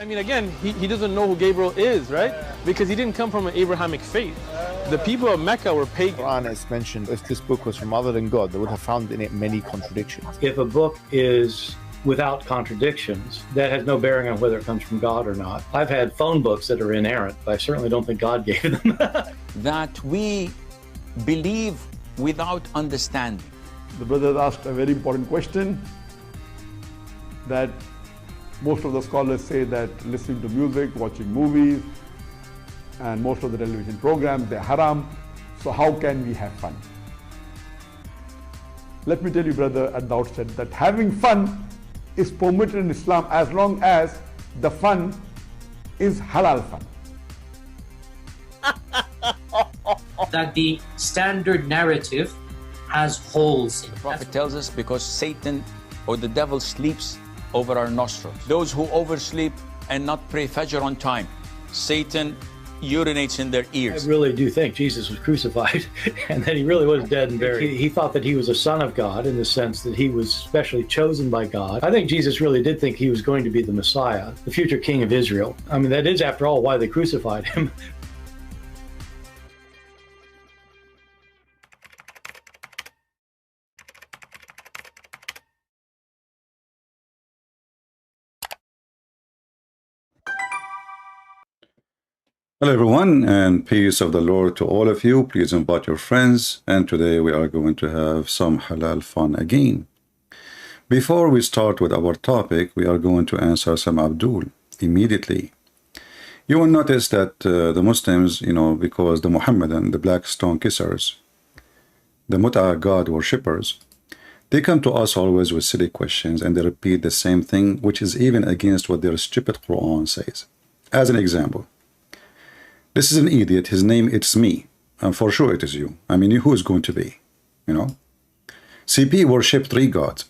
I mean, again, he doesn't know who Gabriel is, right? Because he didn't come from an Abrahamic faith. The people of Mecca were pagan. Quran is mentioned, if this book was from other than God, they would have found in it many contradictions. If a book is without contradictions, that has no bearing on whether it comes from God or not. I've had phone books that are inerrant, but I certainly don't think God gave them. That we believe without understanding. The brother asked a very important question, that most of the scholars say that listening to music, watching movies, and most of the television programs, they're haram. So how can we have fun? Let me tell you, brother, at the outset, that having fun is permitted in Islam as long as the fun is halal fun. That the standard narrative has holes in it. The Prophet tells us because Satan or the devil sleeps over our nostrils. Those who oversleep and not pray Fajr on time, Satan urinates in their ears. I really do think Jesus was crucified and that he really was dead and buried. He thought that he was a son of God in the sense that he was specially chosen by God. I think Jesus really did think he was going to be the Messiah, the future king of Israel. I mean, that is, after all, why they crucified him. Hello everyone, and peace of the Lord to all of you. Please invite your friends, and today we are going to have some halal fun again. Before we start with our topic, we are going to answer some Abdul immediately. You will notice that the Muslims, because the Muhammadan, the black stone kissers, the God worshippers, they come to us always with silly questions and they repeat the same thing, which is even against what their stupid Quran says. As an example, this is an idiot, his name, it's me. And for sure it is you. I mean, who is going to be? CP worship three gods.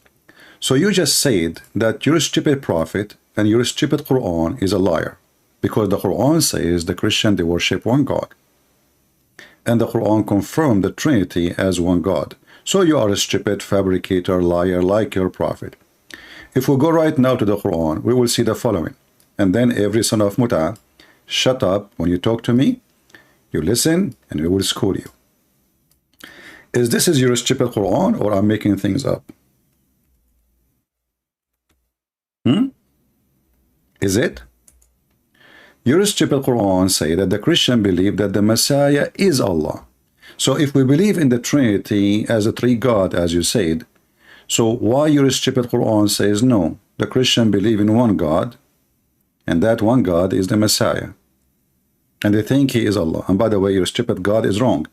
So you just said that your stupid prophet and your stupid Quran is a liar. Because the Quran says the Christian, they worship one God. And the Quran confirmed the Trinity as one God. So you are a stupid fabricator, liar, like your prophet. If we go right now to the Quran, we will see the following. And then every son of Muta, shut up when you talk to me, you listen, and we will school you. Is this your stupid Quran, or I'm making things up? Is it? Your stupid Quran say that the Christian believe that the Messiah is Allah. So if we believe in the Trinity as a three God, as you said, so why your stupid Quran says no? The Christian believe in one God, and that one God is the Messiah. And they think he is Allah. And by the way, your stupid God is wrong.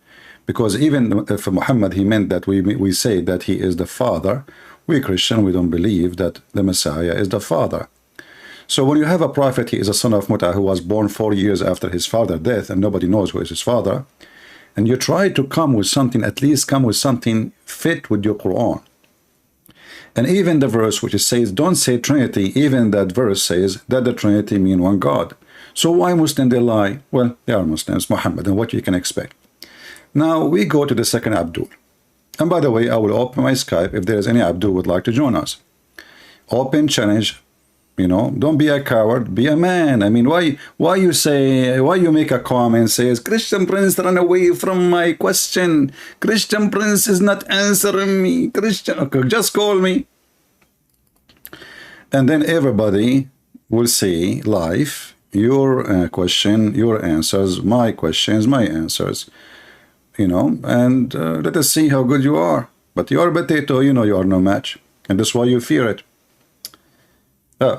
Because even if Muhammad, he meant that we say that he is the Father, we Christian, we don't believe that the Messiah is the Father. So when you have a prophet, he is a son of Muta who was born 4 years after his father's death, and nobody knows who is his father, and you try to come with something, at least come with something fit with your Quran. And even the verse which says, don't say Trinity, even that verse says that the Trinity mean one God. So why Muslims they lie? Well, they are Muslims, Muhammad, and what you can expect. Now we go to the second Abdul. And by the way, I will open my Skype if there is any Abdul would like to join us. Open challenge, don't be a coward, be a man. I mean, why you make a comment says, Christian Prince run away from my question. Christian Prince is not answering me. Christian, okay, just call me. And then everybody will say live, your question, your answers, my questions, my answers, and let us see how good you are. But you are a potato, you are no match, and that's why you fear it.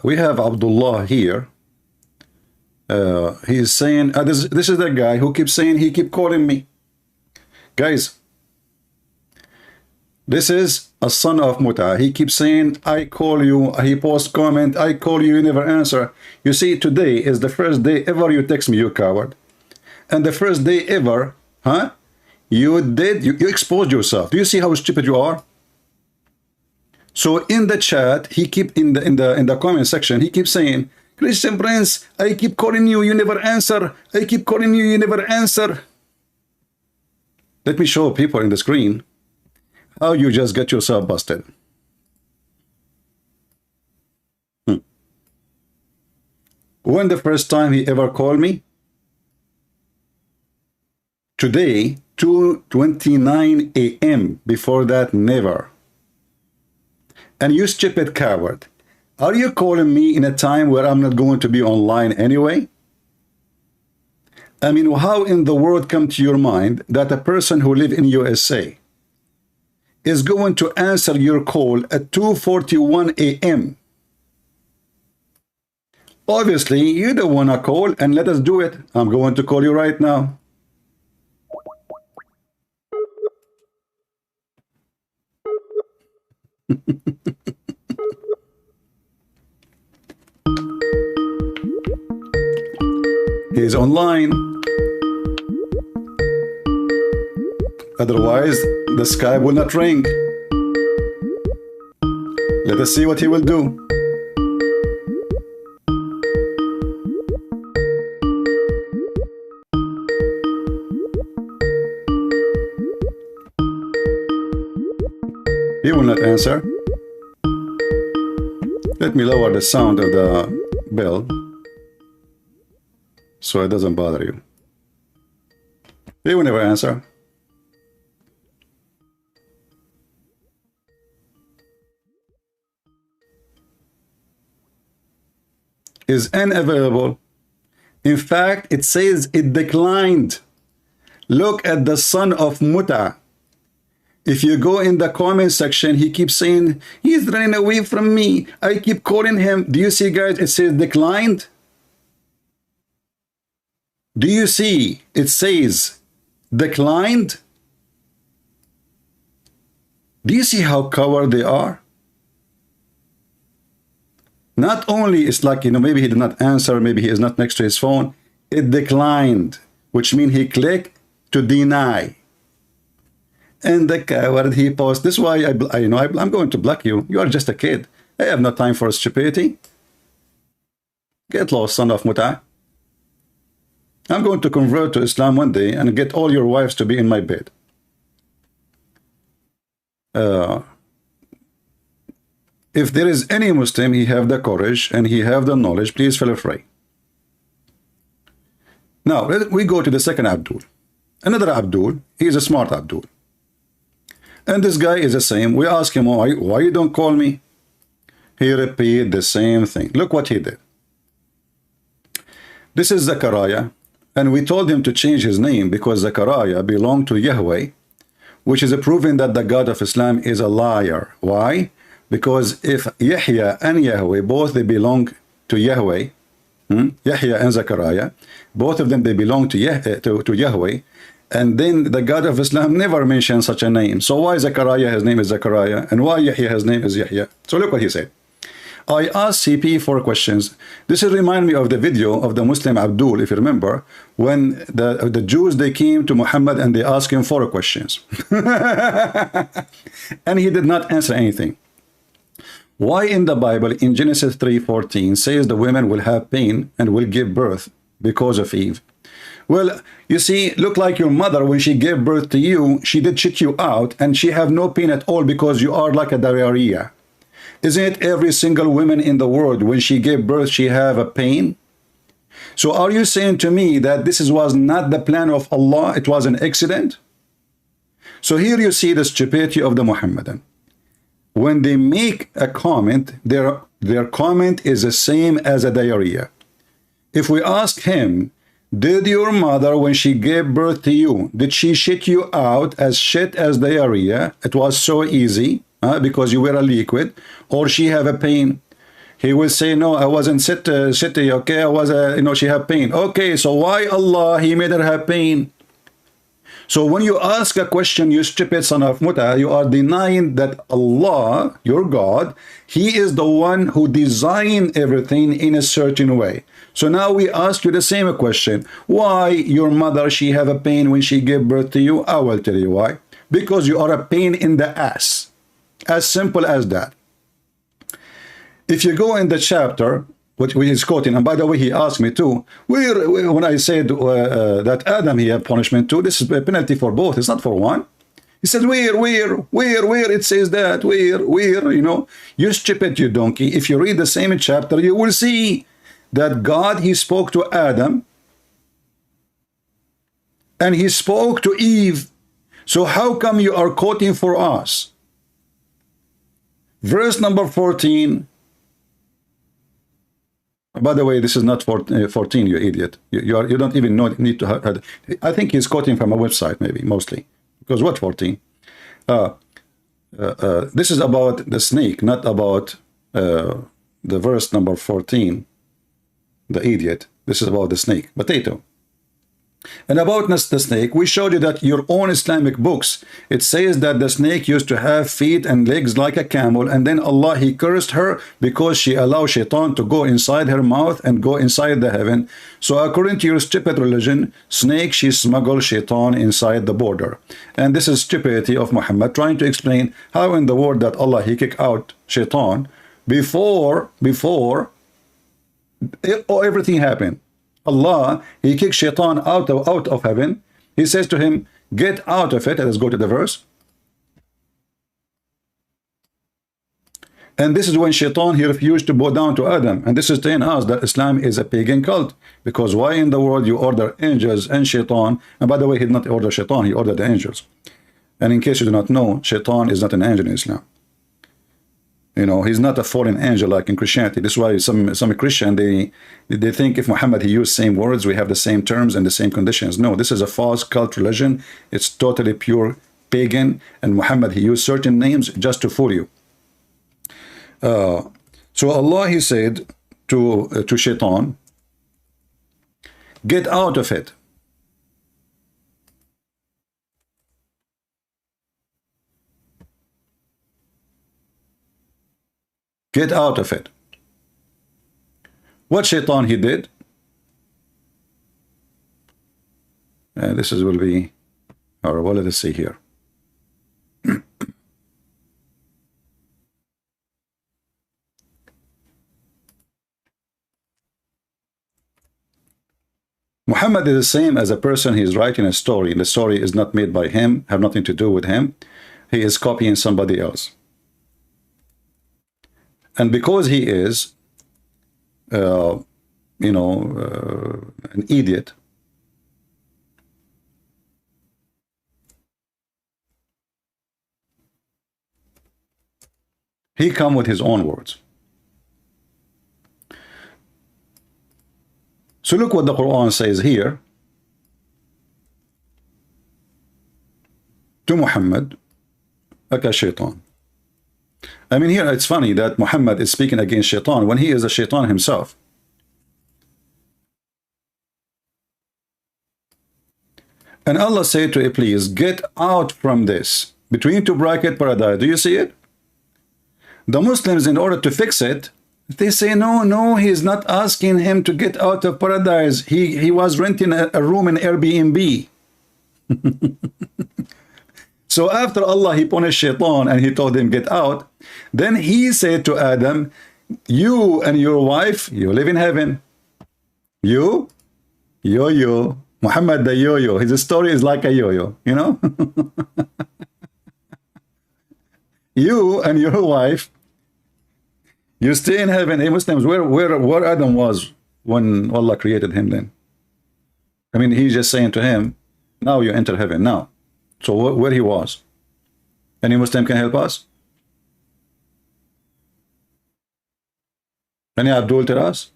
We have Abdullah here. He is saying, this is the guy who keeps saying, he keep calling me. Guys, this is a son of Muta. He keeps saying, I call you. He posts comment, I call you, you never answer. You see, today is the first day ever you text me, you coward. And the first day ever, you exposed yourself. Do you see how stupid you are? So in the chat, he keep in the comment section, he keeps saying, Christian Prince, I keep calling you, you never answer. I keep calling you, you never answer. Let me show people in the screen how you just get yourself busted. When the first time he ever called me? Today, 2:29 a.m. Before that, never. And you stupid coward, are you calling me in a time where I'm not going to be online anyway? I mean, how in the world come to your mind that a person who live in USA is going to answer your call at 2:41 a.m.? Obviously, you don't want to call, and let us do it. I'm going to call you right now. He's online. Otherwise, the Skype will not ring. Let us see what he will do. He will not answer. Let me lower the sound of the bell so it doesn't bother you. He will never answer. Is unavailable. In fact, it says it declined. Look at the son of Muta. If you go in the comment section, he keeps saying, he's running away from me. I keep calling him. Do you see, guys? It says declined. Do you see? It says declined. Do you see how coward they are? Not only it's like, maybe he did not answer, maybe he is not next to his phone. It declined, which means he clicked to deny. And the coward, he posts, this is why I'm going to block you. You are just a kid. I have no time for stupidity. Get lost, son of Muta. I'm going to convert to Islam one day and get all your wives to be in my bed. If there is any Muslim, he have the courage and he have the knowledge, please feel free. Now, we go to the second Abdul. Another Abdul, he is a smart Abdul. And this guy is the same. We ask him, why you don't call me? He repeat the same thing. Look what he did. This is Zechariah, and we told him to change his name because Zechariah belonged to Yahweh, which is proving that the God of Islam is a liar. Why? Because if Yahya and Yahweh, both they belong to Yahweh, Yahya and Zechariah, both of them they belong to Yahweh, and then the God of Islam never mentioned such a name. So why Zechariah, his name is Zechariah, and why Yahya, his name is Yahya? So look what he said. I asked CP 4 questions. This will remind me of the video of the Muslim Abdul, if you remember, when the Jews, they came to Muhammad and they asked him 4 questions. And he did not answer anything. Why in the Bible, in Genesis 3:14, says the women will have pain and will give birth because of Eve? Well, you see, look like your mother, when she gave birth to you, she did shit you out and she have no pain at all because you are like a diarrhea. Isn't it every single woman in the world, when she gave birth, she have a pain? So are you saying to me that this was not the plan of Allah, it was an accident? So here you see the stupidity of the Muhammadan. When they make a comment, their comment is the same as a diarrhea. If we ask him, did your mother, when she gave birth to you, did she shit you out as shit as diarrhea? It was so easy because you were a liquid, or she have a pain? He will say, no, I wasn't shitty, okay, I was she have pain. Okay, so why Allah, he made her have pain? So when you ask a question, you stupid son of Muta, you are denying that Allah, your God, he is the one who designed everything in a certain way. So now we ask you the same question. Why your mother, she have a pain when she gave birth to you? I will tell you why. Because you are a pain in the ass. As simple as that. If you go in the chapter, which is quoting, and by the way, he asked me too, when I said that Adam, he have punishment too, this is a penalty for both, it's not for one. He said, where it says that, where, you stupid, you donkey. If you read the same chapter, you will see that God, he spoke to Adam and he spoke to Eve. So how come you are quoting for us? Verse number 14. By the way, this is not 14, you idiot. You don't even need to have. I think he's quoting from a website, maybe, mostly. Because what 14? This is about the snake, not about the verse number 14. The idiot. This is about the snake. Potato. And about the snake, we showed you that your own Islamic books, it says that the snake used to have feet and legs like a camel, and then Allah, he cursed her because she allowed shaitan to go inside her mouth and go inside the heaven. So according to your stupid religion, snake, she smuggled shaitan inside the border. And this is stupidity of Muhammad trying to explain how in the world that Allah, he kicked out shaitan before everything happened. Allah, he kicked shaitan out of heaven. He says to him, get out of it. Let's go to the verse. And this is when shaitan, he refused to bow down to Adam. And this is telling us that Islam is a pagan cult. Because why in the world you order angels and shaitan? And by the way, he did not order shaitan, he ordered the angels. And in case you do not know, shaitan is not an angel in Islam. You know, he's not a fallen angel like in Christianity. This is why some Christian, they think if Muhammad, he used same words, we have the same terms and the same conditions. No, this is a false cult religion. It's totally pure pagan. And Muhammad, he used certain names just to fool you. So Allah, he said to shaitan, get out of it. Get out of it. What shaitan he did? This is will be, or well, let us see here. Muhammad is the same as a person, he is writing a story. The story is not made by him, have nothing to do with him. He is copying somebody else. And because he is, an idiot, he come with his own words. So look what the Quran says here to Muhammad, aka shaitan. I mean, here it's funny that Muhammad is speaking against shaitan when he is a shaitan himself. And Allah said to Iblis, get out from this. Between two bracket paradise. Do you see it? The Muslims, in order to fix it, they say, no, he is not asking him to get out of paradise. He was renting a room in Airbnb. So after Allah, he punished shaitan and he told him, get out. Then he said to Adam, you and your wife, you live in heaven. You, yo-yo. Muhammad the yo-yo. His story is like a yo-yo, you know? You and your wife, you stay in heaven. Hey, Muslims, where Adam was when Allah created him then? I mean, he's just saying to him, now you enter heaven, now. So where he was? Any Muslim can help us? Any Abdul tell us?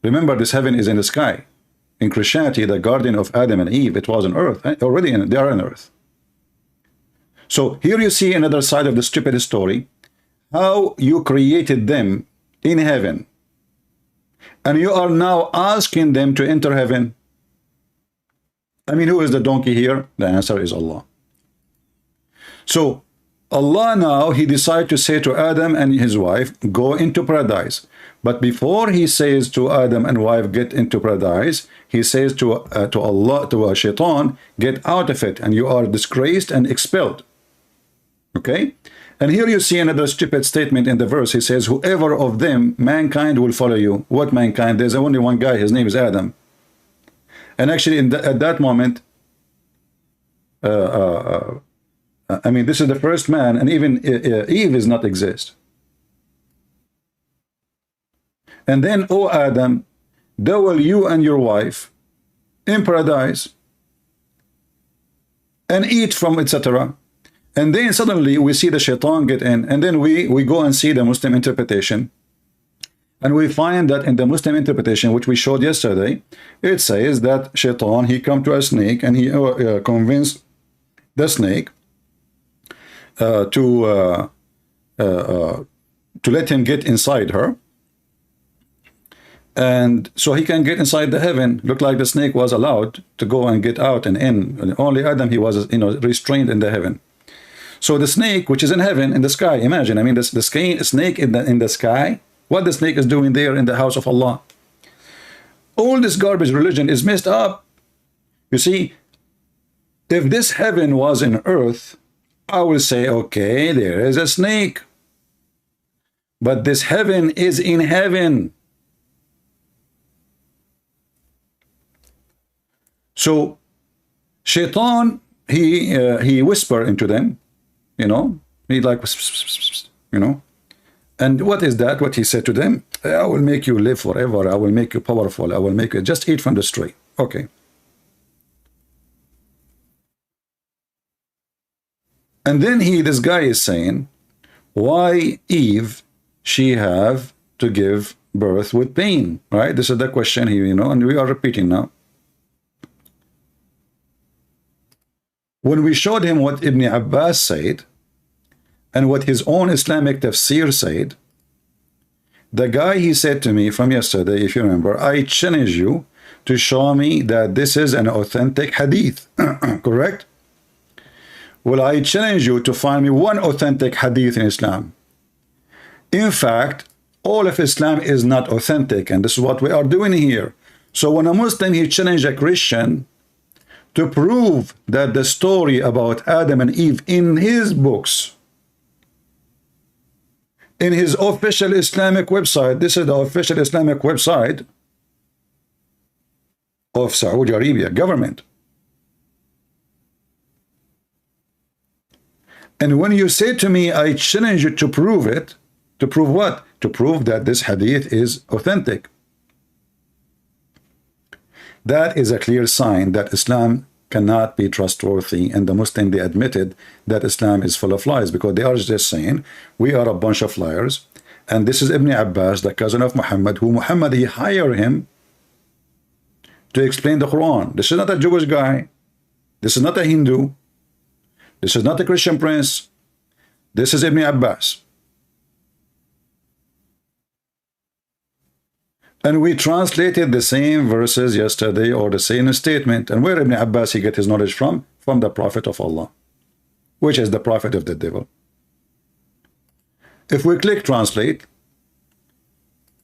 Remember, this heaven is in the sky. In Christianity, the garden of Adam and Eve, it was on earth. Already they are on earth. So here you see another side of the stupid story. How you created them in heaven. And you are now asking them to enter heaven. I mean, who is the donkey here? The answer is Allah. So Allah now, he decided to say to Adam and his wife, go into paradise. But before he says to Adam and wife, get into paradise, he says to Allah, to shaitan, get out of it, and you are disgraced and expelled. Okay? And here you see another stupid statement in the verse. He says, whoever of them, mankind will follow you. What mankind? There's only one guy, his name is Adam. And actually, at that moment, I mean, this is the first man, and even Eve does not exist. And then, oh Adam, dwell you and your wife in paradise and eat from, etc. And then suddenly we see the shaitan get in, and then we go and see the Muslim interpretation, and we find that in the Muslim interpretation, which we showed yesterday, it says that shaitan, he come to a snake and he convinced the snake to let him get inside her, and so he can get inside the heaven. Looked like the snake was allowed to go and get out and in. Only Adam, he was, you know, restrained in the heaven. So the snake, which is in heaven, in the sky, imagine, I mean, the snake in the sky, what the snake is doing there in the house of Allah. All this garbage religion is messed up. You see, if this heaven was in earth, I will say, okay, there is a snake. But this heaven is in heaven. So shaitan, he whisper into them, you know, he like, you know, and what is that? What he said to them? I will make you live forever. I will make you powerful. I will make you just eat from the tree. Okay. And then this guy is saying, why Eve, she have to give birth with pain, right? This is the question here, you know, and we are repeating now. When we showed him what Ibn Abbas said, and what his own Islamic tafsir said, the guy, he said to me from yesterday, if you remember, I challenge you to show me that this is an authentic hadith, correct? Well, I challenge you to find me one authentic hadith in Islam. In fact, all of Islam is not authentic, and this is what we are doing here. So when a Muslim, he challenged a Christian to prove that the story about Adam and Eve in his books, in his official Islamic website, this is the official Islamic website of Saudi Arabia government. And when you say to me, I challenge you to prove it, to prove what? To prove that this hadith is authentic. That is a clear sign that Islam cannot be trustworthy, and the Muslim, they admitted that Islam is full of lies, because they are just saying we are a bunch of liars, and this is Ibn Abbas, the cousin of Muhammad, who Muhammad, he hired him to explain the Quran. This is not a Jewish guy, this is not a Hindu, this is not a Christian prince, this is Ibn Abbas. And we translated the same verses yesterday, or the same statement. And where Ibn Abbas, he get his knowledge from? From the Prophet of Allah, which is the prophet of the devil. If we click translate,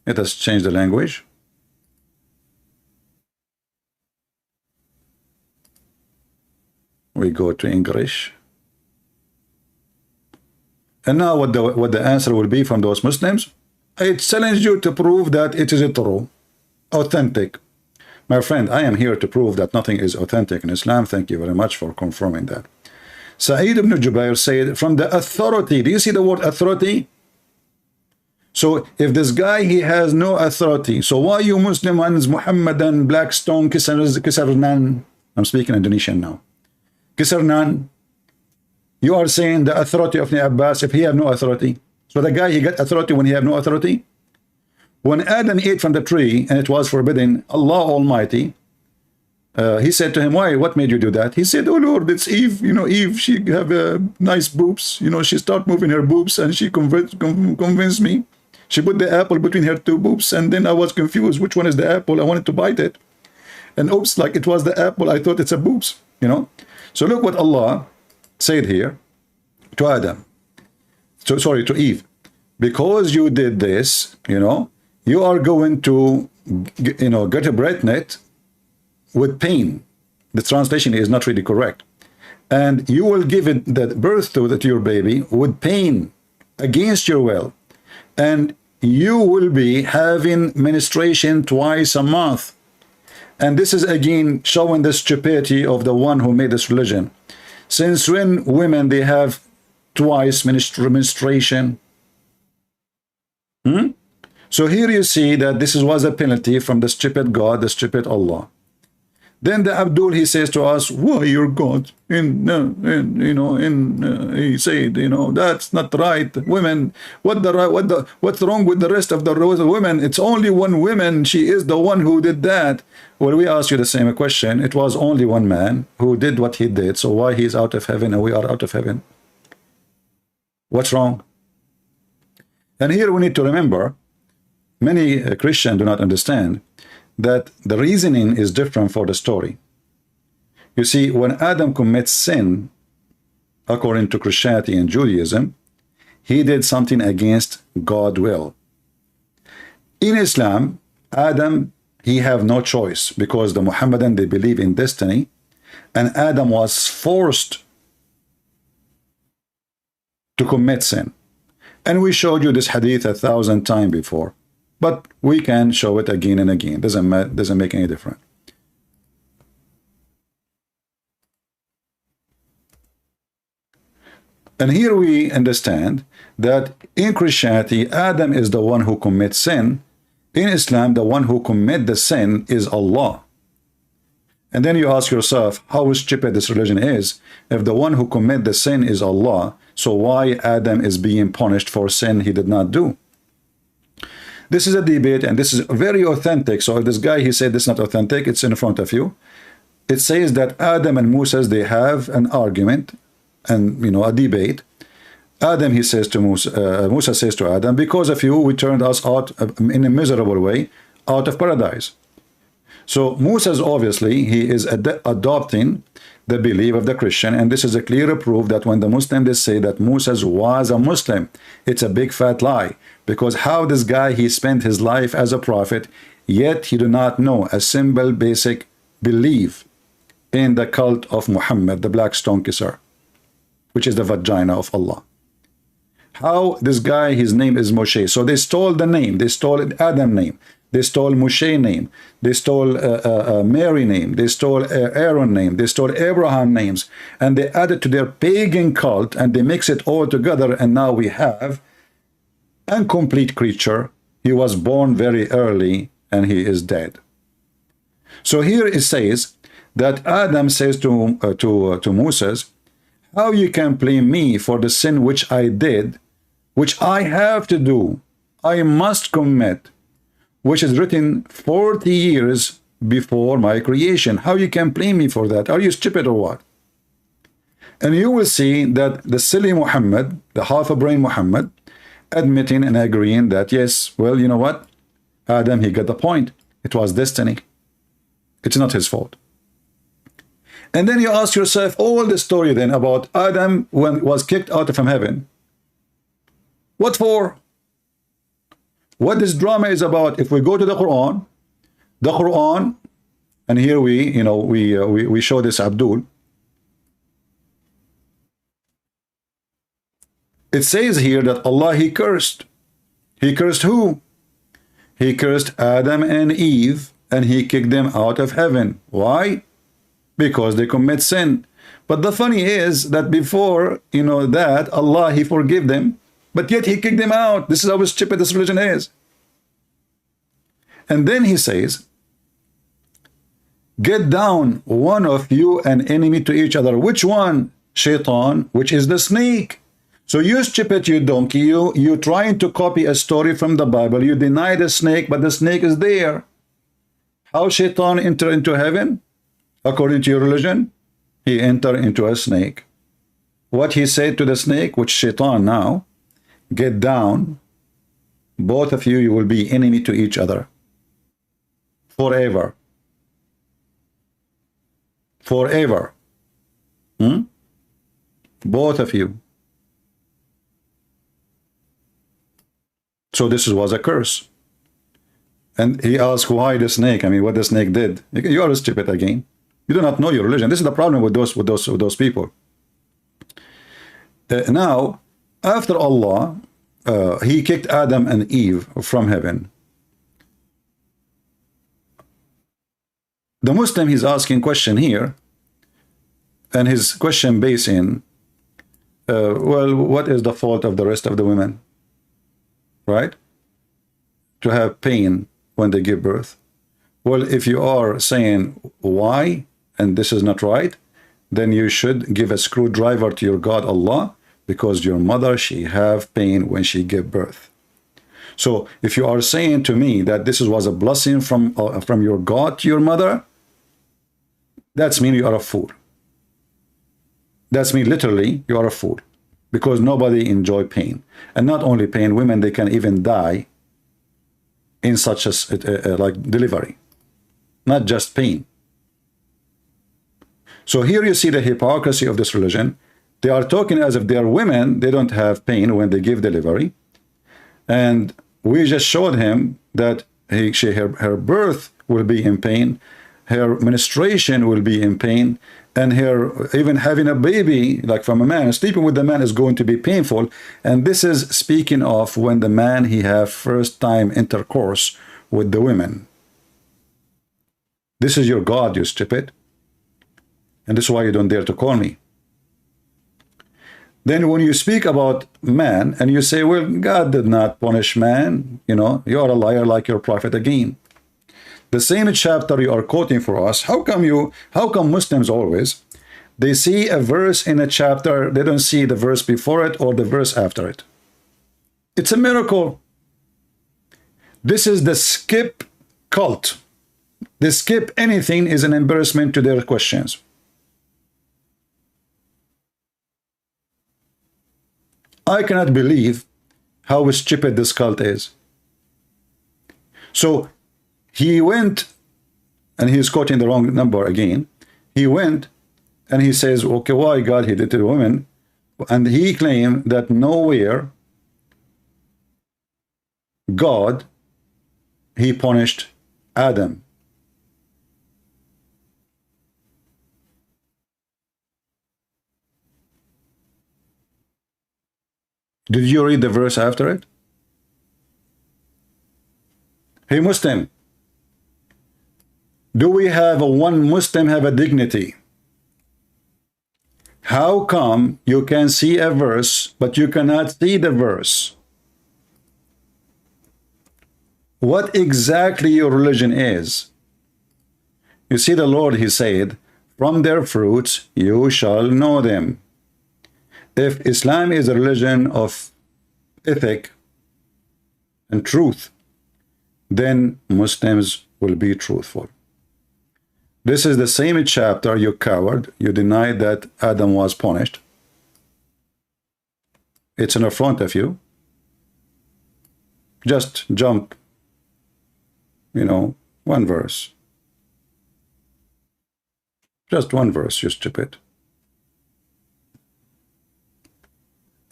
let us change the language. We go to English. And now what the answer will be from those Muslims? I challenge you to prove that it is true, authentic. My friend, I am here to prove that nothing is authentic in Islam. Thank you very much for confirming that. Sa'id ibn Jubair said, from the authority, do you see the word authority? So if this guy, he has no authority, so why you Muslim ones, Muhammadan, Blackstone, Kisarnan, I'm speaking Indonesian now, Kisarnan, you are saying the authority of Ibn Abbas, if he have no authority. So the guy, he got authority when he have no authority. When Adam ate from the tree and it was forbidden, Allah Almighty, he said to him, why? What made you do that? He said, oh Lord, it's Eve. You know, Eve, she have nice boobs. You know, she start moving her boobs and she convinced me. She put the apple between her two boobs, and then I was confused. Which one is the apple? I wanted to bite it. And oops, like it was the apple. I thought it's a boobs, you know. So look what Allah said here to Adam. So, sorry, to Eve. Because you did this, you know, you are going to, you know, get a pregnant with pain. The translation is not really correct. And you will give it the birth to your baby with pain against your will. And you will be having menstruation twice a month. And this is again showing the stupidity of the one who made this religion. Since when women, they have twice menstruation? So here you see that this was a penalty from the stupid God, the stupid Allah. Then the Abdul, he says to us, why your God? He said, that's not right. Women, what's wrong with the rest of the women? It's only one woman. She is the one who did that. Well, we ask you the same question. It was only one man who did what he did. So why he's out of heaven and we are out of heaven? What's wrong? And here we need to remember, many Christians do not understand that the reasoning is different for the story. You see, when Adam commits sin, according to Christianity and Judaism, he did something against God's will. In Islam, Adam, he have no choice, because the Muhammadan, they believe in destiny, and Adam was forced to commit sin. And we showed you this hadith 1,000 times before. But we can show it again and again. Doesn't make any difference. And here we understand that in Christianity, Adam is the one who commits sin. In Islam, the one who commits the sin is Allah. And then you ask yourself, how stupid this religion is. If the one who commits the sin is Allah, so why Adam is being punished for sin he did not do? This is a debate, and this is very authentic. So if this guy, he said this is not authentic, it's in front of you. It says that Adam and Moses, they have an argument and, a debate. Adam, he says to Musa, Musa says to Adam, because of you, we turned us out in a miserable way out of paradise. So Moses, obviously, he is adopting the belief of the Christian, and this is a clear proof that when the Muslims, they say that Moses was a Muslim, it's a big fat lie. Because how this guy, he spent his life as a prophet, yet he do not know a simple basic belief in the cult of Muhammad, the black stone kisser, which is the vagina of Allah. How this guy, his name is Moshe. So they stole the name, they stole Adam name, they stole Moshe name, they stole Mary name, they stole Aaron name, they stole Abraham names, and they added to their pagan cult, and they mix it all together, and now we have incomplete creature. He was born very early and he is dead. So here it says that Adam says to Moses, how you can blame me for the sin which I did, which I have to do, I must commit, which is written 40 years before my creation. How you can blame me for that? Are you stupid or what? And you will see that the silly Muhammad, the half-a-brain Muhammad, admitting and agreeing that, yes, well, you know what? Adam, he got the point. It was destiny. It's not his fault. And then you ask yourself all the story then about Adam when was kicked out from heaven. What for? What this drama is about, if we go to the Quran, and here we show this Abdul. It says here that Allah, he cursed. He cursed who? He cursed Adam and Eve, and he kicked them out of heaven. Why? Because they commit sin. But the funny is that before, that, Allah, he forgave them, but yet he kicked them out. This is how stupid this religion is. And then he says, get down, one of you an enemy to each other. Which one? Shaitan, which is the snake. So you stupid, you donkey, you trying to copy a story from the Bible. You deny the snake, but the snake is there. How Shaitan enter into heaven? According to your religion, he entered into a snake. What he said to the snake, which Shaitan now, get down, both of you, you will be enemy to each other. Forever. Forever. Both of you. So this was a curse. And he asked, why the snake? I mean, what the snake did. You are stupid again. You do not know your religion. This is the problem with those people. Now, after Allah, he kicked Adam and Eve from heaven. The Muslim, he's asking question here, and his question based in, well, what is the fault of the rest of the women? Right? to have pain when they give birth? Well, if you are saying why, and this is not right, then you should give a screwdriver to your God Allah, because your mother, she have pain when she give birth. So if you are saying to me that this was a blessing from your God to your mother, that's mean you are a fool. That's mean literally you are a fool, because nobody enjoy pain. And not only pain, women, they can even die in such a like delivery, not just pain. So here you see the hypocrisy of this religion. They are talking as if they are women, they don't have pain when they give delivery. And we just showed him that her birth will be in pain, her menstruation will be in pain, and her even having a baby, like from a man, sleeping with the man is going to be painful. And this is speaking of when the man, he have first time intercourse with the women. This is your God, you stupid. And this is why you don't dare to call me. Then when you speak about man and you say, well, God did not punish man, you know, you are a liar like your prophet again. The same chapter you are quoting for us, how come Muslims always, they see a verse in a chapter, they don't see the verse before it or the verse after it? It's a miracle. This is the skip cult. They skip anything is an embarrassment to their questions. I cannot believe how stupid this cult is. So he went, and he's quoting the wrong number again. He went and he says, okay, why God he did to the women? And he claimed that nowhere God, he punished Adam. Did you read the verse after it? Hey Muslim, do we have one Muslim have a dignity? How come you can see a verse but you cannot see the verse? What exactly your religion is? You see, the Lord, he said, from their fruits you shall know them. If Islam is a religion of ethic and truth, then Muslims will be truthful. This is the same chapter, you coward. You denied that Adam was punished. It's in front of you. Just jump, you know, one verse. Just one verse, you stupid.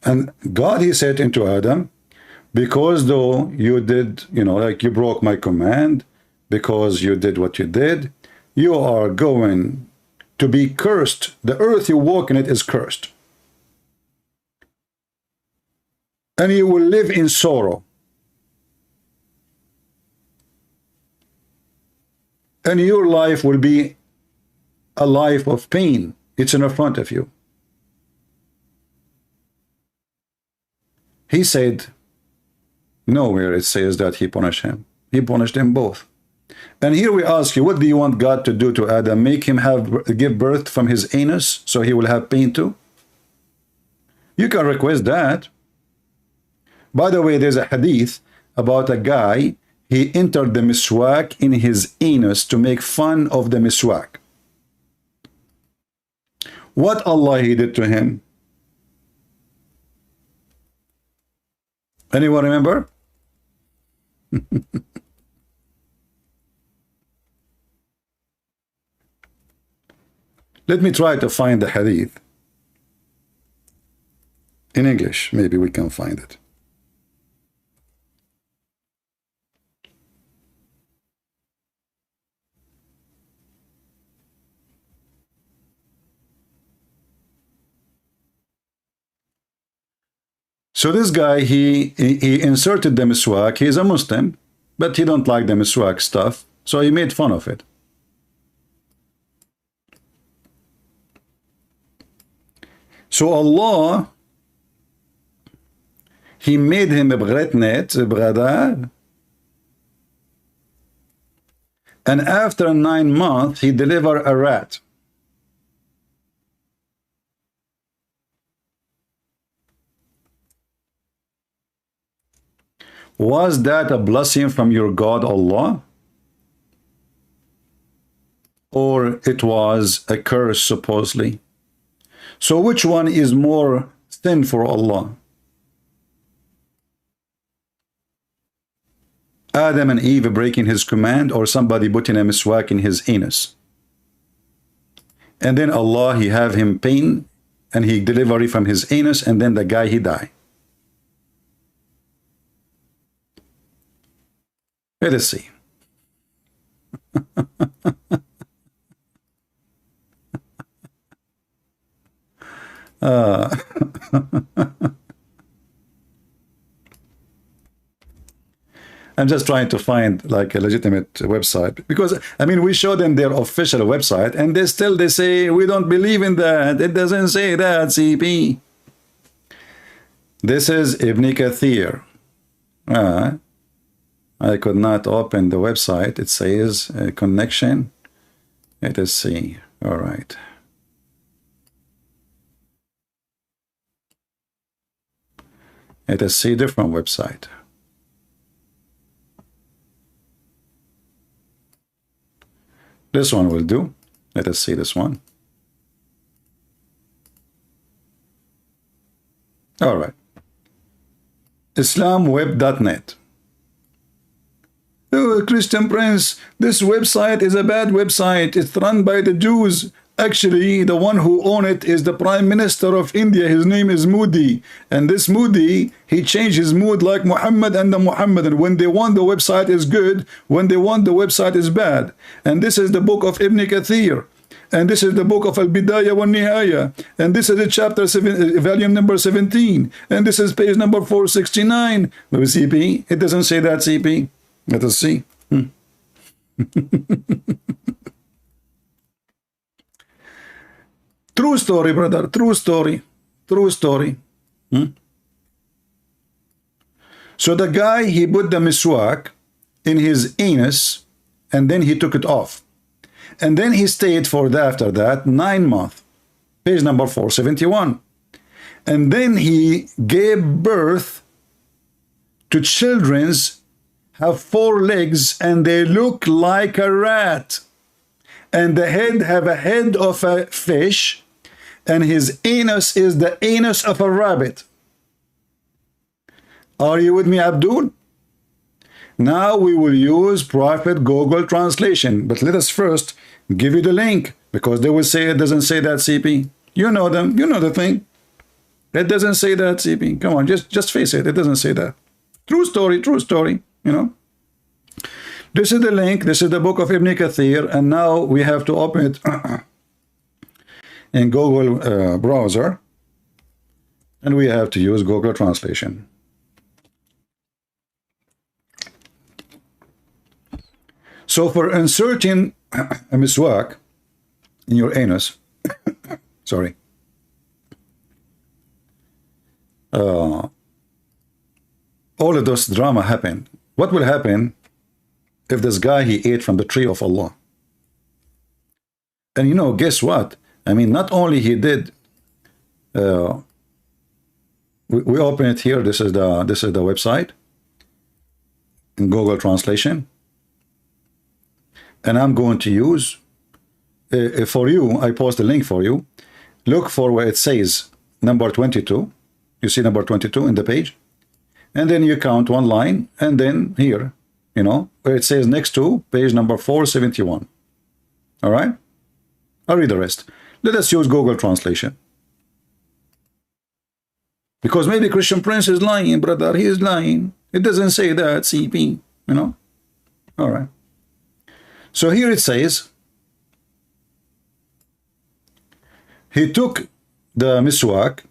And God, he said into Adam, because though you did, you know, like you broke my command, because you did what you did, you are going to be cursed. The earth you walk in it is cursed. And you will live in sorrow. And your life will be a life of pain. It's in front of you. He said, nowhere it says that he punished him. He punished them both. And here we ask you, what do you want God to do to Adam? Make him give birth from his anus so he will have pain too? You can request that. By the way, there's a hadith about a guy, he entered the miswak in his anus to make fun of the miswak. What Allah he did to him? Anyone remember? Let me try to find the hadith. In English, maybe we can find it. So this guy, he inserted the miswak. He's a Muslim, but he don't like the miswak stuff, so he made fun of it. So Allah, he made him a bretnet, a brother, And after 9 months, he delivered a rat. Was that a blessing from your God, Allah? Or it was a curse, supposedly? So which one is more sin for Allah? Adam and Eve breaking his command, or somebody putting a miswak in his anus? And then Allah, he have him pain, and he deliver it from his anus, and then the guy, he die. Let us see. I'm just trying to find like a legitimate website, because I mean, we show them their official website and they say we don't believe in that. It doesn't say that, CP. This is Ibn Kathir. I could not open the website. It says connection. Let us see. All right. Let us see different website. This one will do. Let us see this one. All right. islamweb.net. Oh, Christian Prince, this website is a bad website. It's run by the Jews. Actually, the one who owns it is the Prime Minister of India. His name is Modi. And this Modi, he changed his mood like Muhammad and the Muhammadan. When they want the website is good, when they want the website is bad. And this is the book of Ibn Kathir. And this is the book of Al-Bidayah wa Nihaya. And this is the chapter 7, volume number 17. And this is page number 469. With CP, it doesn't say that, CP. Let us see. True story, brother. True story. True story. So the guy, he put the miswak in his anus and then he took it off. And then he stayed for after that 9 months. Page number 471. And then he gave birth to children's have 4 legs and they look like a rat, and the head have a head of a fish, and his anus is the anus of a rabbit. Are you with me, Abdul? Now we will use Prophet Google translation, but let us first give you the link, because they will say it doesn't say that, CP. You know them, you know the thing. It doesn't say that, CP. Come on, just face it, it doesn't say that. True story, you know. This is the link, this is the book of Ibn Kathir, and now we have to open it in Google browser, and we have to use Google translation. So for inserting a miswak in your anus, sorry, all of this drama happened. What will happen if this guy, he ate from the tree of Allah? And you know, guess what? I mean, not only he did, we open it here. This is the website in Google translation, and I'm going to use for you. I post the link for you. Look for where it says number 22. You see number 22 in the page, and then you count 1 line, and then here, you know, where it says next to page number 471. All right, I'll read the rest. Let us use Google translation, because maybe Christian Prince is lying, brother. He is lying. It doesn't say that, CP, you know. All right, so here it says he took the miswak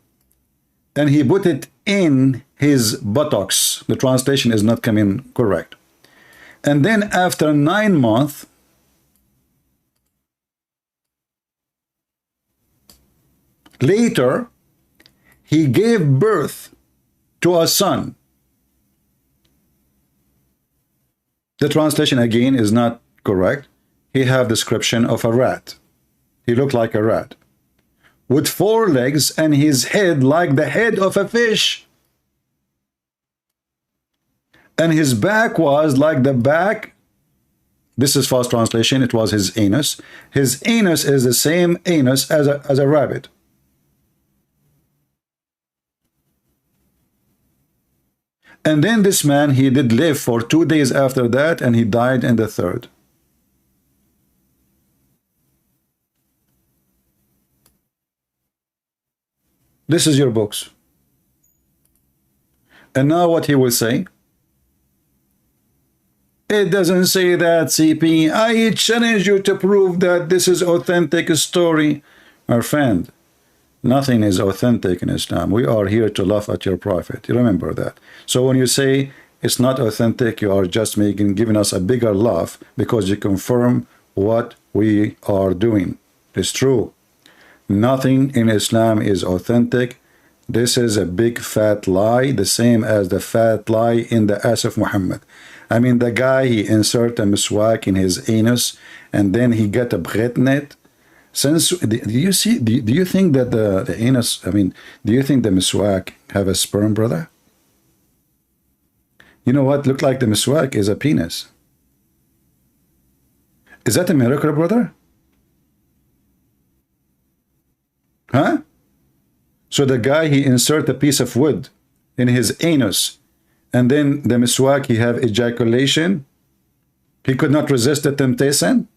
and he put it in his buttocks. The translation is not coming correct. And then after 9 months, later, he gave birth to a son. The translation again is not correct, he have description of a rat. He looked like a rat with 4 legs and his head like the head of a fish. And his back was like the back. This is fast translation. It was his anus. His anus is the same anus as a rabbit. And then this man, he did live for 2 days after that, and he died in the 3rd. This is your books. And now what he will say? It doesn't say that, CP. I challenge you to prove that this is authentic story. My friend, nothing is authentic in Islam. We are here to laugh at your prophet. You remember that. So when you say it's not authentic, you are just giving us a bigger laugh because you confirm what we are doing. It's true. Nothing in Islam is authentic. This is a big fat lie, the same as the fat lie in the ass of Muhammad. I mean, the guy, he insert a miswak in his anus, and then he get a bret net. Since, do you see, do you think that the anus, I mean, do you think the miswak have a sperm, brother? You know what look like the miswak is a penis. Is that a miracle, brother? Huh? So the guy, he insert a piece of wood in his anus, and then the miswak, he have ejaculation. He could not resist the temptation.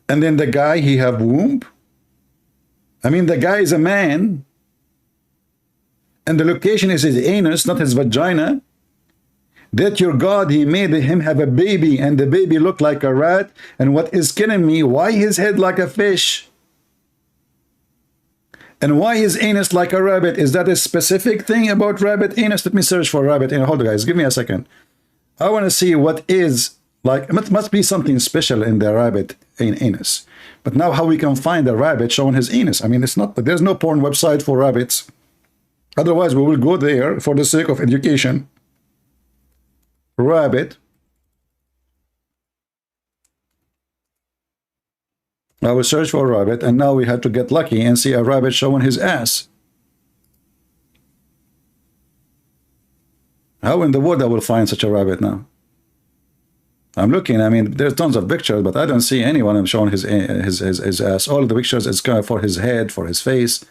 And then the guy, he have womb. I mean, the guy is a man, and the location is his anus, not his vagina. That your God, he made him have a baby, and the baby looked like a rat. And what is killing me, why his head like a fish? And why his anus like a rabbit? Is that a specific thing about rabbit anus? Let me search for rabbit anus. Hold on, guys, give me a second. I want to see what is like. It must be something special in the rabbit anus. But now how we can find a rabbit showing his anus? I mean, it's not, there's no porn website for rabbits. Otherwise, we will go there for the sake of education. Rabbit. I will search for a rabbit, and now we had to get lucky and see a rabbit showing his ass. How in the world I will find such a rabbit now? I'm looking, I mean, there's tons of pictures, but I don't see anyone showing his ass. All the pictures is kind of for his head, for his face.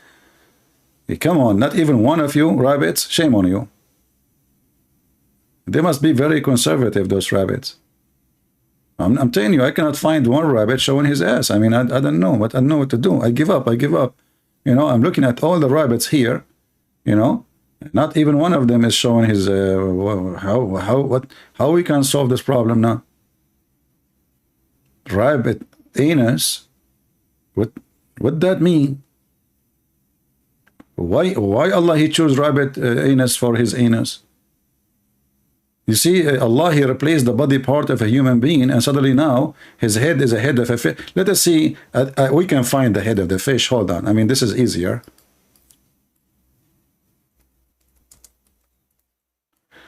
Hey, come on, not even one of you rabbits? Shame on you. They must be very conservative, those rabbits. I'm telling you, I cannot find one rabbit showing his ass. I mean, I don't know, but I don't know what to do. I give up. You know, I'm looking at all the rabbits here, you know, not even one of them is showing his, how we can solve this problem now? Rabbit anus, what that mean? Why Allah, he chose rabbit anus for his anus? You see, Allah, he replaced the body part of a human being, and suddenly now his head is a head of a fish. Let us see, we can find the head of the fish. Hold on, I mean, this is easier.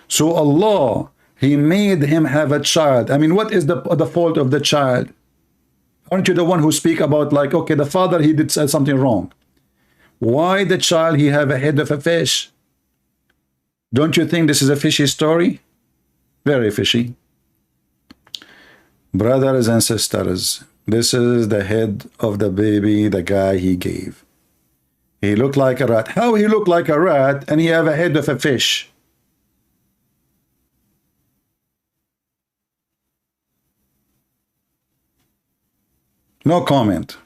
So Allah, he made him have a child. I mean, what is the fault of the child? Aren't you the one who speak about, like, okay, the father, he did something wrong. Why the child, he have a head of a fish? Don't you think this is a fishy story? Very fishy. Brothers and sisters, this is the head of the baby the guy he gave. He looked like a rat. How he looked like a rat and he have a head of a fish? No comment.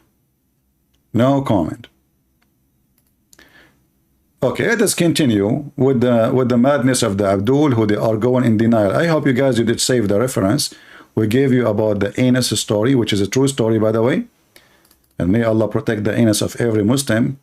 No comment. Okay, let us continue with the madness of the Abdul, who they are going in denial. I hope you guys, you did save the reference. We gave you about the anus story, which is a true story, by the way. And may Allah protect the anus of every Muslim.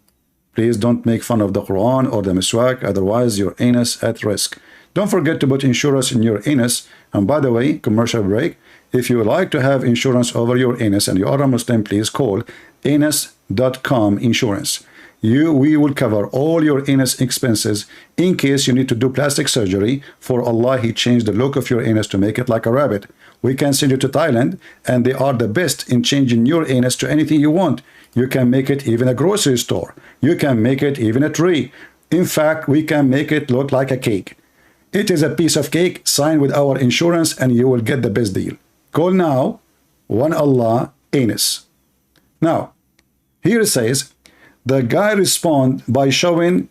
Please don't make fun of the Quran or the miswak, otherwise your anus at risk. Don't forget to put insurance in your anus. And by the way, commercial break, if you would like to have insurance over your anus and you are a Muslim, please call anus.com insurance. we will cover all your anus expenses in case you need to do plastic surgery. For Allah, He changed the look of your anus to make it like a rabbit. We can send you to Thailand, and they are the best in changing your anus to anything you want. You can make it even a grocery store. You can make it even a tree. In fact, we can make it look like a cake. It is a piece of cake. Sign with our insurance and you will get the best deal. Call now, One Allah Anus. Now, here it says, the guy respond by showing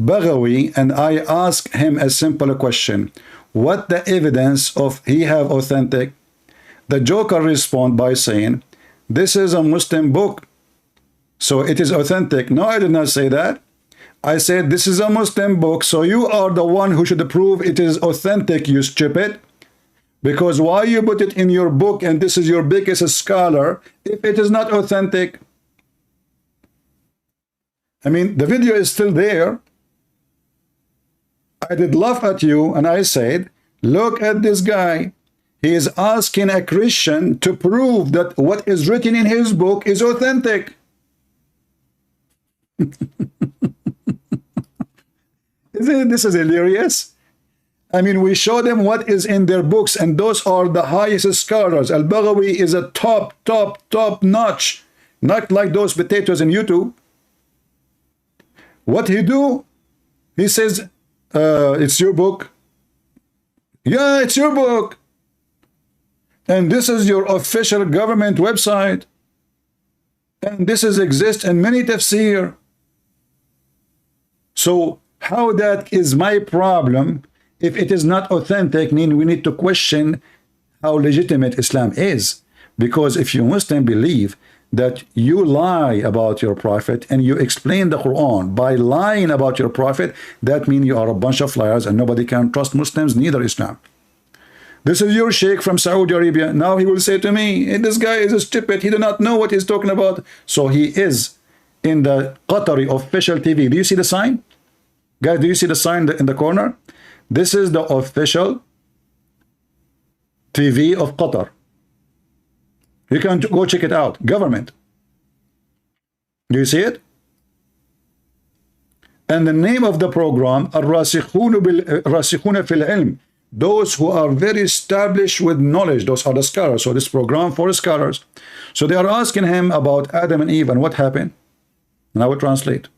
Baghawi, and I ask him a simple question. What the evidence of he have authentic? The joker respond by saying, this is a Muslim book, so it is authentic. No, I did not say that. I said, this is a Muslim book, so you are the one who should prove it is authentic, you stupid. Because why you put it in your book and this is your biggest scholar if it is not authentic? I mean, the video is still there. I did laugh at you and I said, look at this guy. He is asking a Christian to prove that what is written in his book is authentic. This is hilarious. I mean, we show them what is in their books, and those are the highest scholars. Al-Baghawi is a top notch, not like those potatoes in YouTube. What he do? He says, it's your book. Yeah, it's your book. And this is your official government website. And this is exist in many tafsir. So how that is my problem? If it is not authentic, mean we need to question how legitimate Islam is. Because if you Muslim believe that you lie about your prophet and you explain the Quran by lying about your prophet, that means you are a bunch of liars and nobody can trust Muslims, neither Islam. This is your sheikh from Saudi Arabia. Now he will say to me, hey, this guy is a stupid. He does not know what he's talking about. So he is in the Qatari official TV. Do you see the sign? Guys, do you see the sign in the corner? This is the official TV of Qatar. You can go check it out. Government. Do you see it? And the name of the program, Ar-Rasikhuna fil Ilm. Those who are very established with knowledge. Those are the scholars. So this program for scholars. So they are asking him about Adam and Eve and what happened. And I will translate.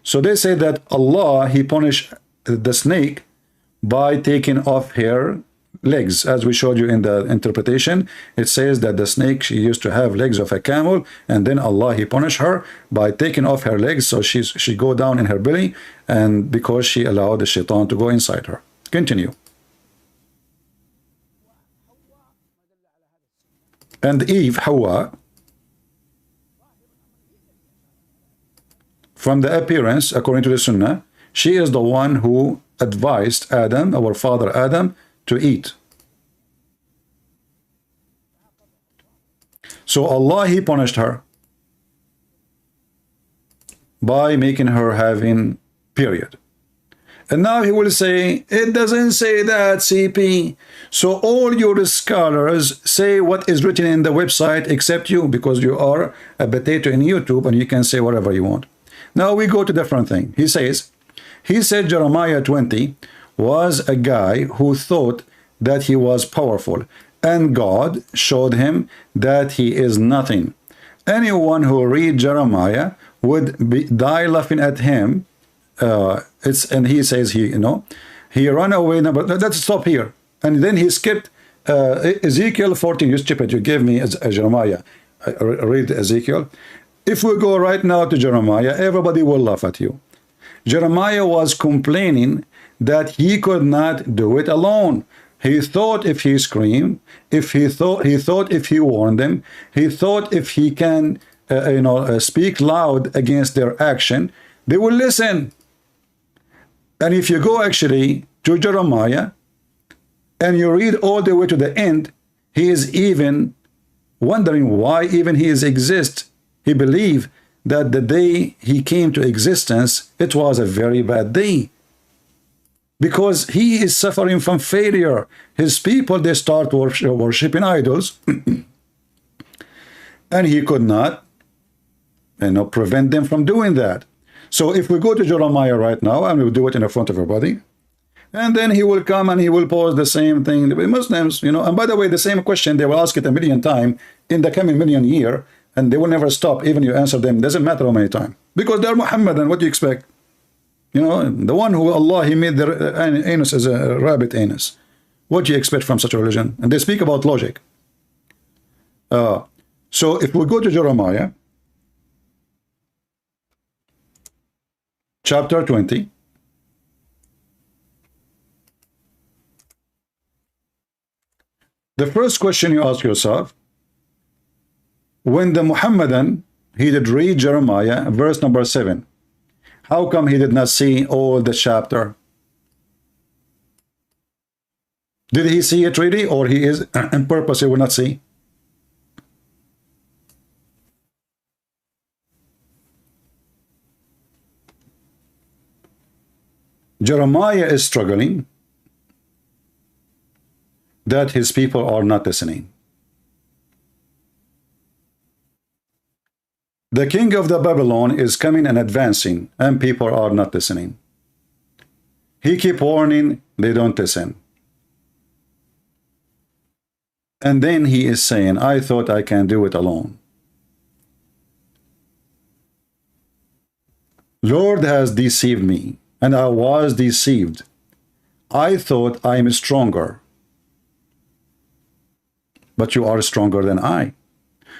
So they say that Allah, He punished the snake by taking off her legs. As we showed you in the interpretation, it says that the snake, she used to have legs of a camel, and then Allah, He punished her by taking off her legs, so she go down in her belly, and because she allowed the shaitan to go inside her. Continue. And Eve, Hawa, from the appearance, according to the Sunnah, she is the one who advised Adam, our father Adam, to eat. So Allah, He punished her by making her having period. And now He will say, it doesn't say that, CP. So all your scholars say what is written in the website except you, because you are a potato in YouTube and you can say whatever you want. Now we go to different thing. He said Jeremiah 20 was a guy who thought that he was powerful, and God showed him that he is nothing. Anyone who read Jeremiah would die laughing at him. And he says he ran away. No, but let's stop here. And then he skipped Ezekiel 14. You stupid! You gave me Jeremiah. Read Ezekiel. If we go right now to Jeremiah, everybody will laugh at you. Jeremiah was complaining that he could not do it alone. He thought if he screamed, he thought if he warned them, he thought if he can, speak loud against their action, they will listen. And if you go actually to Jeremiah and you read all the way to the end, he is even wondering why even he exists. He believed that the day he came to existence, it was a very bad day. Because he is suffering from failure. His people, they start worshiping idols. And he could not, prevent them from doing that. So if we go to Jeremiah right now, and we'll do it in the front of everybody, and then he will come and he will pose the same thing. The Muslims, and by the way, the same question, they will ask it a million times in the coming million year, and they will never stop, even you answer them. Doesn't matter how many times. Because they're Muhammadan, what do you expect? The one who Allah, he made the anus as a rabbit anus. What do you expect from such a religion? And they speak about logic. So if we go to Jeremiah, chapter 20, the first question you ask yourself, when the Muhammadan, he did read Jeremiah, verse number 7, how come he did not see all the chapter? Did he see it really, or he is on purpose he will not see? Jeremiah is struggling that his people are not listening. The king of the Babylon is coming and advancing, and people are not listening. He keep warning, they don't listen. And then he is saying, I thought I can do it alone. Lord has deceived me, and I was deceived. I thought I am stronger. But you are stronger than I.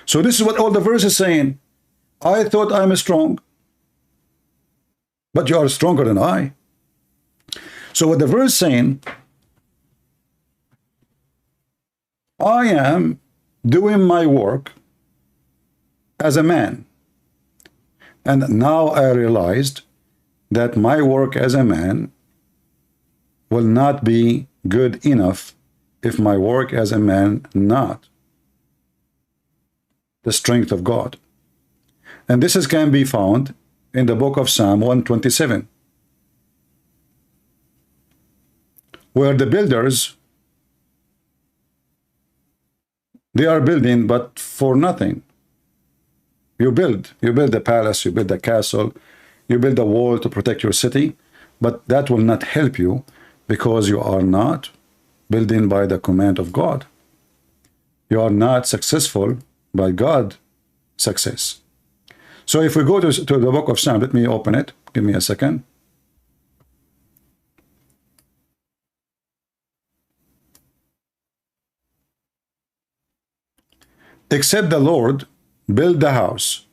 So this is what all the verse is saying. I thought I'm strong, but you are stronger than I. So what the verse is saying, I am doing my work as a man. And now I realized that my work as a man will not be good enough if my work as a man not the strength of God. And this can be found in the book of Psalm 127, where the builders, they are building but for nothing. You build a palace, you build a castle, you build a wall to protect your city, but that will not help you because you are not building by the command of God. You are not successful by God's success. So if we go to the book of Psalm, let me open it. Give me a second. Except the Lord build the house,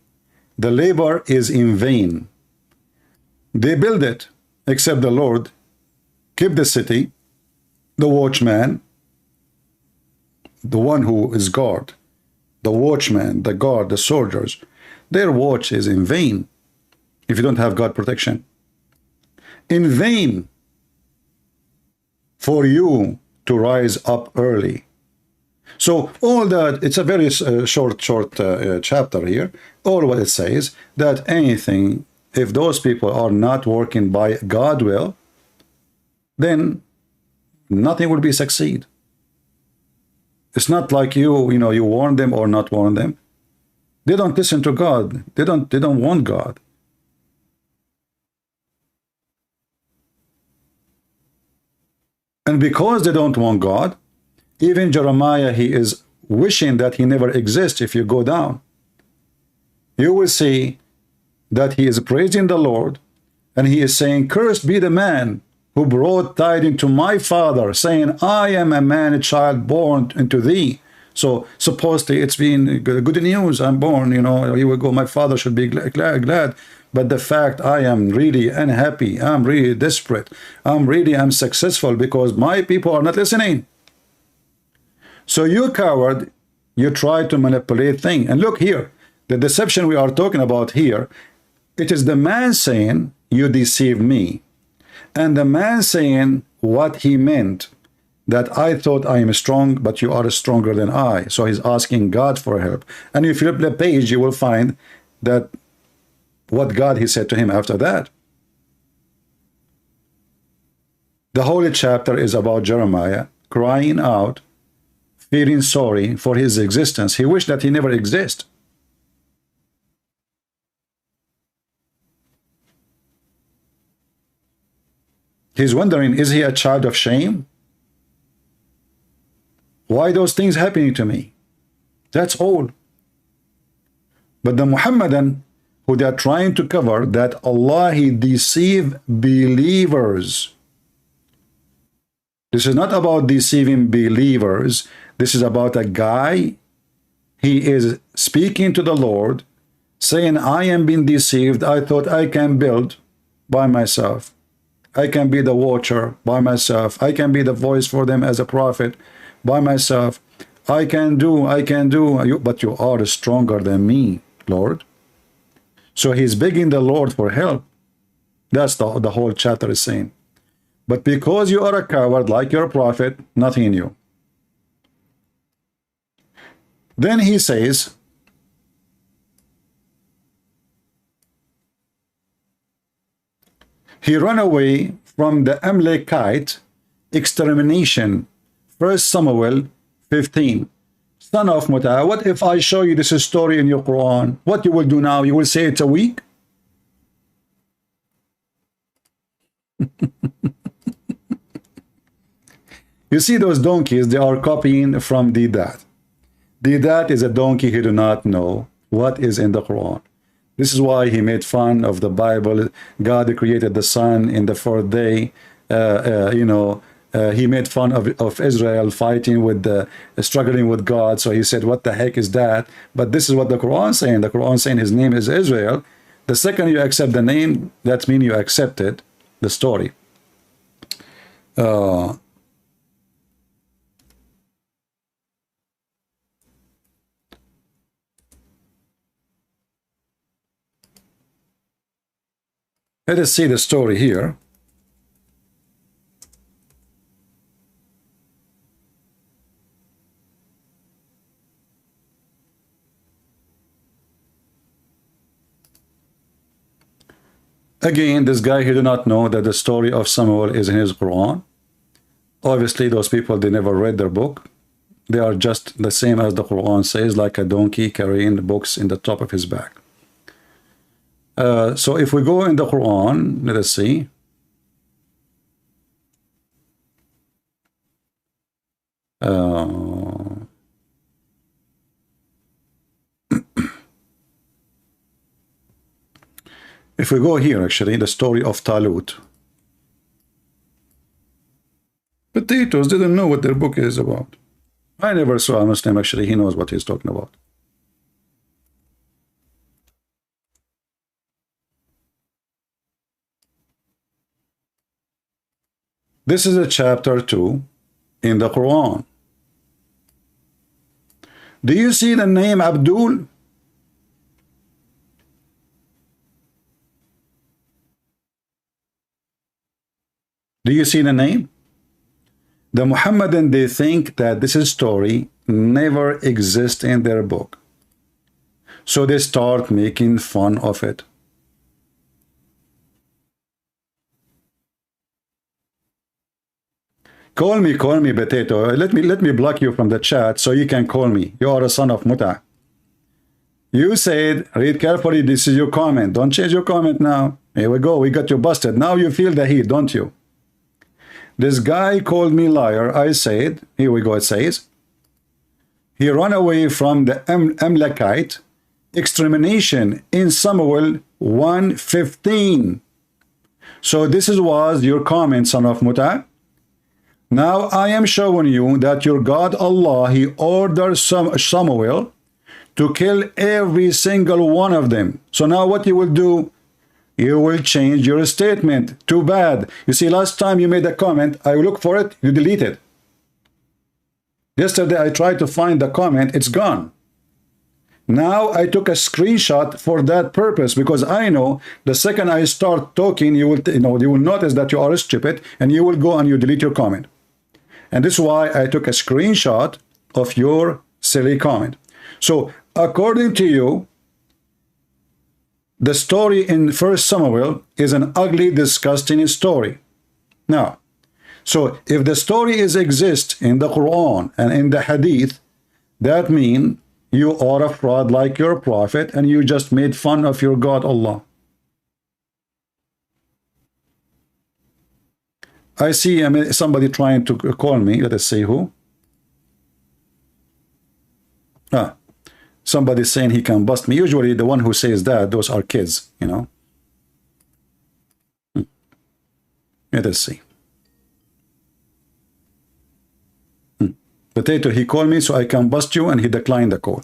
the labor is in vain. They build it, except the Lord keep the city, the watchman, the one who is guard, the watchman, the guard, the soldiers, their watch is in vain if you don't have God protection. In vain for you to rise up early. So all that, it's a very short chapter here. All what it says, that anything, if those people are not working by God's will, then nothing will be succeed. It's not like you warn them or not warn them. They don't listen to God. They don't want God. And because they don't want God, even Jeremiah, he is wishing that he never exists. If you go down, you will see that he is praising the Lord, and he is saying, cursed be the man who brought tidings to my father, saying, I am a man, a child born into thee. So supposedly it's been good news. I'm born, he will go, my father should be glad. But the fact I am really unhappy, I'm really desperate, I'm successful because my people are not listening. So you coward, you try to manipulate things. And look here, the deception we are talking about here, it is the man saying, you deceive me. And the man saying what he meant, that I thought I am strong, but you are stronger than I. So he's asking God for help. And if you flip the page, you will find that what God he said to him after that. The holy chapter is about Jeremiah crying out, feeling sorry for his existence. He wished that he never exists. He's wondering, is he a child of shame? Why those things happening to me? That's all. But the Muhammadan, who they are trying to cover, that Allah, He deceive believers. This is not about deceiving believers. This is about a guy. He is speaking to the Lord, saying, I am being deceived. I thought I can build by myself. I can be the watcher by myself. I can be the voice for them as a prophet by myself. I can do, but you are stronger than me, Lord. So he's begging the Lord for help. That's the whole chapter is saying. But because you are a coward like your prophet, nothing in you. Then he says, he ran away from the Amalekite extermination. 1 Samuel 15. Son of Muta, what if I show you this story in your Quran? What you will do now? You will say it's a week? You see those donkeys, they are copying from Didat. Didat is a donkey who do not know what is in the Quran. This is why he made fun of the Bible. God created the sun in the fourth day. He made fun of Israel fighting with struggling with God. So he said, what the heck is that? But this is what the Quran is saying. The Quran is saying his name is Israel. The second you accept the name, that means you accepted the story. Let us see the story here. Again, this guy, he do not know that the story of Samuel is in his Quran. Obviously, those people, they never read their book. They are just the same as the Quran says, like a donkey carrying the books in the top of his back. So if we go in the Quran, let us see. If we go here, actually, the story of Talut. Potatoes didn't know what their book is about. I never saw a Muslim, actually, he knows what he's talking about. This is a chapter 2 in the Quran. Do you see the name Abdul? Do you see the name? The Muhammadan, they think that this story never exists in their book. So they start making fun of it. Call me, potato. Let me block you from the chat so you can call me. You are a son of Muta. You said, read carefully, this is your comment. Don't change your comment now. Here we go, we got you busted. Now you feel the heat, don't you? This guy called me liar. I said, here we go, it says, he ran away from the Amalekite extermination in Samuel 1:15. So this was your comment, son of Muta. Now I am showing you that your God Allah, He ordered Samuel to kill every single one of them. So now what you will do? You will change your statement. Too bad. You see, last time you made a comment, I look for it, you delete it. Yesterday I tried to find the comment, it's gone. Now I took a screenshot for that purpose, because I know the second I start talking, you will notice that you are stupid, and you will go and you delete your comment. And this is why I took a screenshot of your silly comment. So according to you, the story in 1 Samuel is an ugly, disgusting story. Now, so if the story exists in the Quran and in the Hadith, that means you are a fraud like your prophet and you just made fun of your God Allah. I see somebody trying to call me. Let us see who. Somebody saying he can bust me. Usually the one who says that, those are kids, you know. Let us see. Potato, he called me so I can bust you, and he declined the call.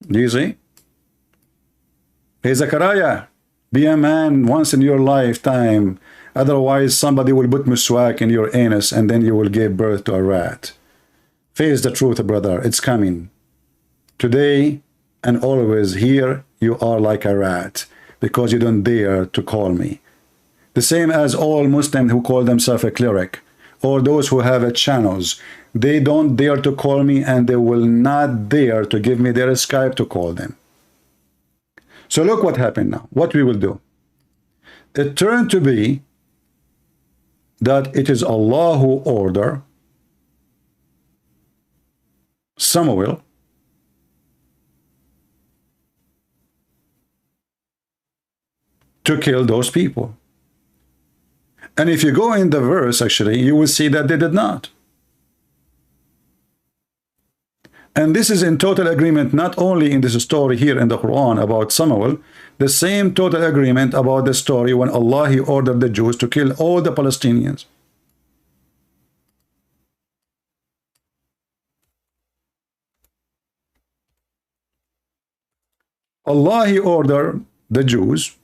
Do you see? Hey, Zachariah, be a man once in your lifetime. Otherwise, somebody will put muswak in your anus, and then you will give birth to a rat. Face the truth, brother. It's coming. Today and always, here you are like a rat, because you don't dare to call me. The same as all Muslims who call themselves a cleric, or those who have channels. They don't dare to call me, and they will not dare to give me their Skype to call them. So look what happened now. What we will do. It turned to be that it is Allah who ordered Samuel to kill those people. And if you go in the verse, actually, you will see that they did not. And this is in total agreement, not only in this story here in the Quran about Samuel, the same total agreement about the story when Allah, he ordered the Jews to kill all the Palestinians. Allah, he ordered the Jews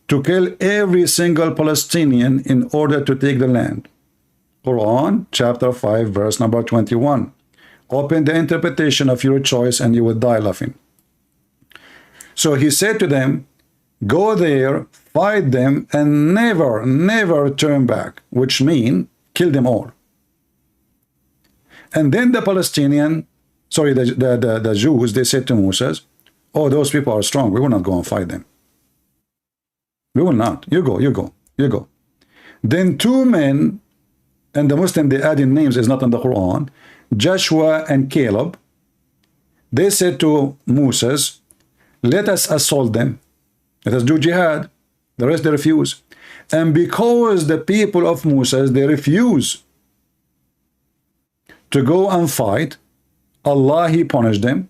to kill every single Palestinian in order to take the land. Quran chapter 5 verse number 21. Open the interpretation of your choice and you will die laughing. So he said to them, go there, fight them, and never turn back, which means kill them all. And then the the Jews, they said to Moses, oh, those people are strong. We will not go and fight them. We will not. You go. Then two men, and the Muslim, they add in names, is not in the Quran, Joshua and Caleb, they said to Moses, let us assault them. Let us do jihad. The rest, they refuse. And because the people of Moses, they refuse to go and fight, Allah, he punished them,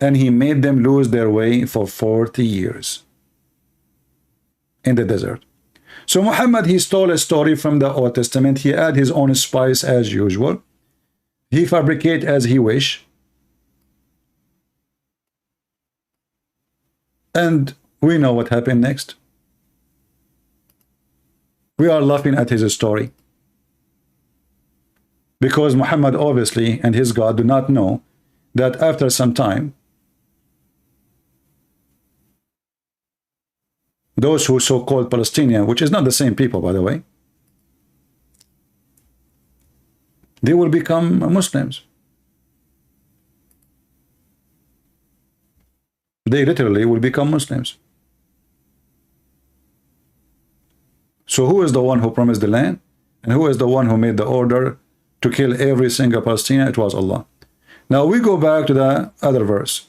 and he made them lose their way for 40 years in the desert. So Muhammad, he stole a story from the Old Testament. He added his own spice as usual. He fabricate as he wish. And we know what happened next. We are laughing at his story. Because Muhammad obviously and his God do not know that after some time, those who so-called Palestinian, which is not the same people, by the way, they will become Muslims. They literally will become Muslims. So who is the one who promised the land? And who is the one who made the order to kill every single Palestinian? It was Allah. Now we go back to the other verse.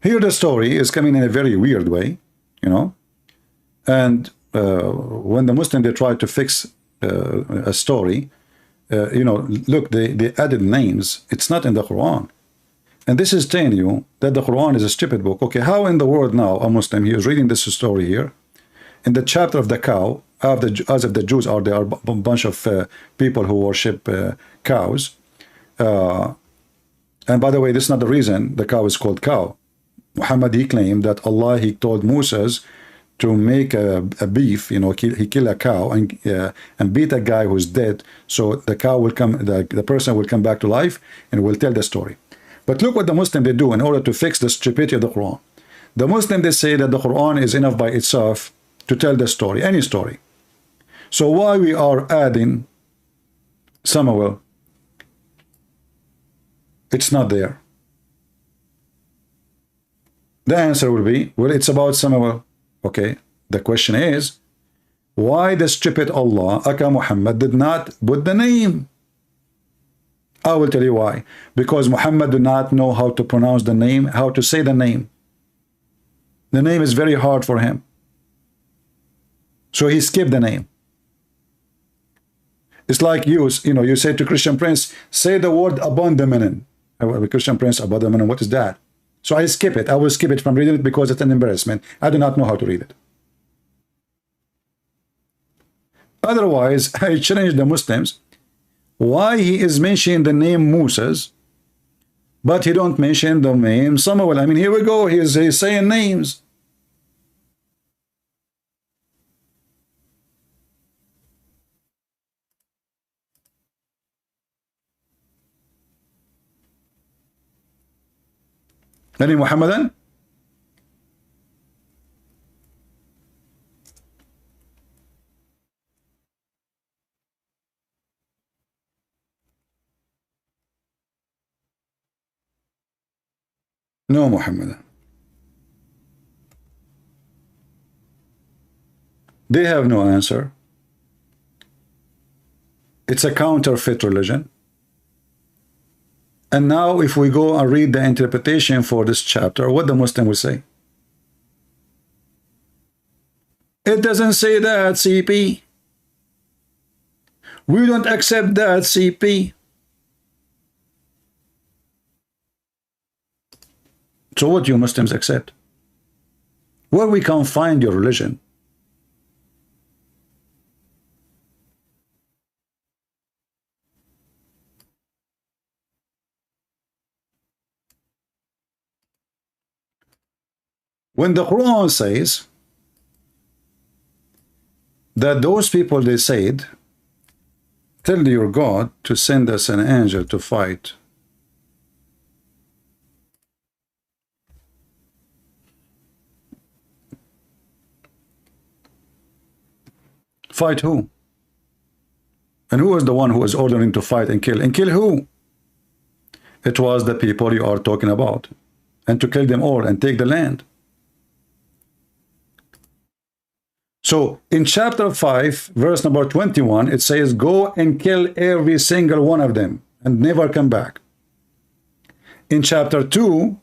Here the story is coming in a very weird way, you know. And when the Muslim, they try to fix a story, you know, look, they added names. It's not in the Quran. And this is telling you that the Quran is a stupid book. Okay, how in the world now a Muslim, he is reading this story here, in the chapter of the cow, as if the Jews are, there are a bunch of people who worship cows. And by the way, this is not the reason the cow is called cow. Muhammad, he claimed that Allah, he told Moses to make a beef, you know, he kill a cow and beat a guy who's dead, so the cow will come, the person will come back to life and will tell the story. But look what the Muslim, they do in order to fix the stupidity of the Quran. The Muslim, they say that the Quran is enough by itself to tell the story, any story. So why we are adding Samuel? It's not there. The answer will be, well, it's about Samuel. Okay, the question is, why the stupid Allah, aka Muhammad, did not put the name? I will tell you why. Because Muhammad do not know how to pronounce the name, how to say the name. The name is very hard for him. So he skipped the name. It's like you know, you say to Christian Prince, say the word abandonment. Christian Prince, abandonment, what is that? So I skip it. I will skip it from reading it because it's an embarrassment. I do not know how to read it. Otherwise, I challenge the Muslims. Why he is mentioning the name Moses, but he don't mention the name Samuel? I mean, here we go. He's saying names. Any Muhammadan? No Muhammadan. They have no answer. It's a counterfeit religion. And now if we go and read the interpretation for this chapter, what the Muslim will say? It doesn't say that, CP. We don't accept that, CP. So what you Muslims accept? Where we can find your religion? When the Quran says that those people, they said, tell your God to send us an angel to fight. Fight who? And who was the one who was ordering to fight and kill? And kill who? It was the people you are talking about. And to kill them all and take the land. So in chapter 5, verse number 21, it says, go and kill every single one of them and never come back. In chapter 2,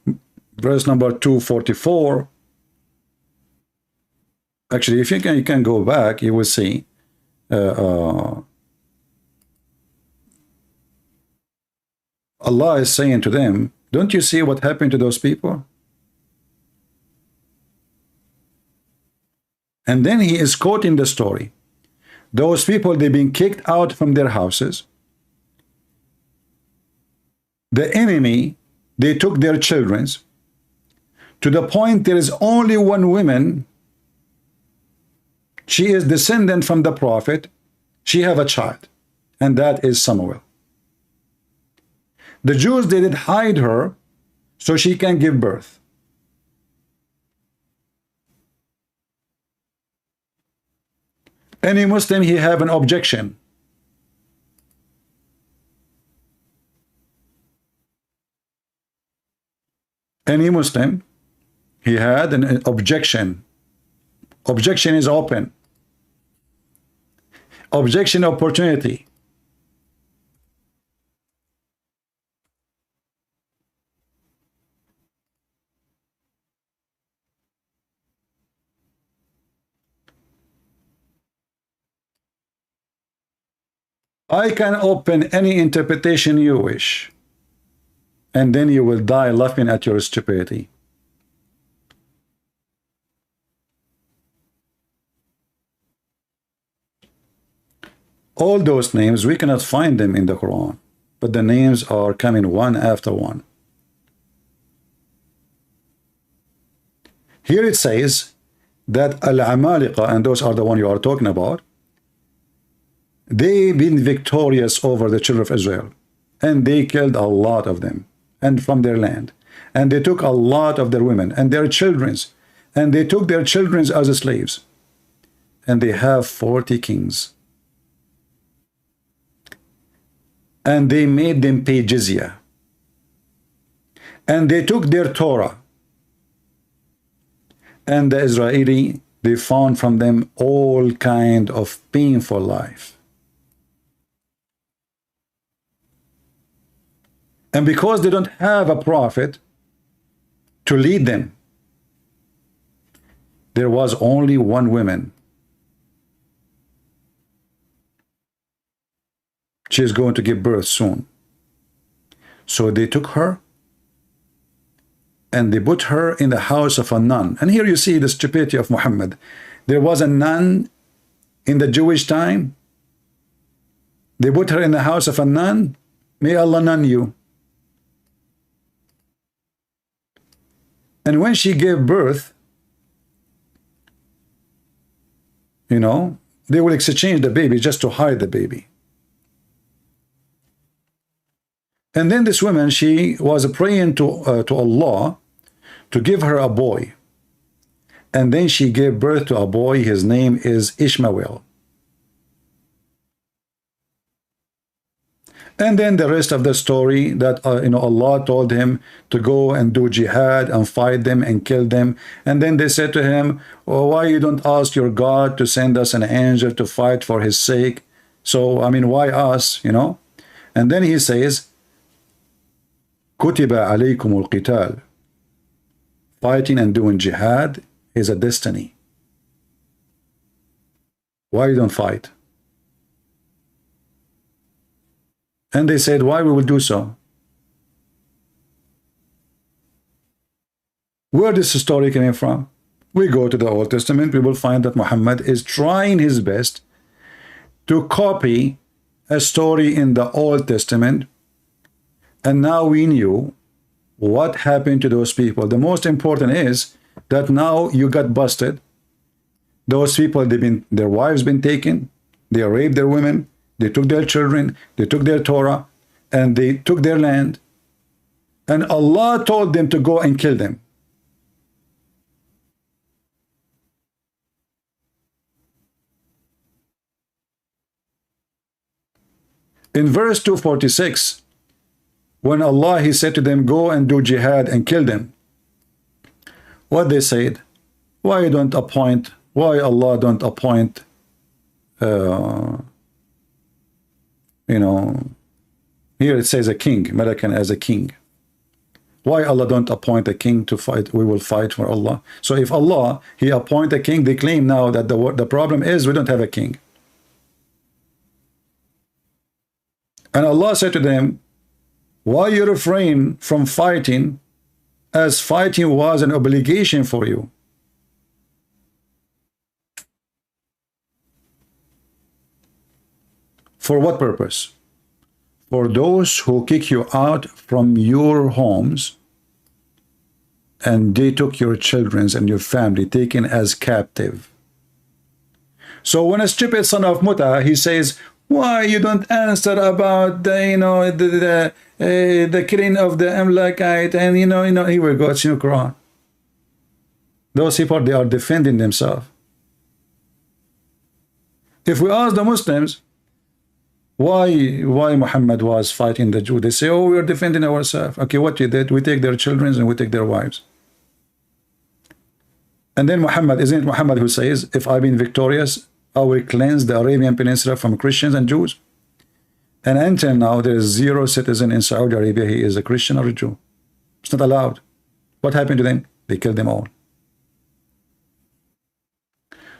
verse number 244, actually, if you can go back, you will see Allah is saying to them, don't you see what happened to those people? And then he is quoting the story. Those people, they've been kicked out from their houses. The enemy, they took their children to the point there is only one woman. She is descendant from the prophet. She have a child, and that is Samuel. The Jews, they did hide her so she can give birth. Any Muslim, he have an objection. Any Muslim, he had an objection. Objection is open. Objection opportunity. I can open any interpretation you wish, and then you will die laughing at your stupidity. All those names, we cannot find them in the Quran, but the names are coming one after one. Here it says that Al-Amaliqa, and those are the one you are talking about, they've been victorious over the children of Israel, and they killed a lot of them, and from their land, and they took a lot of their women and their children, and they took their children as slaves, and they have 40 kings, and they made them pay jizya, and they took their Torah, and the Israeli, they found from them all kind of painful life. And because they don't have a prophet to lead them, there was only one woman. She is going to give birth soon. So they took her and they put her in the house of a nun. And here you see the stupidity of Muhammad. There was a nun in the Jewish time. They put her in the house of a nun. May Allah nun you. And when she gave birth, you know, they will exchange the baby just to hide the baby. And then this woman, she was praying to Allah to give her a boy. And then she gave birth to a boy. His name is Ishmael. And then the rest of the story that, you know, Allah told him to go and do jihad and fight them and kill them. And then they said to him, oh, why you don't ask your God to send us an angel to fight for his sake? So, I mean, why us, you know? And then he says, Kutiba alaykum al-qital. Fighting and doing jihad is a destiny. Why you don't fight? And they said, why we will do so? Where is this story coming from? We go to the Old Testament, we will find that Muhammad is trying his best to copy a story in the Old Testament. And now we knew what happened to those people. The most important is that now you got busted. Those people, their wives been taken, they raped their women, they took their children, they took their Torah, and they took their land. And Allah told them to go and kill them. In verse 246, when Allah, he said to them, go and do jihad and kill them. What they said, why Allah don't appoint, you know, here it says a king, American as a king. Why Allah don't appoint a king to fight? We will fight for Allah. So if Allah, he appoint a king, they claim now that the problem is we don't have a king. And Allah said to them, why you refrain from fighting, as fighting was an obligation for you? For what purpose? For those who kick you out from your homes, and they took your children and your family taken as captive. So when a stupid son of Muta, he says, why you don't answer about the, you know, the killing of the Amlakite, and you know, here we go, it's in the Quran. Those people, they are defending themselves. If we ask the Muslims, why Muhammad was fighting the Jew, they say, oh, we are defending ourselves. Okay, what you did? We take their children and we take their wives. And then Muhammad, isn't it Muhammad who says, if I've been victorious, I will cleanse the Arabian Peninsula from Christians and Jews? And until now, there is 0 citizen in Saudi Arabia, he is a Christian or a Jew. It's not allowed. What happened to them? They killed them all.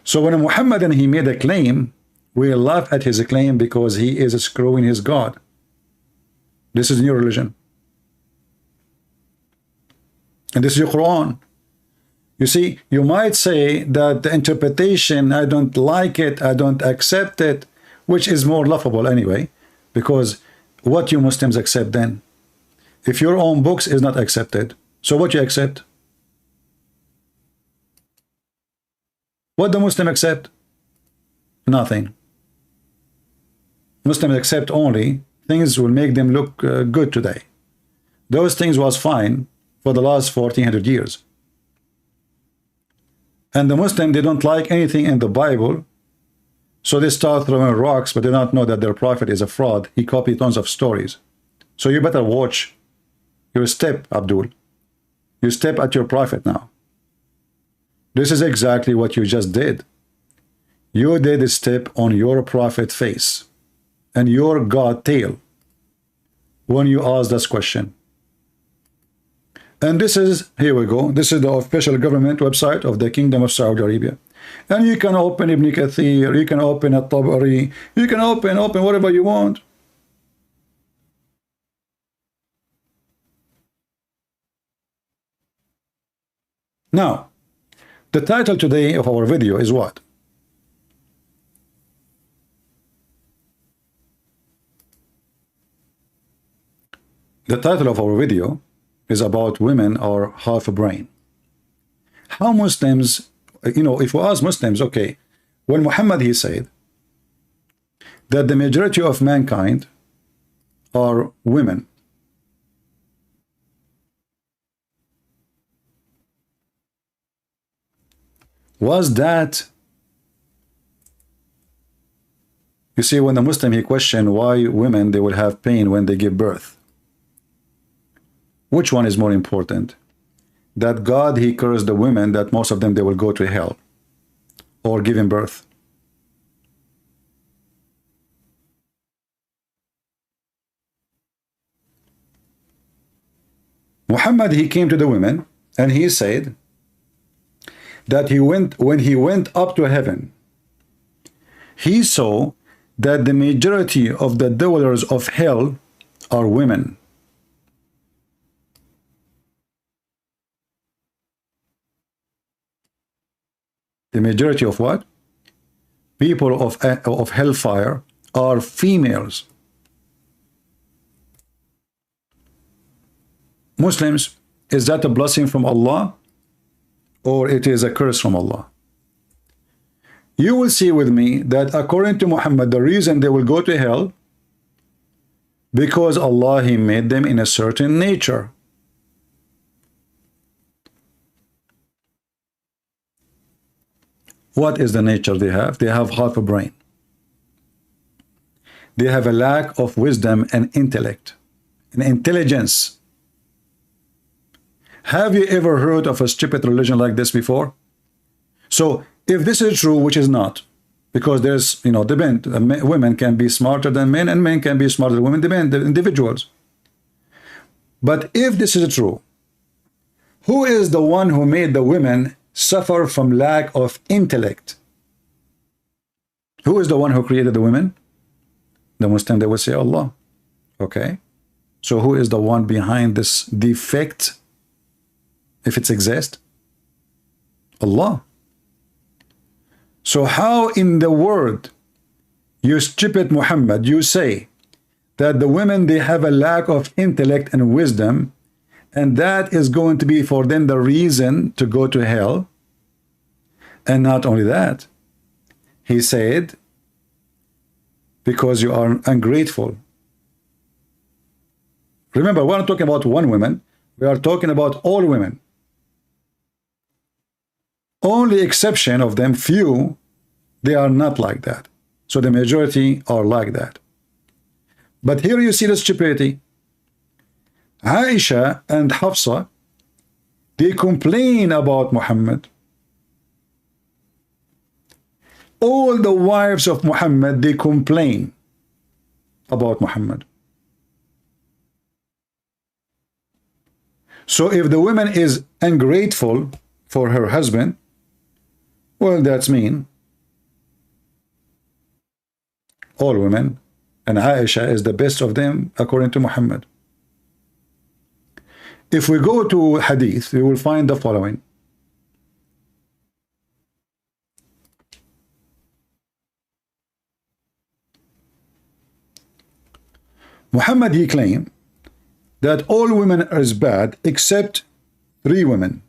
So when Muhammad, and he made a claim, we laugh at his claim because he is screwing his God. This is new religion. And this is your Quran. You see, you might say that the interpretation, I don't like it, I don't accept it, which is more laughable anyway, because what you Muslims accept then? If your own books is not accepted, so what you accept? What the Muslim accept? Nothing. Muslims accept only things will make them look good today. Those things was fine for the last 1400 years. And the Muslim, they don't like anything in the Bible, so they start throwing rocks, but they don't know that their prophet is a fraud. He copied tons of stories. So you better watch your step, Abdul. You step at your prophet now. This is exactly what you just did. You did a step on your prophet face and your God tail. when you ask this question. And this is, here we go, this is the official government website of the Kingdom of Saudi Arabia. And you can open Ibn Kathir, you can open At-Tabari, you can open whatever you want. Now, the title today of our video is what? The title of our video is about women are half a brain. How Muslims, you know, if we ask Muslims, okay, when Muhammad, he said that the majority of mankind are women. Was that, you see, when the Muslim, he questioned why women, they will have pain when they give birth. Which one is more important? That God, he cursed the women, that most of them, they will go to hell or giving birth. Muhammad, he came to the women and he said that when he went up to heaven, he saw that the majority of the dwellers of hell are women. The majority of what? People of hellfire are females. Muslims, is that a blessing from Allah or it is a curse from Allah? You will see with me that according to Muhammad, the reason they will go to hell, because Allah, he made them in a certain nature. What is the nature they have? They have half a brain. They have a lack of wisdom and intellect and intelligence. Have you ever heard of a stupid religion like this before? So if this is true, which is not, because there's, you know, depend, women can be smarter than men and men can be smarter than women, depend, the individuals. But if this is true, who is the one who made the women suffer from lack of intellect? Who is the one who created the women? The Muslim, they will say Allah. Okay, so who is the one behind this defect, if it exists? Allah. So how in the world, you stupid Muhammad, you say that the women, they have a lack of intellect and wisdom, and that is going to be for them the reason to go to hell? And not only that, he said, because you are ungrateful. Remember, we're not talking about one woman, we are talking about all women. Only exception of them, few, they are not like that. So the majority are like that. But here you see the stupidity. Aisha and Hafsa, they complain about Muhammad. All the wives of Muhammad, they complain about Muhammad. So if the woman is ungrateful for her husband, well, that's mean. All women, and Aisha is the best of them according to Muhammad. If we go to Hadith, we will find the following. Muhammad, he claimed that all women are bad except 3 women.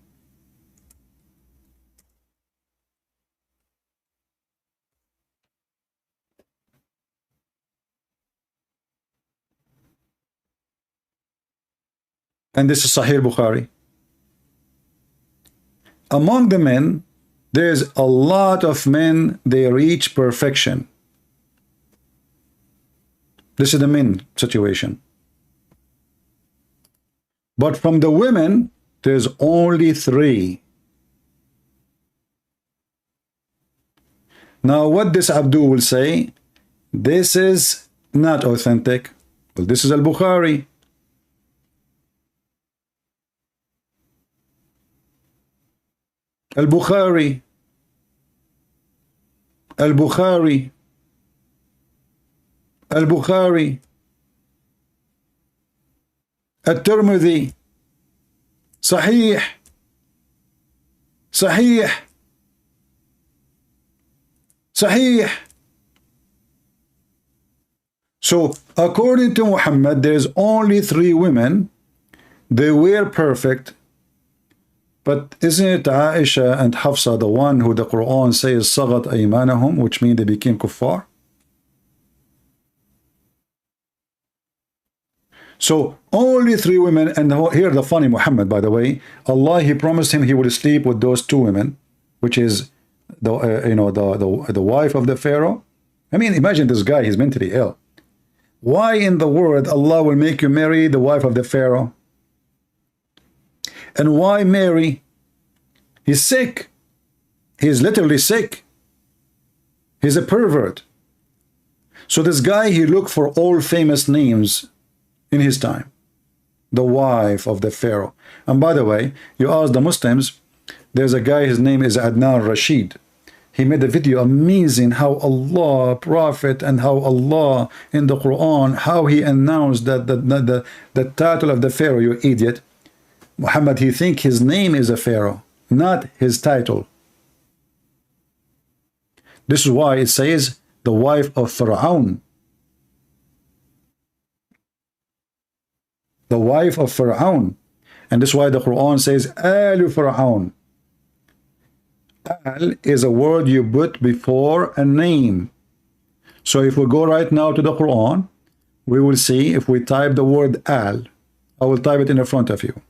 And this is Sahih Bukhari. Among the men, there's a lot of men, they reach perfection. This is the men situation. But from the women, there's only 3. Now what this Abdul will say, this is not authentic. Well, this is al-Bukhari. Al-Bukhari. Al-Bukhari. Al-Bukhari. At-Tirmidhi. Sahih. Sahih. Sahih. So, according to Muhammad, there's only 3 women. They were perfect. But isn't it Aisha and Hafsa the one who the Quran says sagat aymanahum, which means they became kuffar? So only 3 women, and here the funny Muhammad, by the way, Allah, he promised him he would sleep with those 2 women, which is the the wife of the Pharaoh. I mean, imagine this guy, he's mentally ill. Why in the world Allah will make you marry the wife of the Pharaoh? And why Mary? He's sick. He's literally sick. He's a pervert. So this guy, he looked for all famous names in his time. The wife of the Pharaoh. And by the way, you ask the Muslims, there's a guy, his name is Adnan Rashid. He made a video amazing how Allah, Prophet, and how Allah in the Quran, how he announced that the title of the Pharaoh, you idiot. Muhammad, he think his name is a Pharaoh, not his title. This is why it says the wife of Pharaoh. The wife of Pharaoh. And this is why the Quran says Al Pharaoh. Al is a word you put before a name. So if we go right now to the Quran, we will see if we type the word Al. I will type it in the front of you.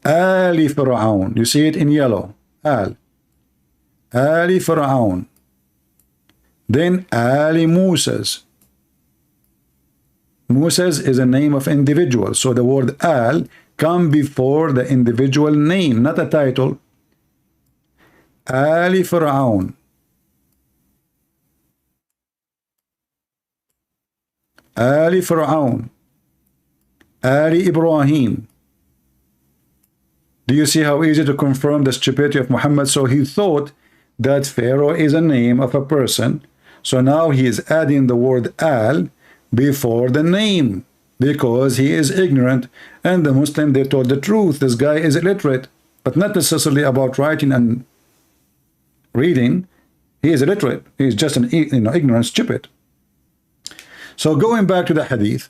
Ali Pharaoh. You see it in yellow. Al. Ali Pharaoh. Then Ali Moses. Moses is a name of individual. So the word Al come before the individual name, not a title. Ali Pharaoh. Ali Pharaoh. Ali Ibrahim. Do you see how easy to confirm the stupidity of Muhammad? So he thought that Pharaoh is a name of a person. So now he is adding the word Al before the name because he is ignorant. And the Muslim, they told the truth. This guy is illiterate, but not necessarily about writing and reading. He is illiterate. He is just an ignorant stupid. So going back to the hadith,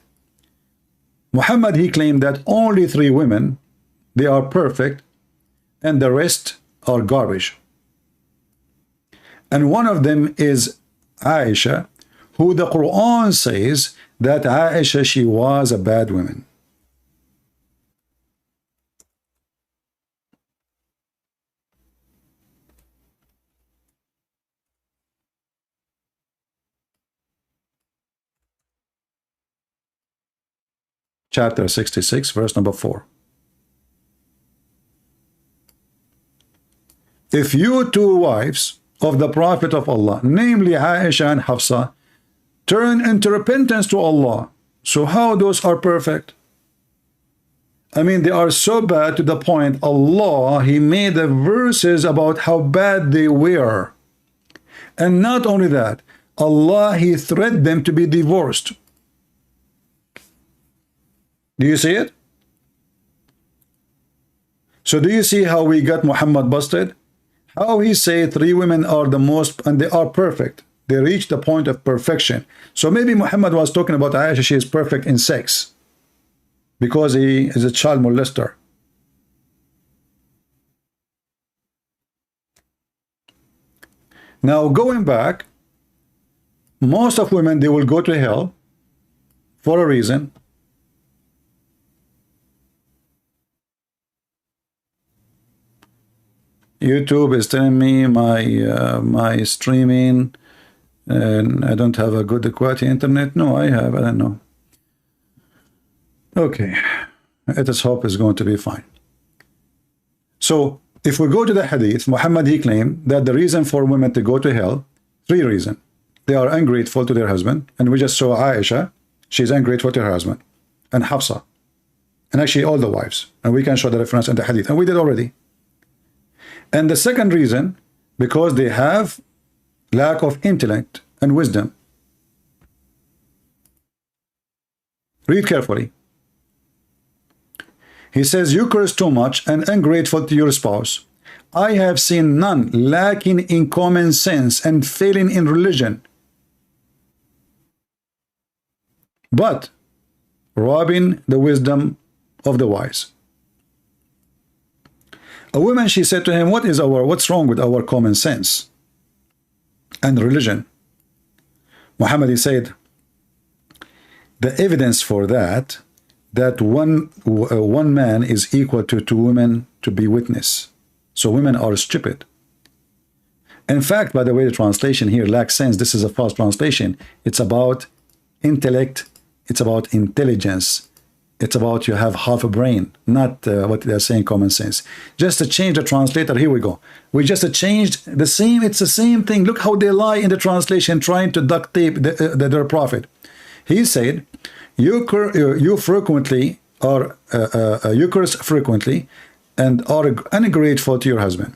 Muhammad, he claimed that only 3 women, they are perfect, and the rest are garbage. And one of them is Aisha, who the Quran says that Aisha, she was a bad woman. Chapter 66, verse number 4. If you 2 wives of the Prophet of Allah, namely Aisha and Hafsa, turn into repentance to Allah, so how those are perfect? I mean, they are so bad to the point Allah, he made the verses about how bad they were. And not only that, Allah, he threatened them to be divorced. Do you see it? So do you see how we got Muhammad busted? How he say 3 women are the most, and they are perfect. They reach the point of perfection. So maybe Muhammad was talking about Aisha, she is perfect in sex because he is a child molester. Now going back, most of women, they will go to hell for a reason. YouTube is telling me my streaming and I don't have a good quality internet. No, I have. I don't know. Okay, let us hope it's going to be fine. So if we go to the hadith, Muhammad, he claimed that the reason for women to go to hell, 3 reasons. they are ungrateful to their husband. And we just saw Aisha, she's ungrateful to her husband. And Hafsa. And actually all the wives. And we can show the reference in the hadith. And we did already. And the second reason, because they have lack of intellect and wisdom. Read carefully. He says, you curse too much and ungrateful to your spouse. I have seen none lacking in common sense and failing in religion, but robbing the wisdom of the wise. A woman, she said to him, what's wrong with our common sense and religion? Muhammad, he said, the evidence for that one man is equal to two women to be witness. So women are stupid. In fact, by the way, the translation here lacks sense. This is a false translation. It's about intellect. It's about intelligence. It's about you have half a brain, not what they're saying common sense. Just to change the translator, here we go. We just changed the same, it's the same thing. Look how they lie in the translation, trying to duct tape their prophet. He said, you frequently are, you curse frequently and are ungrateful to your husband.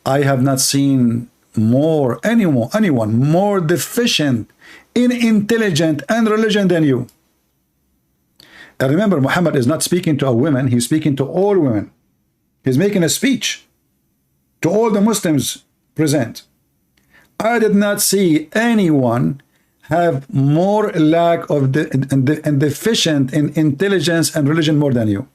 I have not seen anyone more deficient in intelligence and religion than you. And remember, Muhammad is not speaking to a woman, he's speaking to all women. He's making a speech to all the Muslims present. I did not see anyone have more lack of and deficient in intelligence and religion more than you.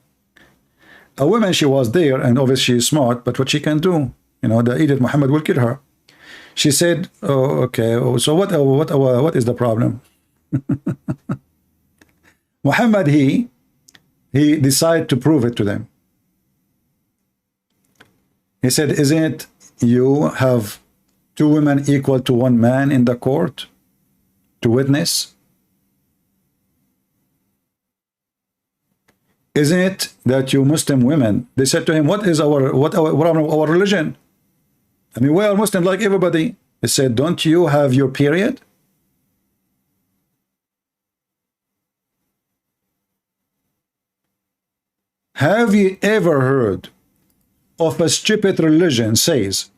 A woman, she was there, and obviously she is smart, but what she can do, you know, the idiot Muhammad will kill her. She said, oh, okay, so what is the problem? Muhammad, he decided to prove it to them. He said, isn't it you have two women equal to one man in the court to witness? Isn't it that you Muslim women, they said to him, what is our religion? I mean, we are Muslim like everybody. He said, don't you have your period? Have you ever heard of a stupid religion says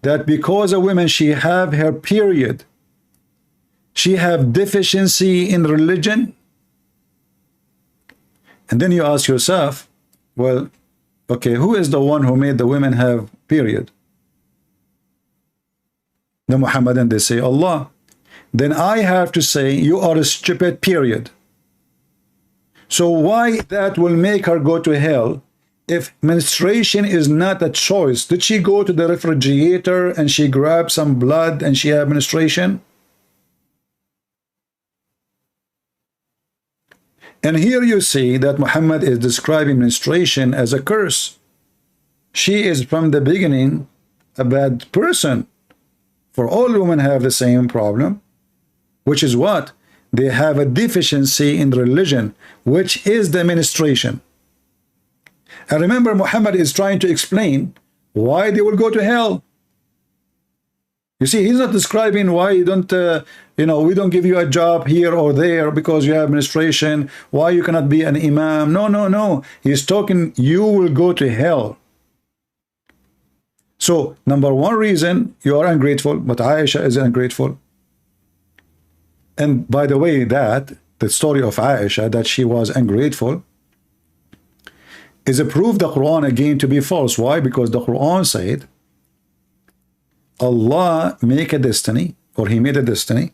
that because a woman, she have her period, she have deficiency in religion? And then you ask yourself, well, okay, who is the one who made the women have period? The Muhammadan, they say Allah. Then I have to say you are a stupid, period. So why that will make her go to hell if menstruation is not a choice? Did she go to the refrigerator and she grabbed some blood and she had menstruation? And here you see that Muhammad is describing menstruation as a curse. She is from the beginning a bad person. For all women have the same problem, which is what? They have a deficiency in religion, which is the menstruation. And remember, Muhammad is trying to explain why they will go to hell. You see, he's not describing why you don't, you know, we don't give you a job here or there because you have menstruation, why you cannot be an imam. No, no, no. He's talking, you will go to hell. So, number one reason, you are ungrateful, but Aisha is ungrateful. And by the way, the story of Aisha, that she was ungrateful, is a proof the Quran again to be false. Why? Because the Quran said, Allah make a destiny, or he made a destiny,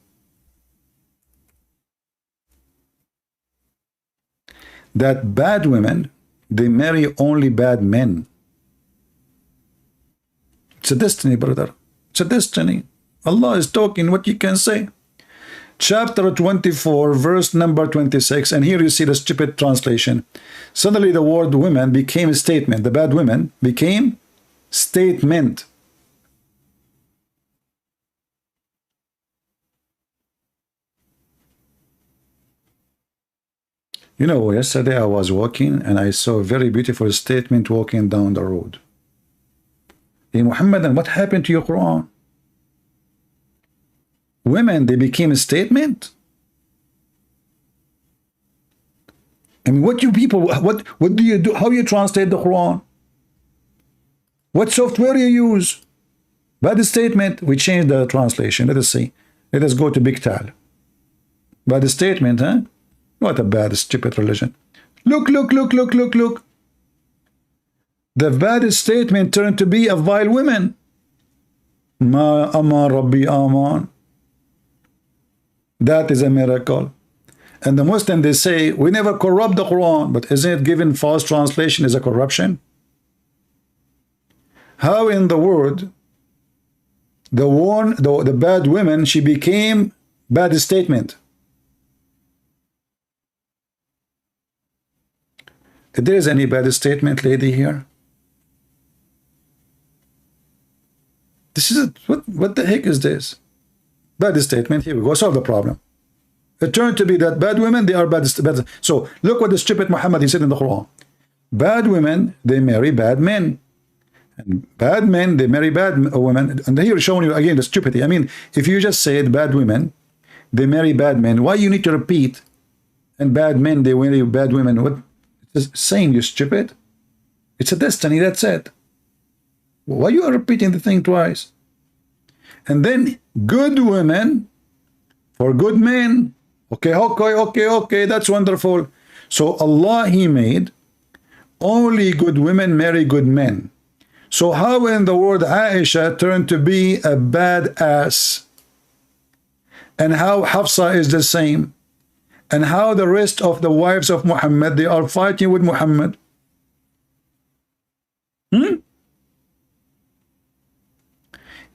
that bad women, they marry only bad men. It's a destiny, brother. It's a destiny. Allah is talking, what you can say. Chapter 24, verse number 26, and here you see the stupid translation. Suddenly the word women became a statement. The bad women became statement. You know, yesterday I was walking and I saw a very beautiful statement walking down the road. Hey Muhammad, what happened to your Quran? women, they became a statement? I mean, what you people, what do you do? How you translate the Quran? What software you use? Bad statement, we change the translation. Let us see. Let us go to Big Tal. Bad statement, huh? What a bad, stupid religion. Look, look, look, look, look, look. The bad statement turned to be a vile woman. Ma aman Rabbi aman. That is a miracle. And the Muslim, they say, we never corrupt the Quran, but isn't it given false translation is a corruption? How in the world the bad woman, she became bad statement? If there is any bad statement, lady, here? This is what the heck is this? Bad statement. Here we go. Solve the problem. It turned to be that bad women, they are bad. So look what the stupid Muhammad, he said in the Quran. Bad women, they marry bad men. And bad men, they marry bad women. And here showing you again the stupidity. I mean, if you just said bad women, they marry bad men, why you need to repeat? And bad men, they marry bad women. What is saying, you stupid? It's a destiny, that's it. Why you are repeating the thing twice? And then good women for good men. Okay, that's wonderful. So Allah, He made only good women marry good men. So how in the world Aisha turned to be a bad ass? And how Hafsa is the same? And how the rest of the wives of Muhammad, they are fighting with Muhammad?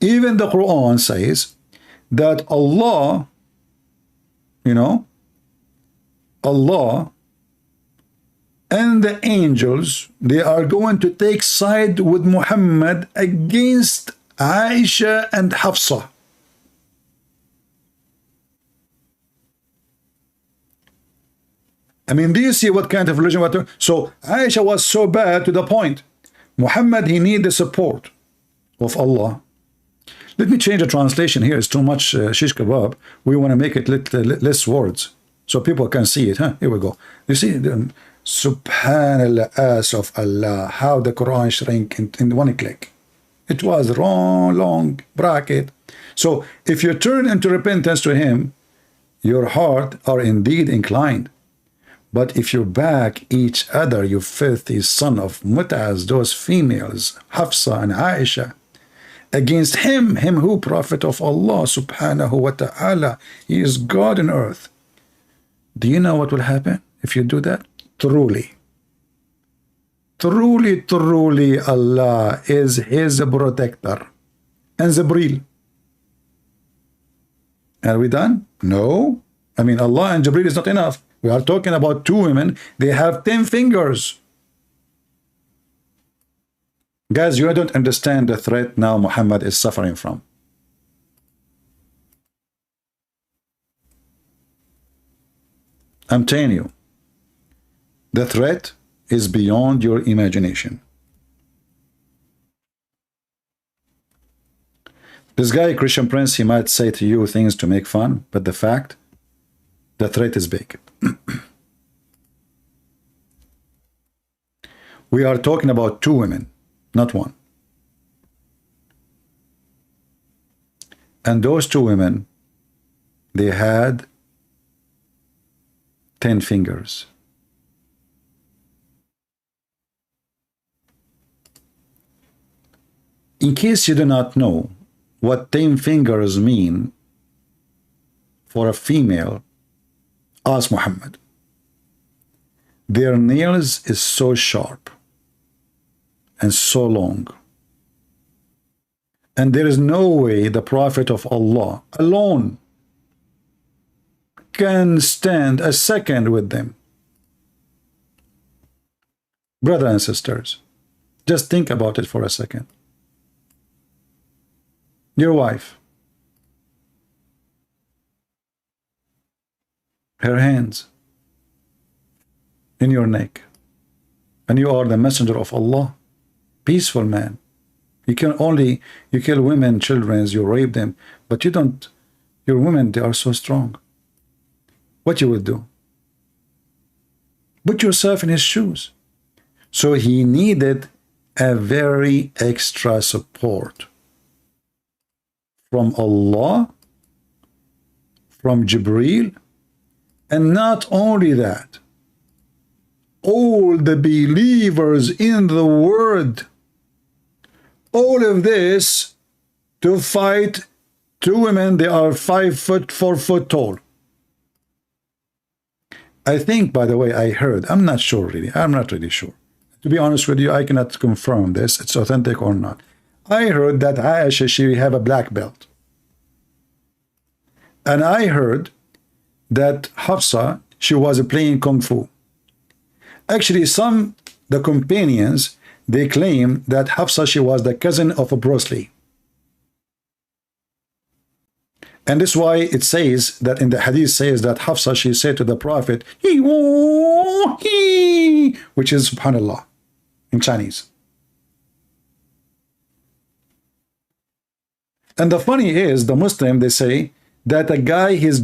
Even the Quran says that Allah, you know, Allah and the angels, they are going to take side with Muhammad against Aisha and Hafsa. I mean, do you see what kind of religion? So Aisha was so bad to the point Muhammad, he need the support of Allah. Let me change the translation here. It's too much shish kebab. We want to make it less words so people can see it. Here we go. You see, Subhanallah, ass of Allah, how the Quran shrink in one click. It was long bracket. So if you turn into repentance to Him, your heart are indeed inclined. But if you back each other, you filthy son of Mutaz, those females, Hafsa and Aisha, against him who prophet of Allah subhanahu wa ta'ala, he is God on earth. Do you know what will happen if you do that? Truly Allah is his protector. And Jibreel. Are we done? No. I mean, Allah and Jibreel is not enough. We are talking about two women. They have 10 fingers. Guys, you don't understand the threat now Muhammad is suffering from. I'm telling you, the threat is beyond your imagination. This guy, Christian Prince, he might say to you things to make fun, but the fact, the threat is big. We are talking about two women, not one. And those two women, they had 10 fingers. In case you do not know what 10 fingers mean for a female, ask Muhammad. Their nails is so sharp and so long. And there is no way the Prophet of Allah alone can stand a second with them. Brothers and sisters, just think about it for a second. Your wife, her hands in your neck, and you are the messenger of Allah, peaceful man. You kill women, children, you rape them, but you don't Your women, they are so strong. What you will do? Put yourself in his shoes. So he needed a very extra support from Allah, from Jibreel, and not only that, all the believers in the world, all of this to fight two women. They are 5 foot, 4 foot tall. I think, by the way, I heard, I'm not sure really, I'm not really sure. To be honest with you, I cannot confirm this, it's authentic or not. I heard that Aisha, she have a black belt. And I heard that Hafsa, she was playing Kung Fu. Actually, the companions, they claim that Hafsa, she was the cousin of Bruce Lee. And this is why it says that in the hadith says that Hafsa, she said to the Prophet, which is subhanallah in Chinese. And the funny is, the Muslim, they say that a guy, his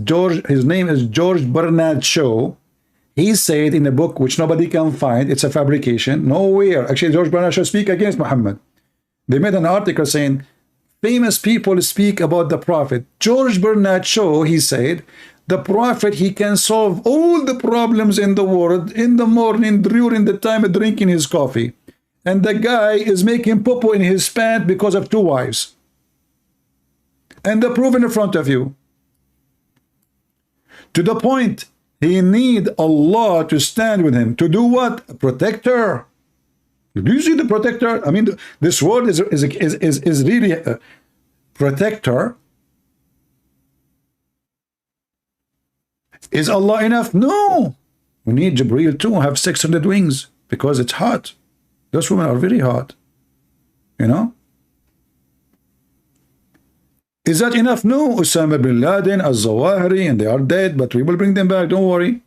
name is George Bernard Shaw. He said in a book which nobody can find, it's a fabrication, nowhere. Actually, George Bernard Shaw speak against Muhammad. They made an article saying, famous people speak about the Prophet. George Bernard Shaw, he said, the Prophet, he can solve all the problems in the world in the morning during the time of drinking his coffee. And the guy is making popo in his pant because of 2 wives. And the proof in front of you. To the point, he need Allah to stand with him. To do what? A protector. Do you see the protector? I mean, this word is really a protector. Is Allah enough? No. We need Jibreel to have 600 wings because it's hot. Those women are very hot. You know? Is that enough? No. Osama bin Laden, Al-Zawahiri, and they are dead, but we will bring them back. Don't worry.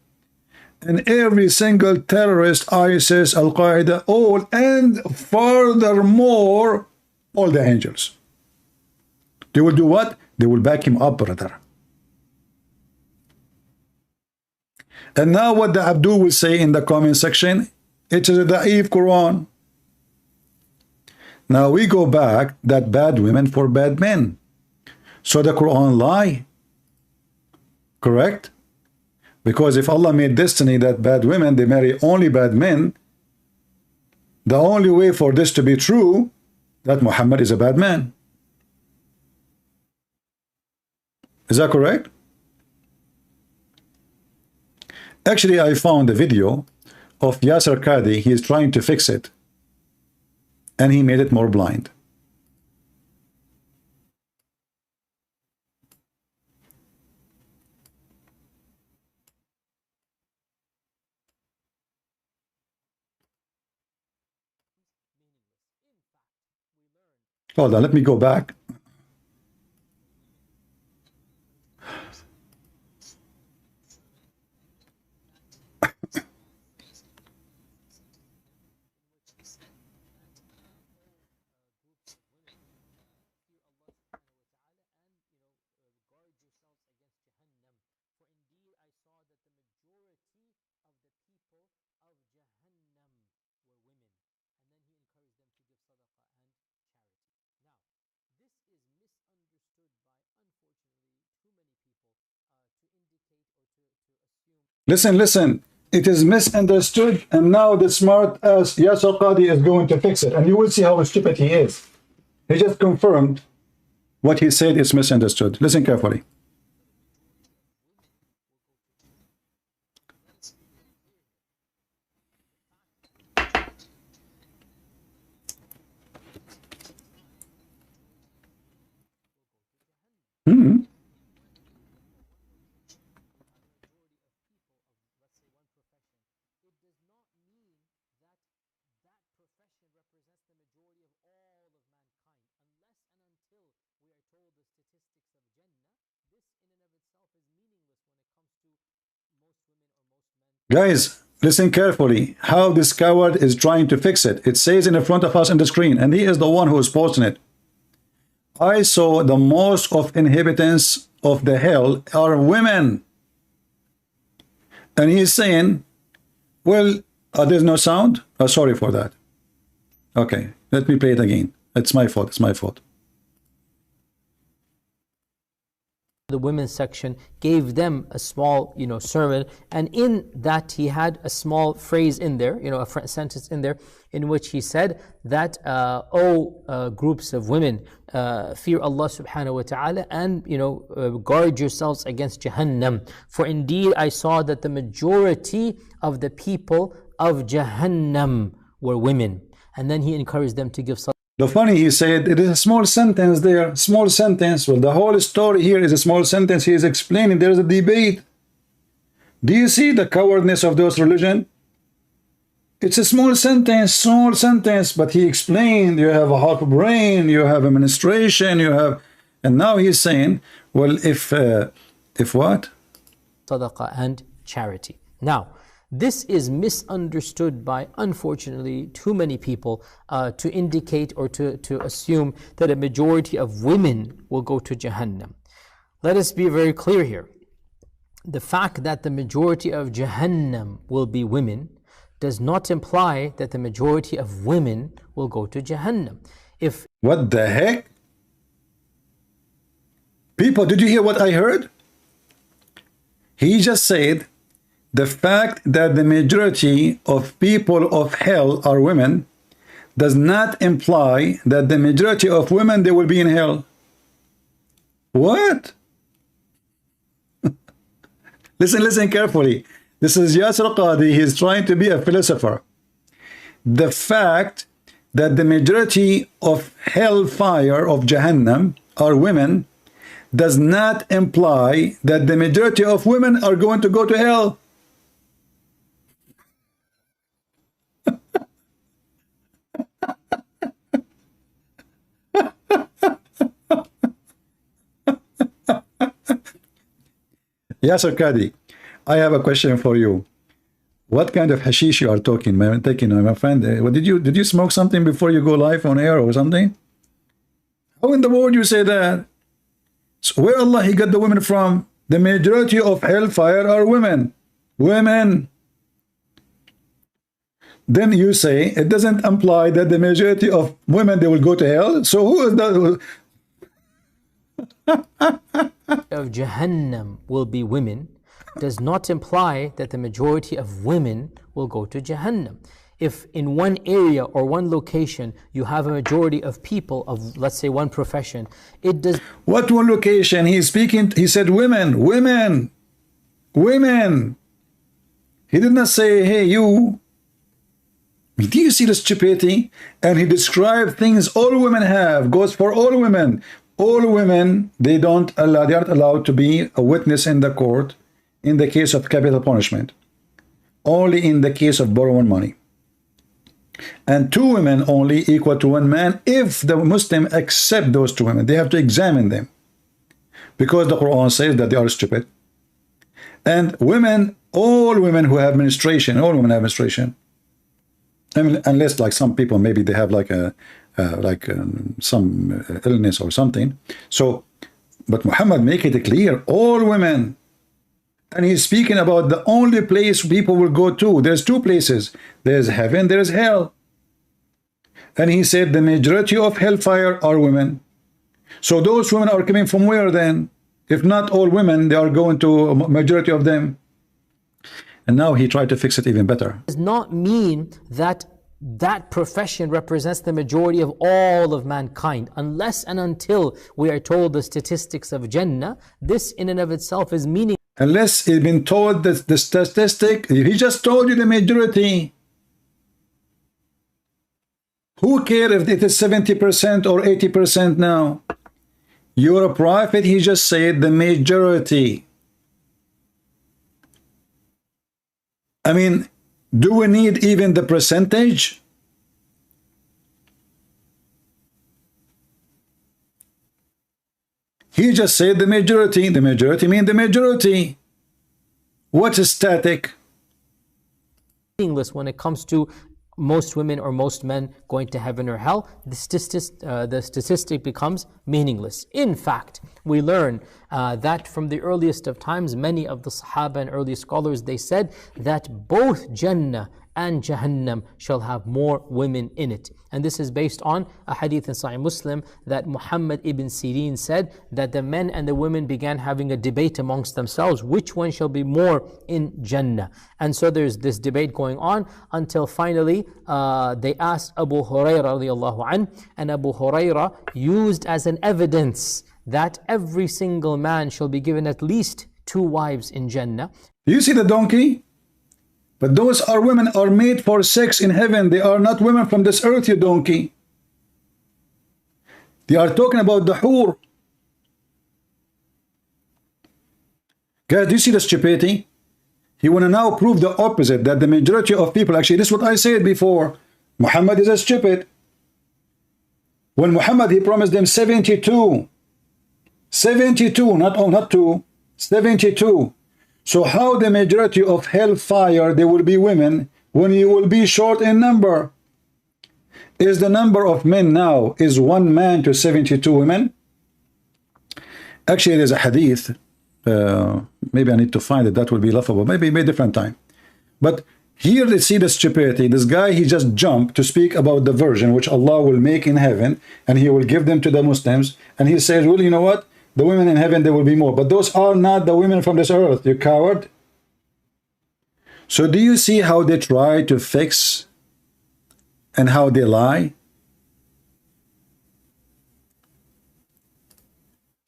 And every single terrorist, ISIS, Al-Qaeda, all, and furthermore, all the angels. They will do what? They will back him up, brother. And now what the Abdul will say in the comment section, it is a da'if Quran. Now we go back that bad women for bad men. So the Quran lie. Correct? Because if Allah made destiny that bad women, they marry only bad men, the only way for this to be true, that Muhammad is a bad man. Is that correct? Actually, I found a video of Yasir Qadhi. He is trying to fix it. And he made it more blind. Hold on, let me go back. Listen. It is misunderstood, and now the smart ass Yasir Qadhi is going to fix it, and you will see how stupid he is. He just confirmed what he said is misunderstood. Listen carefully. Guys, listen carefully how this coward is trying to fix it. It says in the front of us on the screen, and he is the one who is posting it. I saw the most of inhabitants of the hell are women. And he's saying, well, there's no sound. Sorry for that. Okay, let me play it again. It's my fault. It's my fault. The women's section gave them a small, sermon, and in that he had a small phrase in there, a sentence in there, in which he said that, groups of women, fear Allah subhanahu wa ta'ala, and guard yourselves against Jahannam, for indeed I saw that the majority of the people of Jahannam were women. And then he encouraged them to give salah. The funny, he said, it is a small sentence there, small sentence. Well, the whole story here is a small sentence. He is explaining there is a debate. Do you see the cowardness of those religion? It's a small sentence, but he explained, you have a half brain, you have administration, you have, and now he's saying, well, if what? Sadaqah and charity. Now, this is misunderstood by, unfortunately, too many people to indicate or to assume that a majority of women will go to Jahannam. Let us be very clear here. The fact that the majority of Jahannam will be women does not imply that the majority of women will go to Jahannam. What the heck? People, did you hear what I heard? He just said, the fact that the majority of people of hell are women does not imply that the majority of women, they will be in hell. What? Listen carefully. This is Yasir Qadhi. He's trying to be a philosopher. The fact that the majority of hellfire of Jahannam are women does not imply that the majority of women are going to go to hell. Yasir Qadhi, I have a question for you. What kind of hashish you are taking, my friend? What, did you smoke something before you go live on air or something? How in the world you say that? So where Allah he got the women from? The majority of hellfire are women. Women. Then you say it doesn't imply that the majority of women, they will go to hell. So who is that? Of Jahannam will be women does not imply that the majority of women will go to Jahannam. If in one area or one location you have a majority of people of, let's say, one profession, it does. What one location? He's speaking, he said women. He did not say, hey, you. Do you see the stupidity? And he described things all women have, goes for all women. All women, they aren't allowed to be a witness in the court in the case of capital punishment. Only in the case of borrowing money. And 2 women only equal to 1 man if the Muslim accept those 2 women. They have to examine them. Because the Quran says that they are stupid. And women, all women who have menstruation, all women have menstruation. I mean, unless like some people, maybe they have like a some illness or something. So, but Muhammad make it clear, all women. And he's speaking about the only place people will go to. There's 2 places. There's heaven, there's hell. And he said the majority of hellfire are women. So those women are coming from where then? If not all women, they are going to a majority of them. And now he tried to fix it even better. Does not mean that that profession represents the majority of all of mankind, unless and until we are told the statistics of Jannah. This in and of itself is meaning. Unless he's been told that the statistic, he just told you the majority. Who cares if it is 70% or 80% now? You're a prophet, he just said the majority. I mean, do we need even the percentage? He just said the majority. The majority means the majority. What's static? Meaningless when it comes to most women or most men going to heaven or hell, the statistic becomes meaningless. In fact, we learn that from the earliest of times, many of the Sahaba and early scholars, they said that both Jannah and Jahannam shall have more women in it. And this is based on a hadith in Sahih Muslim that Muhammad ibn Sirin said that the men and the women began having a debate amongst themselves, which one shall be more in Jannah. And so there's this debate going on until finally they asked Abu Hurairah radiallahu anh, and Abu Hurairah used as an evidence that every single man shall be given at least 2 wives in Jannah. Do you see the donkey? But those are women are made for sex in heaven. They are not women from this earth, you donkey. They are talking about the hur. Guys, do you see the stupidity? He want to now prove the opposite, that the majority of people, actually, this is what I said before. Muhammad is a stupid. When Muhammad, he promised them 72. 72, not 2, 72. So how the majority of hellfire, they will be women, when you will be short in number? Is the number of men now, is 1 man to 72 women? Actually, there's a hadith, maybe I need to find it, that will be laughable, maybe a different time. But here they see the stupidity. This guy, he just jumped to speak about the virgin, which Allah will make in heaven, and he will give them to the Muslims, and he says, well, you know what? The women in heaven, there will be more. But those are not the women from this earth, you coward. So do you see how they try to fix and how they lie?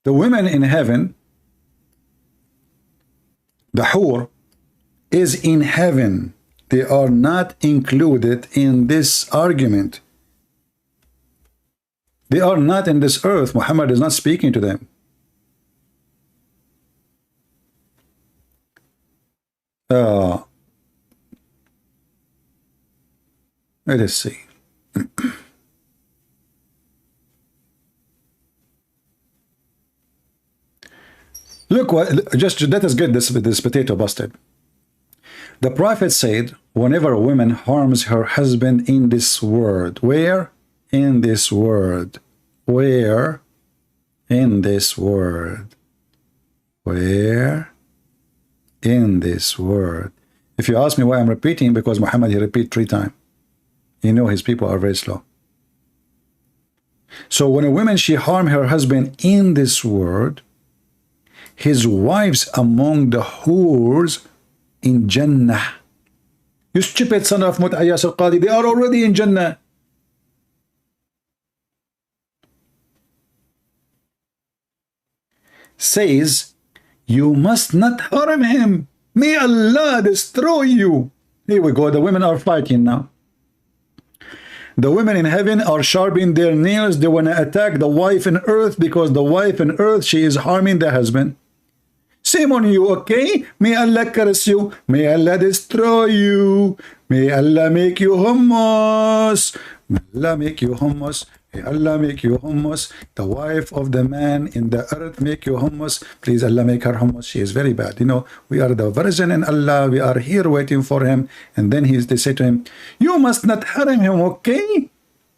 The women in heaven, the hur, is in heaven. They are not included in this argument. They are not in this earth. Muhammad is not speaking to them. Let us see. Look what, just let us get this potato busted. The Prophet said, whenever a woman harms her husband in this world, where? In this world. Where? In this world. Where? In this world. If you ask me why I'm repeating, because Muhammad, he repeat 3 times. You know his people are very slow. So when a woman, she harm her husband in this world, his wives among the whores in Jannah. You stupid son of Yasir Qadhi, they are already in Jannah. Says, you must not harm him. May Allah destroy you. Here we go. The women are fighting now. The women in heaven are sharpening their nails. They want to attack the wife in earth because the wife in earth, she is harming the husband. Shame on you, okay? May Allah curse you. May Allah destroy you. May Allah make you hummus. May Allah make you hummus. May Allah make you hummus. The wife of the man in the earth make you hummus. Please, Allah make her hummus. She is very bad. You know, we are the virgin in Allah. We are here waiting for him. And then they say to him, you must not harm him, okay?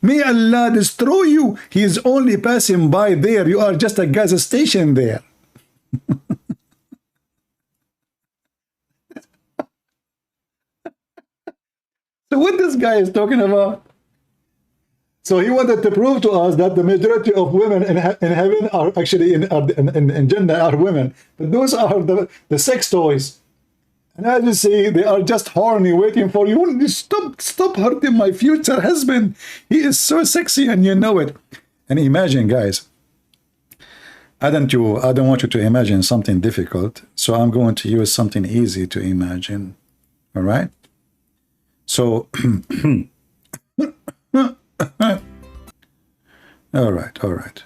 May Allah destroy you. He is only passing by there. You are just a gas station there. So what this guy is talking about? So he wanted to prove to us that the majority of women in heaven are actually in Jannah are women. But those are the sex toys. And as you see, they are just horny, waiting for you. Stop hurting my future husband. He is so sexy and you know it. And imagine, guys, I don't want you to imagine something difficult. So I'm going to use something easy to imagine. All right? So, all right.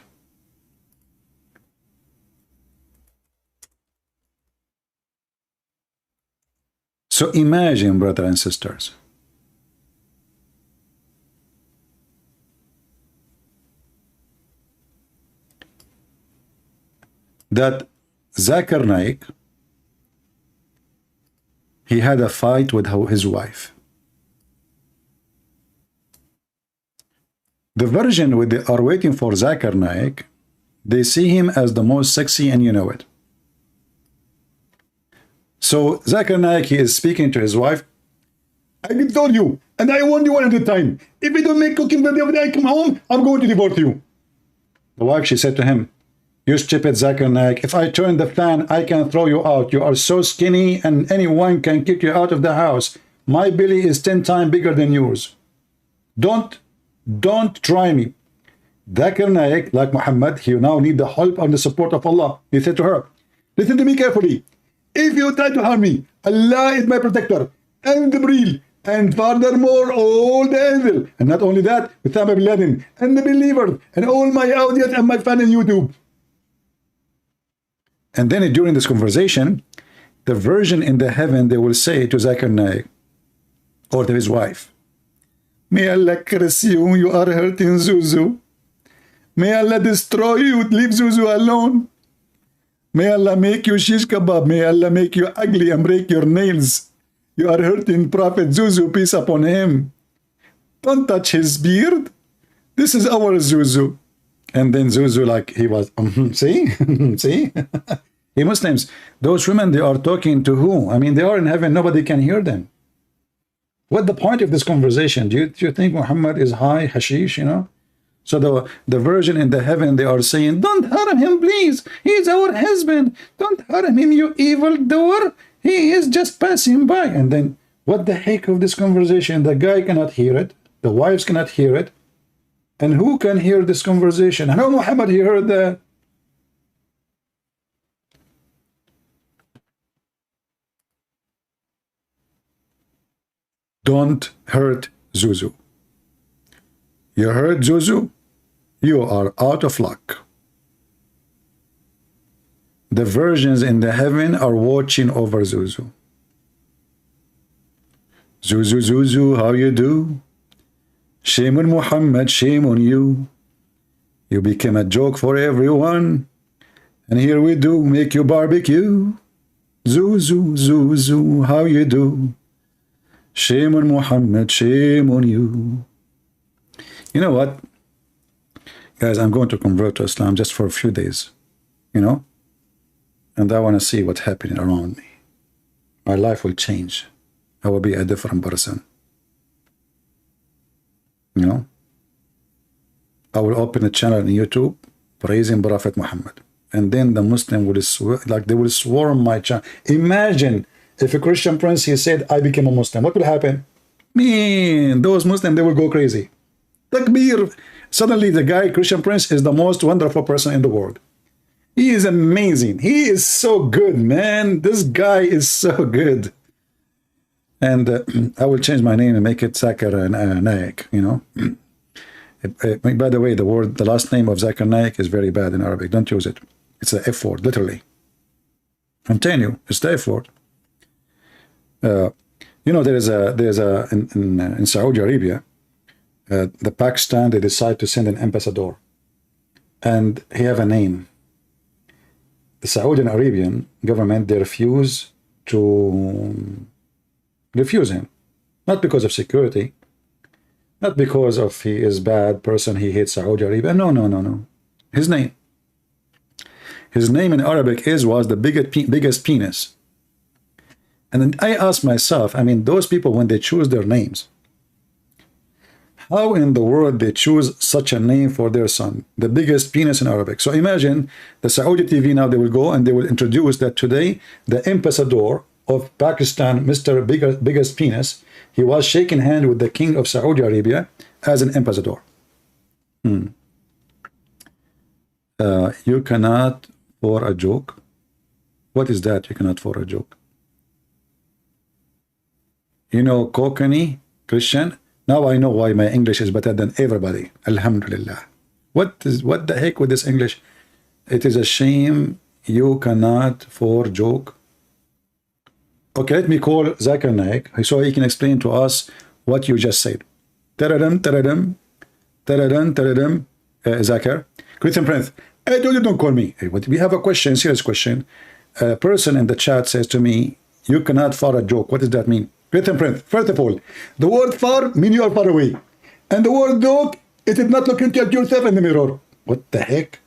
So imagine, brothers and sisters, that Zakir Naik, he had a fight with his wife. The virgin are waiting for Zakir Naik. They see him as the most sexy, and you know it. So Zakir Naik, he is speaking to his wife. I did told you, and I warned you 100 times. If you don't make cooking the day I come home, I'm going to divorce you. The wife, she said to him, you stupid Zakir Naik, if I turn the fan, I can throw you out. You are so skinny, and anyone can kick you out of the house. My belly is 10 times bigger than yours. Don't try me. Zakir Naik, like Muhammad, he now need the help and the support of Allah. He said to her, listen to me carefully. If you try to harm me, Allah is my protector, and Jibreel, and furthermore all the evil. And not only that, Osama bin Laden, and the believers, and all my audience and my fans on YouTube. And then during this conversation, the virgin in the heaven, they will say to Zakir Naik, or to his wife, may Allah curse you, you are hurting Zuzu. May Allah destroy you, leave Zuzu alone. May Allah make you shish kebab. May Allah make you ugly and break your nails. You are hurting Prophet Zuzu, peace upon him. Don't touch his beard. This is our Zuzu. And then Zuzu, like he was, see? See? Hey, Muslims, those women, they are talking to who? I mean, they are in heaven. Nobody can hear them. What the point of this conversation? Do you think Muhammad is high, hashish, you know? So the virgin in the heaven, they are saying, don't harm him, please. He is our husband. Don't harm him, you evil doer. He is just passing by. And then, what the heck of this conversation? The guy cannot hear it. The wives cannot hear it. And who can hear this conversation? I know Muhammad, he heard that. Don't hurt Zuzu. You hurt Zuzu, you are out of luck. The virgins in the heaven are watching over Zuzu. Zuzu, Zuzu, how you do? Shame on Muhammad, shame on you. You became a joke for everyone. And here we do, make you barbecue. Zuzu, Zuzu, how you do? Shame on Muhammad, shame on you. You know what? Guys, I'm going to convert to Islam just for a few days. You know? And I want to see what's happening around me. My life will change. I will be a different person. You know? I will open a channel on YouTube praising Prophet Muhammad. And then the Muslim will they will swarm my channel. Imagine if a Christian prince, he said, I became a Muslim. What will happen? Man, those Muslims, they will go crazy. Takbir. Suddenly the guy, Christian prince, is the most wonderful person in the world. He is amazing. He is so good, man. This guy is so good. And I will change my name and make it Zakir Naik, you know. By the way, the last name of Zakir Naik is very bad in Arabic. Don't use it. It's an F word, literally. I'm telling you, it's the F word. You know, in Saudi Arabia, the Pakistan, they decide to send an ambassador, and he have a name. The Saudi Arabian government, they refuse him, not because of security, not because of he is bad person, he hates Saudi Arabia. No. His name in Arabic was the biggest penis. And then I ask myself, I mean, those people, when they choose their names, how in the world they choose such a name for their son, the biggest penis in Arabic? So imagine the Saudi TV now, they will go and they will introduce that today, the ambassador of Pakistan, Mr. Biggest Penis, he was shaking hand with the king of Saudi Arabia as an ambassador. You cannot for a joke. What is that? You cannot for a joke. You know, Kokani, Christian. Now I know why my English is better than everybody. Alhamdulillah. What the heck with this English? It is a shame you cannot for joke. Okay, let me call Zakir Naik so he can explain to us what you just said. Taradam, taradam, taradam, taradam, Zakir. Christian Prince, I told you don't call me. Hey, we have a question, serious question. A person in the chat says to me, you cannot far a joke. What does that mean? Christian Prince, first of all, the word far means you are far away. And the word joke It did not look into yourself in the mirror. What the heck?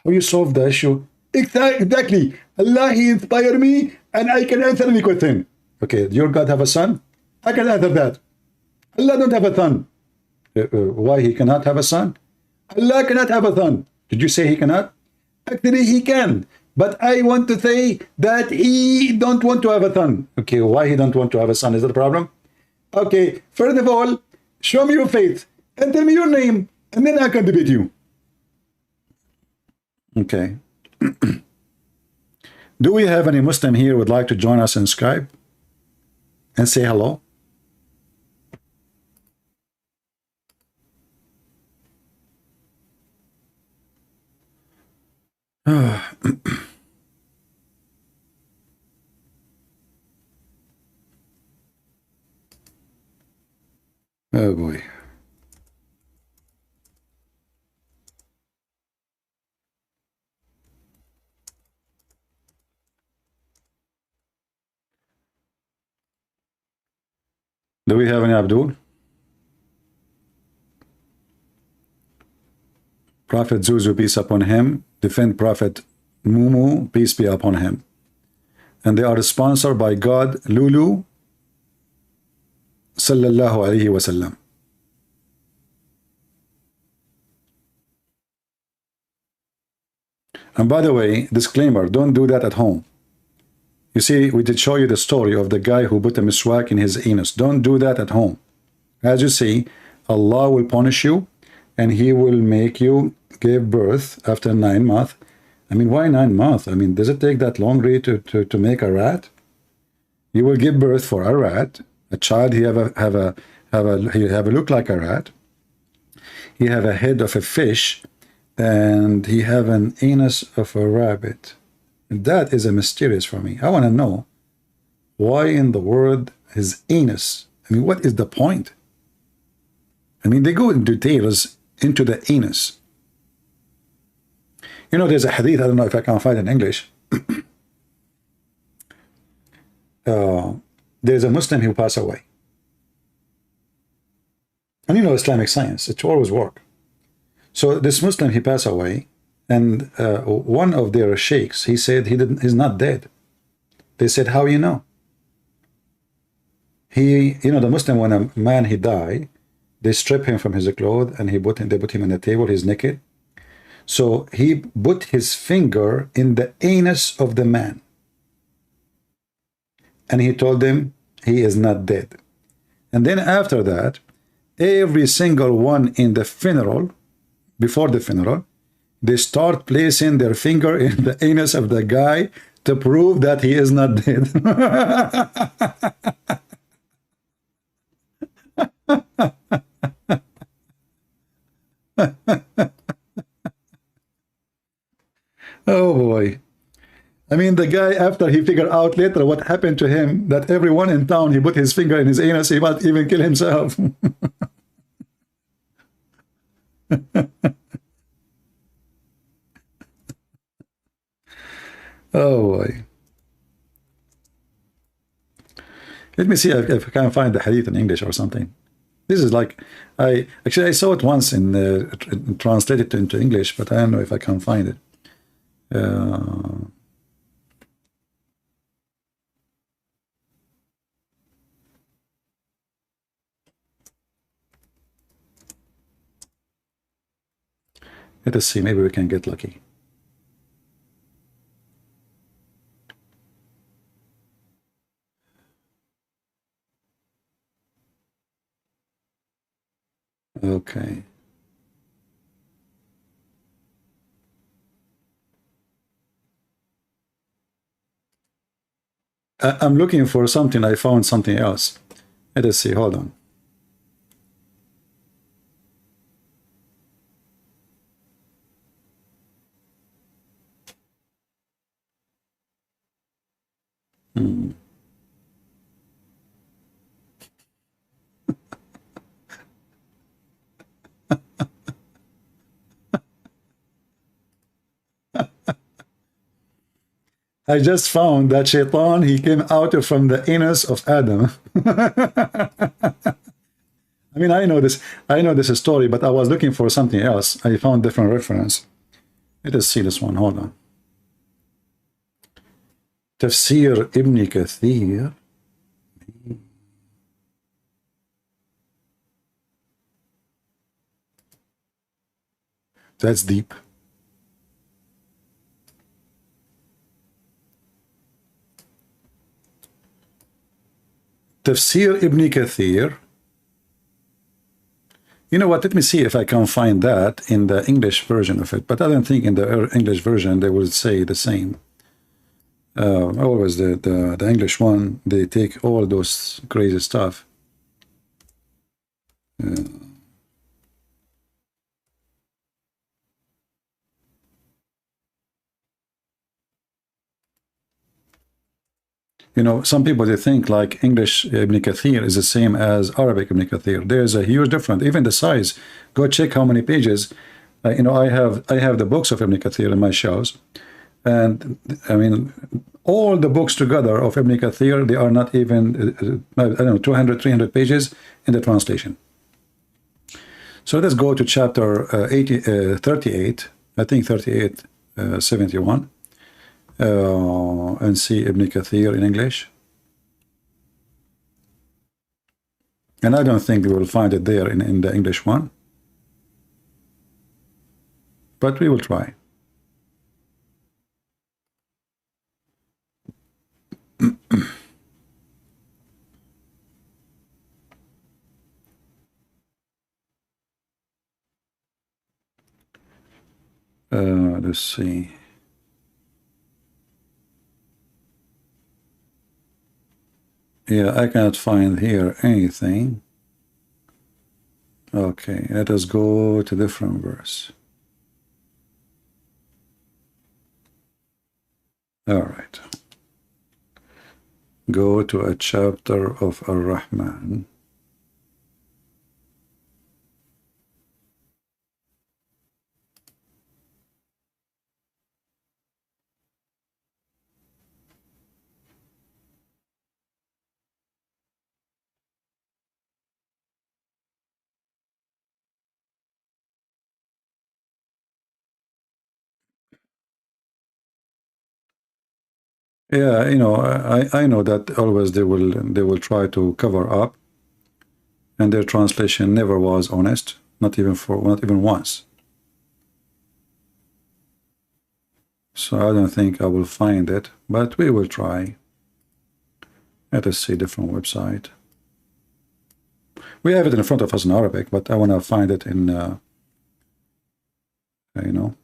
How you solve the issue? Exactly. Allah, He inspired me, and I can answer any question. Okay, your God have a son? I can answer that. Allah don't have a son. Why He cannot have a son? Allah cannot have a son. Did you say He cannot? Actually, He can. But I want to say that He don't want to have a son. Okay, why He don't want to have a son? Is that a problem? Okay, first of all, show me your faith and tell me your name, and then I can debate you. Okay. Do we have any Muslim here who would like to join us in Skype and say hello? Oh boy. Do we have any Abdul? Prophet Zuzu, peace upon him, defend Prophet Mumu, peace be upon him. And they are sponsored by God, Lulu, sallallahu alayhi wasallam. And by the way, disclaimer, don't do that at home. You see, we did show you the story of the guy who put a miswak in his anus. Don't do that at home. As you see, Allah will punish you, and He will make you give birth after 9 months. I mean, why 9 months? I mean, does it take that long really to make a rat? You will give birth for a rat. A child, he have a look like a rat. He have a head of a fish, and he have an anus of a rabbit. That is a mysterious for me. I want to know why in the world his anus. I mean, what is the point? I mean, they go in details into the anus. You know, there's a hadith, I don't know if I can find it in English. There's a Muslim who passed away. And you know, Islamic science, it always works. So this Muslim, he passed away, and one of their sheikhs, he said he's not dead. They said, how you know? You know, the Muslim, when a man, he died, they strip him from his clothes, and they put him on the table, he's naked. So he put his finger in the anus of the man. And he told them he is not dead. And then after that, every single one in the funeral, before the funeral, they start placing their finger in the anus of the guy to prove that he is not dead. Oh boy. I mean, the guy, after he figured out later what happened to him, that everyone in town, he put his finger in his anus, he might even kill himself. Oh boy. Let me see if I can find the hadith in English or something. This is like, I saw it once in translated into English, but I don't know if I can find it. Let us see, maybe we can get lucky. Okay. I'm looking for something. I found something else. Let us see. Hold on. I just found that Shaitan, he came out from the anus of Adam. I mean, I know this story, but I was looking for something else. I found different reference. Let us see this one. Hold on. Tafsir Ibn Kathir. That's deep. Tafsir Ibn Kathir. You know what? Let me see if I can find that in the English version of it. But I don't think in the English version they will say the same. Always the English one, they take all those crazy stuff. You know, some people, they think like English Ibn Kathir is the same as Arabic Ibn Kathir. There's a huge difference, even the size. Go check how many pages. You know, I have the books of Ibn Kathir in my shelves, and I mean, all the books together of Ibn Kathir, they are not even I don't know, 200, 300 pages in the translation. So let's go to chapter 38. I think 38, 71. And see Ibn Kathir in English. And I don't think we will find it there in the English one. But we will try. Let's see. Yeah, I cannot find here anything. Okay, let us go to different verse. All right. Go to a chapter of Ar-Rahman. Yeah, you know, I know that always they will try to cover up, and their translation never was honest, not even once. So I don't think I will find it, but we will try. Let us see different website. We have it in front of us in Arabic, but I want to find it in, you know.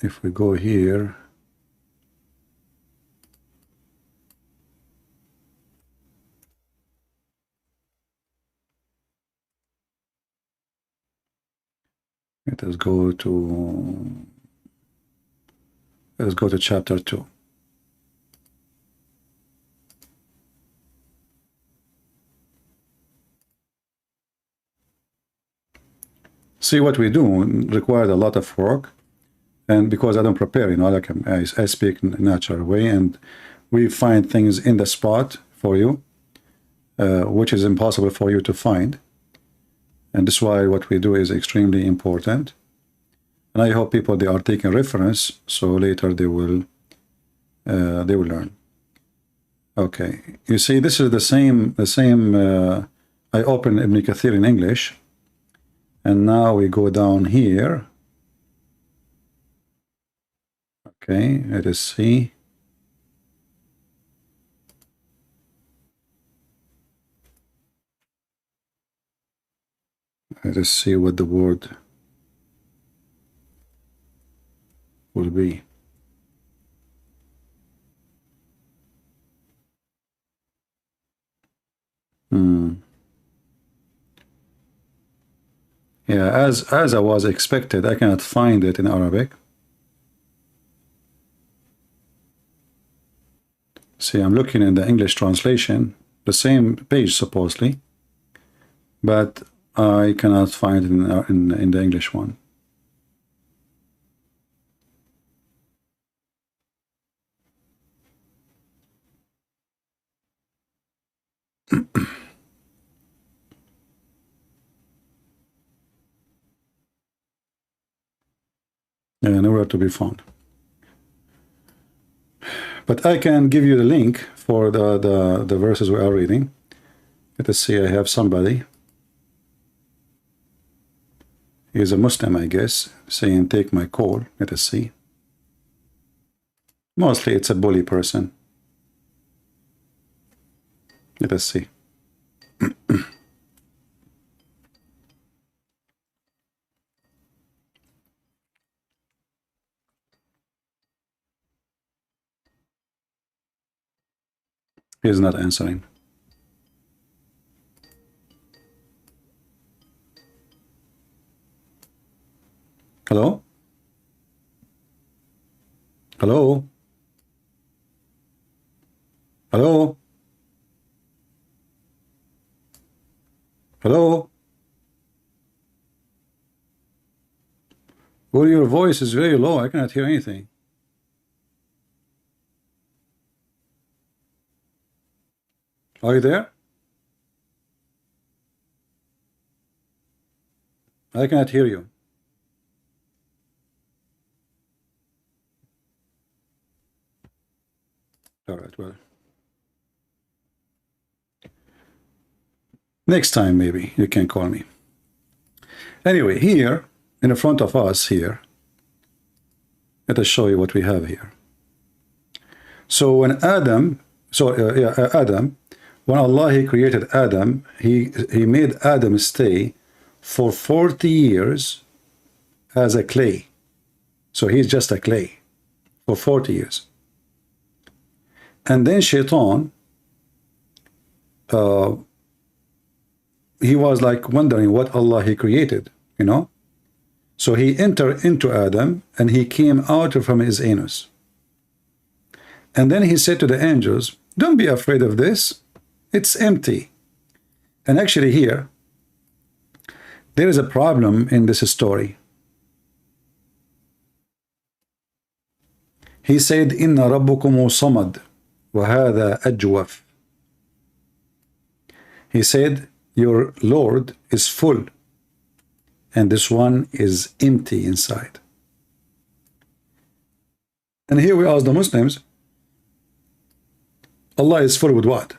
If we go here, let us go to chapter 2. See, what we do required a lot of work. And because I don't prepare, you know, like I speak in a natural way, and we find things in the spot for you, which is impossible for you to find. And this is why what we do is extremely important. And I hope people, they are taking reference, so later they will learn. Okay, you see, this is the same. I open Ibn Kathir in English, and now we go down here. Okay, let us see. Let us see what the word will be. Yeah, as I was expected, I cannot find it in Arabic. See, I'm looking in the English translation, the same page supposedly, but I cannot find it in the English one. nowhere to be found. But I can give you the link for the verses we are reading. Let us see, I have somebody. He's a Muslim, I guess, saying, take my call. Let us see. Mostly it's a bully person. Let us see. He's not answering. Hello? Hello? Hello? Hello? Well, your voice is very low. I cannot hear anything. Are you there? I cannot hear you. All right, well. Next time, maybe, you can call me. Anyway, here, in front of us here, let us show you what we have here. So when Adam, when Allah, He created Adam, He made Adam stay for 40 years as a clay. So he's just a clay for 40 years. And then Shaitan, he was like wondering what Allah He created, you know. So he entered into Adam and he came out from his anus. And then he said to the angels, don't be afraid of this. It's empty. And actually here, there is a problem in this story. He said, Inna rabbukumu samad, wa hadha ajwaf. He said, your Lord is full, and this one is empty inside. And here we ask the Muslims, Allah is full with what?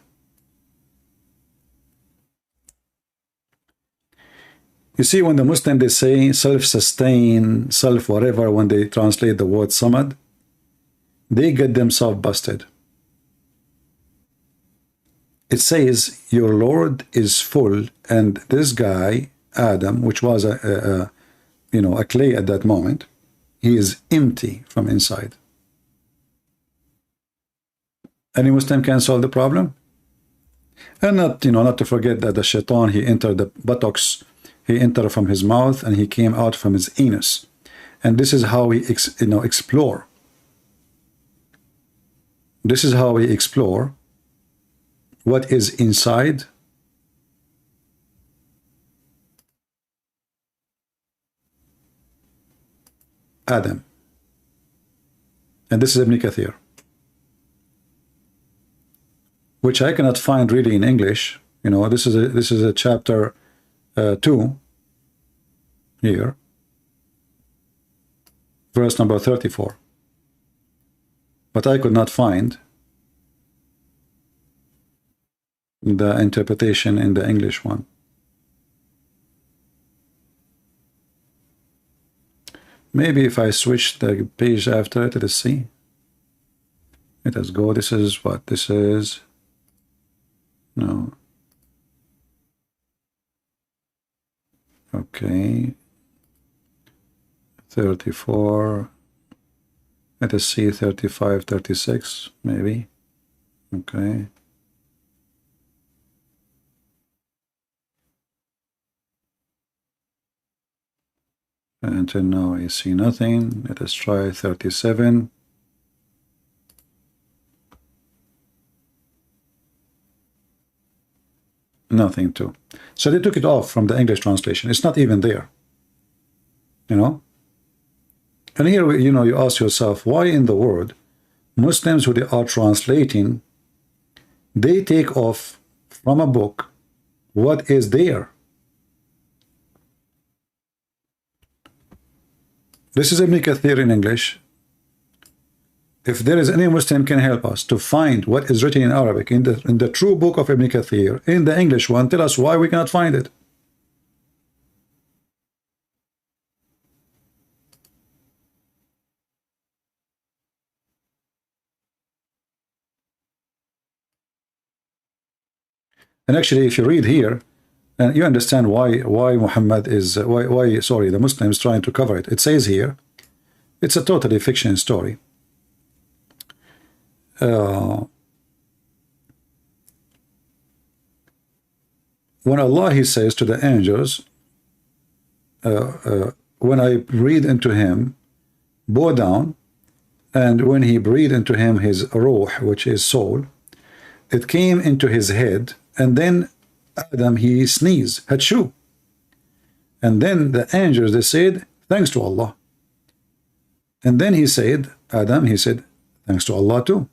You see, when the Muslim, they say self-sustain, self-whatever, when they translate the word samad, they get themselves busted. It says, your Lord is full, and this guy, Adam, which was a clay at that moment, he is empty from inside. Any Muslim can solve the problem? And not to forget that the Shaitan, he entered the buttocks, he entered from his mouth, and he came out from his anus. And this is how we explore. This is how we explore what is inside Adam. And this is Ibn Kathir, which I cannot find really in English. This is a chapter 2 here, verse number 34. But I could not find the interpretation in the English one. Maybe if I switch the page after it, let's see. Let us go. This is what? This is... No. Okay. 34. Let us see, 35, 36, maybe. Okay. Until now I see nothing. Let us try 37. Nothing too. So they took it off from the English translation. It's not even there. And here, you ask yourself, why in the world Muslims who they are translating, they take off from a book what is there? This is Ibn Kathir in English. If there is any Muslim can help us to find what is written in Arabic in the true book of Ibn Kathir, in the English one, tell us why we cannot find it. And actually, if you read here, and you understand why Muhammad is sorry, the Muslims trying to cover it. It says here, it's a totally fiction story. When Allah, he says to the angels, when I breathe into him, bow down, and when he breathed into him his ruh, which is soul, it came into his head, and then Adam, he sneezed, Hatshu. And then the angels, they said, thanks to Allah. And then he said, Adam, he said, thanks to Allah too.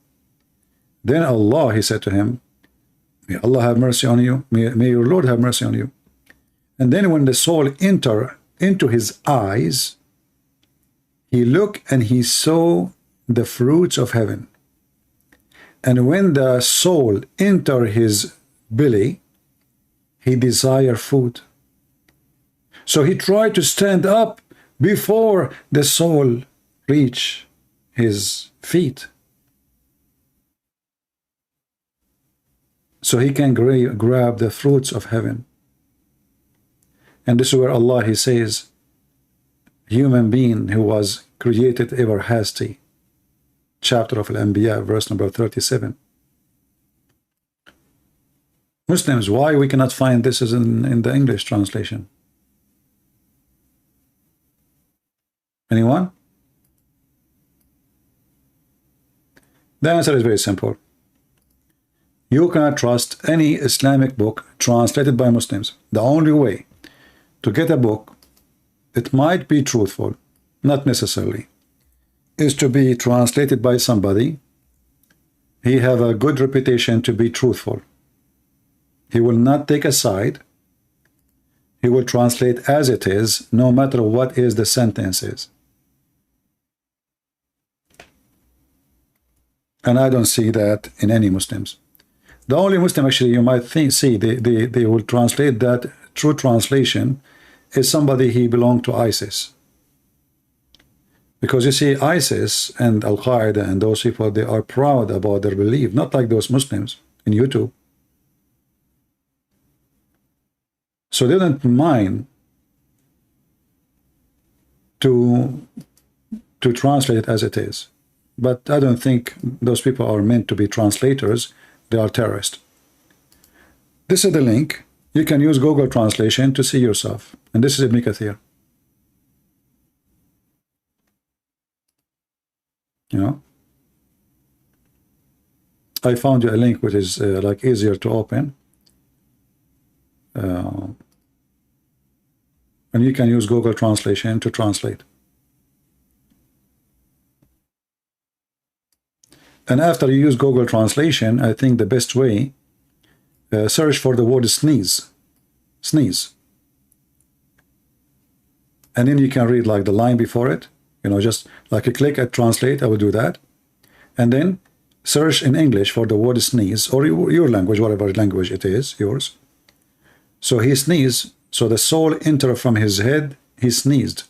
Then Allah, he said to him, may Allah have mercy on you, may your Lord have mercy on you. And then when the soul entered into his eyes, he looked and he saw the fruits of heaven. And when the soul entered his belly, he desired food. So he tried to stand up before the soul reached his feet, so he can grab the fruits of heaven. And this is where Allah, he says, human being who was created ever hasty. Chapter of Al-Anbiya, verse number 37. Muslims, why we cannot find this is in the English translation? Anyone? The answer is very simple. You cannot trust any Islamic book translated by Muslims. The only way to get a book, it might be truthful, not necessarily, is to be translated by somebody. He have a good reputation to be truthful. He will not take a side. He will translate as it is, no matter what is the sentence is. And I don't see that in any Muslims. The only Muslim actually you might see they will translate that true translation is somebody he belonged to ISIS. Because you see, ISIS and Al-Qaeda and those people, they are proud about their belief, not like those Muslims in YouTube. So they don't mind to translate it as it is. But I don't think those people are meant to be translators. They are terrorists. This is the link. You can use Google Translation to see yourself. And this is Ibn Kathir. You know, I found you a link which is like easier to open. And you can use Google Translation to translate. And after you use Google Translation, I think the best way, search for the word sneeze. Sneeze. And then you can read like the line before it. You know, just like a click at translate, I will do that. And then search in English for the word sneeze, or your language, whatever language it is, yours. So he sneezed, so the soul entered from his head, he sneezed.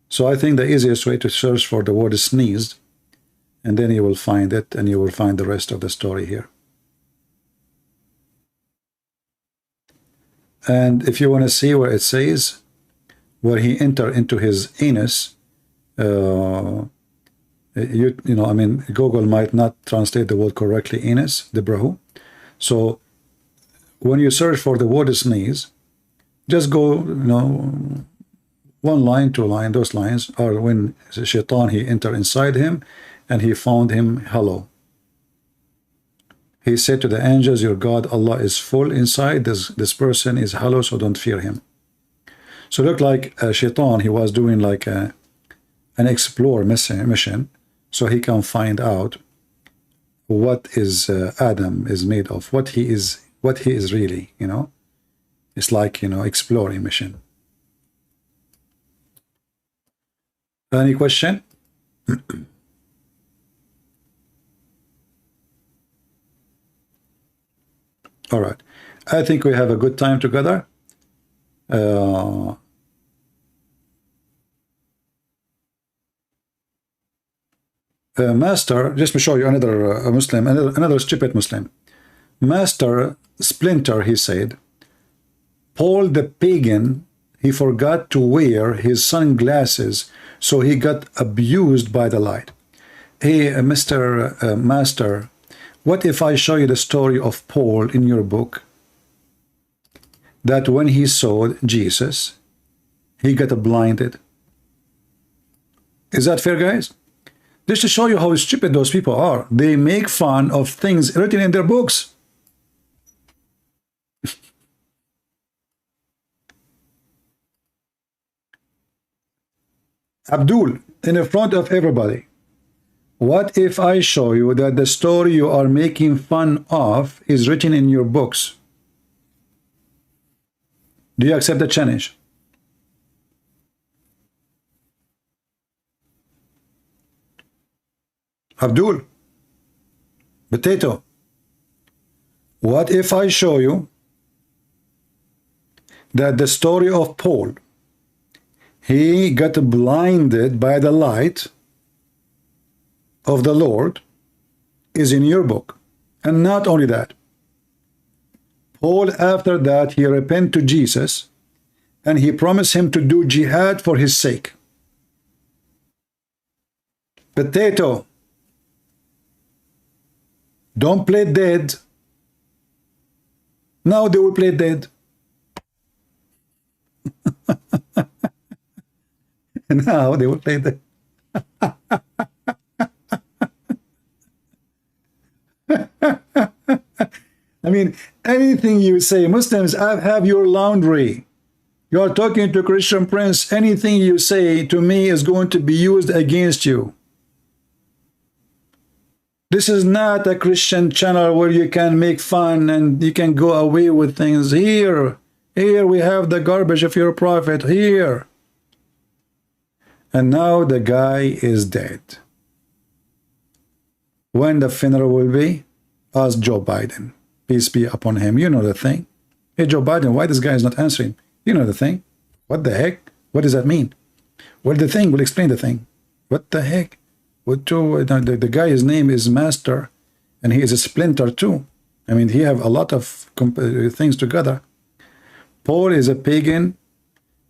So I think the easiest way to search for the word sneezed, and then you will find it, and you will find the rest of the story here. And if you want to see where it says, where he entered into his anus, you know, I mean, Google might not translate the word correctly, anus, the brahu. So when you search for the word sneeze, just go, you know, one line, two line, those lines are when Shaitan, he entered inside him, and he found him hollow. He said to the angels, your God, Allah is full inside, this person is hollow, so don't fear him. So look like Shaitan, he was doing like an explore mission, so he can find out what is Adam is made of, what he is really, you know. It's like, you know, exploring mission. Any question? All right. I think we have a good time together. Master, just to show you another Muslim, another stupid Muslim. Master Splinter, he said, Paul the pagan, he forgot to wear his sunglasses, so he got abused by the light. Hey, Mr. Master, what if I show you the story of Paul in your book, that when he saw Jesus, he got blinded? Is that fair, guys? Just to show you how stupid those people are. They make fun of things written in their books. Abdul, in front of everybody, what if I show you that the story you are making fun of is written in your books? Do you accept the challenge? Abdul, Potato, what if I show you that the story of Paul, he got blinded by the light of the Lord, is in your book? And not only that, Paul, after that, he repented to Jesus and he promised him to do jihad for his sake. Potato, don't play dead. Now they will play dead. Now they will play dead. I mean, anything you say, Muslims have your laundry. You are talking to Christian Prince. Anything you say to me is going to be used against you. This is not a Christian channel where you can make fun and you can go away with things. Here we have the garbage of your prophet. Here. And now the guy is dead. When the funeral will be? Ask Joe Biden. Peace be upon him. You know the thing. Hey, Joe Biden, why this guy is not answering? You know the thing. What the heck? What does that mean? Well, the thing will explain the thing. What the heck? The guy's name is Master, and he is a Splinter too. I mean, he have a lot of things together. Paul is a pagan.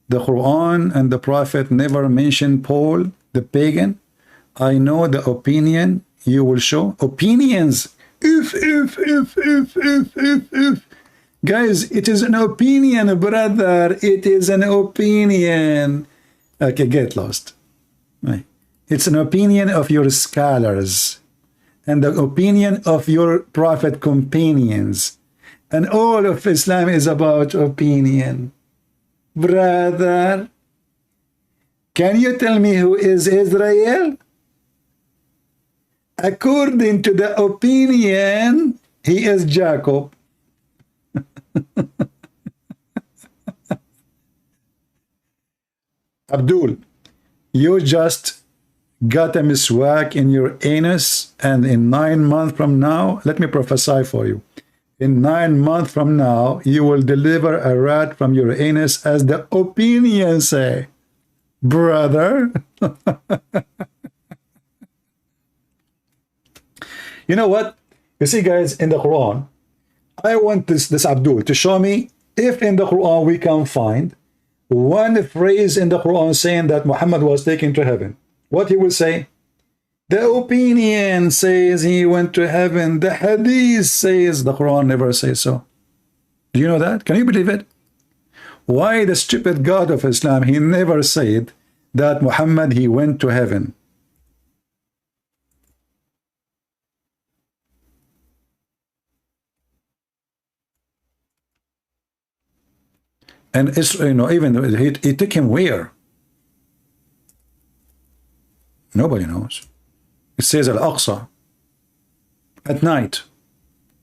The Quran and the Prophet never mentioned Paul, the pagan. I know the opinion you will show. Opinions. If. Guys, it is an opinion, brother. It is an opinion. Okay, get lost. Right. It's an opinion of your scholars and the opinion of your prophet companions. And all of Islam is about opinion. Brother, can you tell me who is Israel? According to the opinion, he is Jacob. Abdul, you just got a miswak in your anus, and in 9 months from now, let me prophesy for you. In 9 months from now, you will deliver a rat from your anus, as the opinions say. Brother. You know what? You see, guys, in the Quran, I want this Abdul to show me if in the Quran we can find one phrase in the Quran saying that Muhammad was taken to heaven. What he will say? The opinion says he went to heaven. The hadith says the Quran never says so. Do you know that? Can you believe it? Why the stupid God of Islam, he never said that Muhammad, he went to heaven. And it's, you know, even he took him where? Nobody knows. It says Al-Aqsa at night.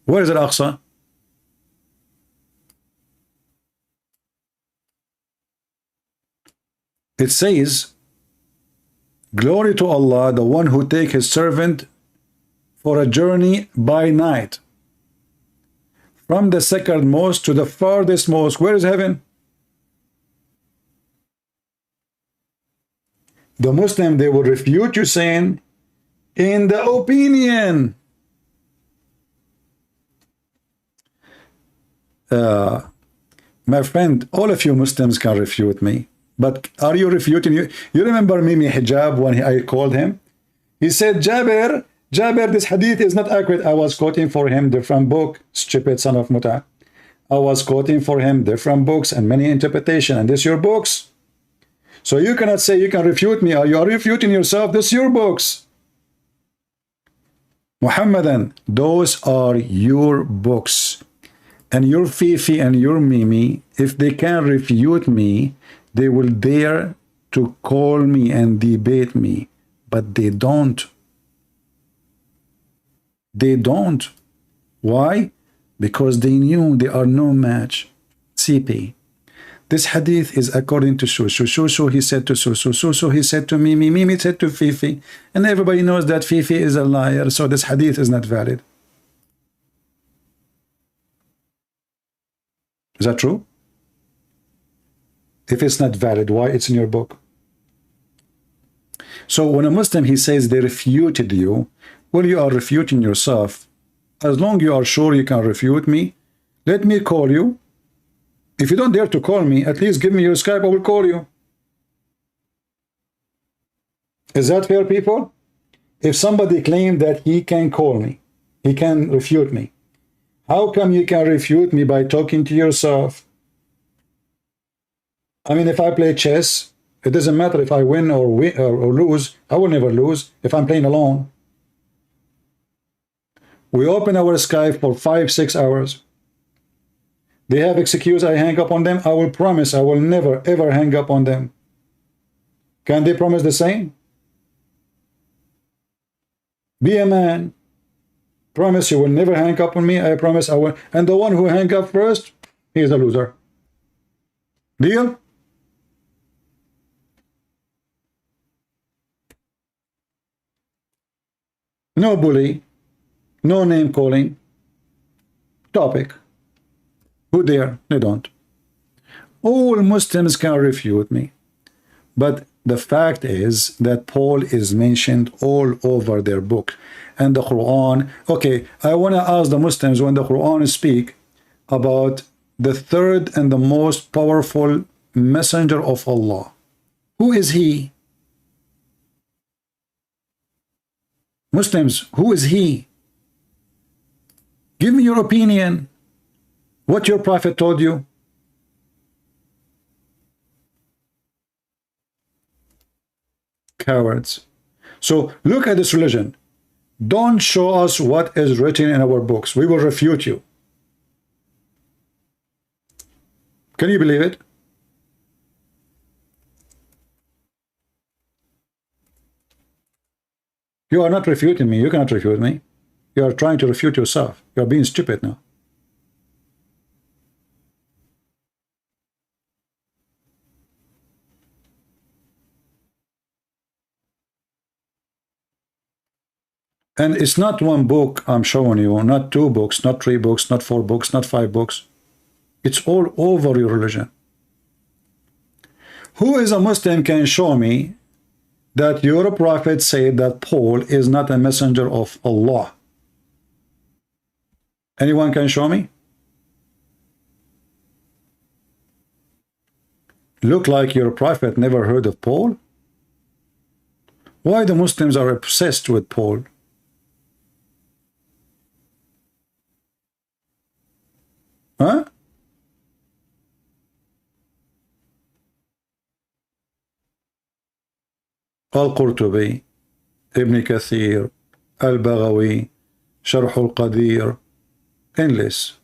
Where is Al-Aqsa? It says Glory to Allah, the one who take his servant for a journey by night, from the second most to the farthest most. Where is heaven? The Muslim, they will refute you saying, in the opinion. My friend, all of you Muslims can refute me, but are you refuting you? You remember Mimi Hijab when I called him? He said, Jabir, this hadith is not accurate. I was quoting for him different book, stupid son of Muta. I was quoting for him different books and many interpretation, and this your books. So you cannot say you can refute me, or you are refuting yourself. This your books. Muhammadan, those are your books. And your Fifi and your Mimi, if they can refute me, they will dare to call me and debate me. But they don't. They don't. Why? Because they knew they are no match. CP. This hadith is according to Shushu. Shushu, he said to Shushu. Shushu, he said to Mimi. Mimi said to Fifi. And everybody knows that Fifi is a liar. So this hadith is not valid. Is that true? If it's not valid, why it's in your book? So when a Muslim, he says they refuted you, well, you are refuting yourself. As long as you are sure you can refute me, let me call you. If you don't dare to call me, at least give me your Skype, I will call you. Is that fair, people? If somebody claimed that he can call me, he can refute me, how come you can refute me by talking to yourself? I mean, if I play chess, it doesn't matter if I win or lose. I will never lose if I'm playing alone. We open our Skype for 5-6 hours. They have excuse, I hang up on them. I will promise I will never ever hang up on them. Can they promise the same? Be a man. Promise you will never hang up on me. I promise I will. And the one who hang up first, he is a loser. Deal? No bully. No name calling. Topic. Who dare? They don't. All Muslims can refute me. But the fact is that Paul is mentioned all over their book. And the Quran. Okay, I want to ask the Muslims, when the Quran speak about the third and the most powerful messenger of Allah, who is he? Muslims, who is he? Give me your opinion. What your prophet told you. Cowards. So look at this religion. Don't show us what is written in our books. We will refute you. Can you believe it? You are not refuting me. You cannot refute me. You are trying to refute yourself. You are being stupid now. And it's not one book I'm showing you, not 2 books, not 3 books, not 4 books, not 5 books. It's all over your religion. Who is a Muslim can show me that your prophet said that Paul is not a messenger of Allah? Anyone can show me? Look like your prophet never heard of Paul? Why the Muslims are obsessed with Paul? Huh? Al-Qurtubi, Ibn Kathir, Al-Baghawi, Sharh al-Qadir, endless.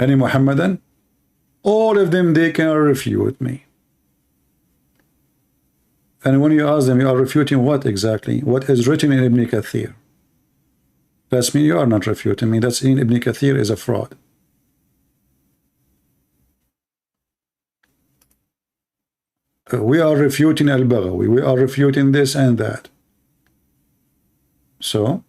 Any Muhammadan? All of them, they can refute me. And when you ask them, you are refuting what exactly? What is written in Ibn Kathir? That's me. You are not refuting me. That's in Ibn Kathir is a fraud. We are refuting al-Baghawi. We are refuting this and that. So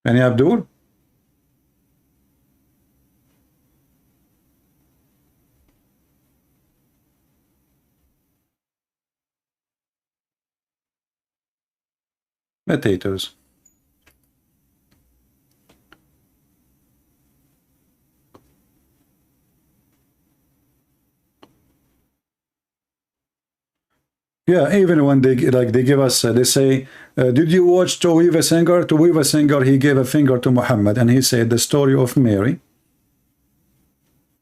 Any Abdul? Potatoes. Yeah, even when they give us, they say, did you watch Tawhiva Singer? Tawhiva Singer, he gave a finger to Muhammad, and he said the story of Mary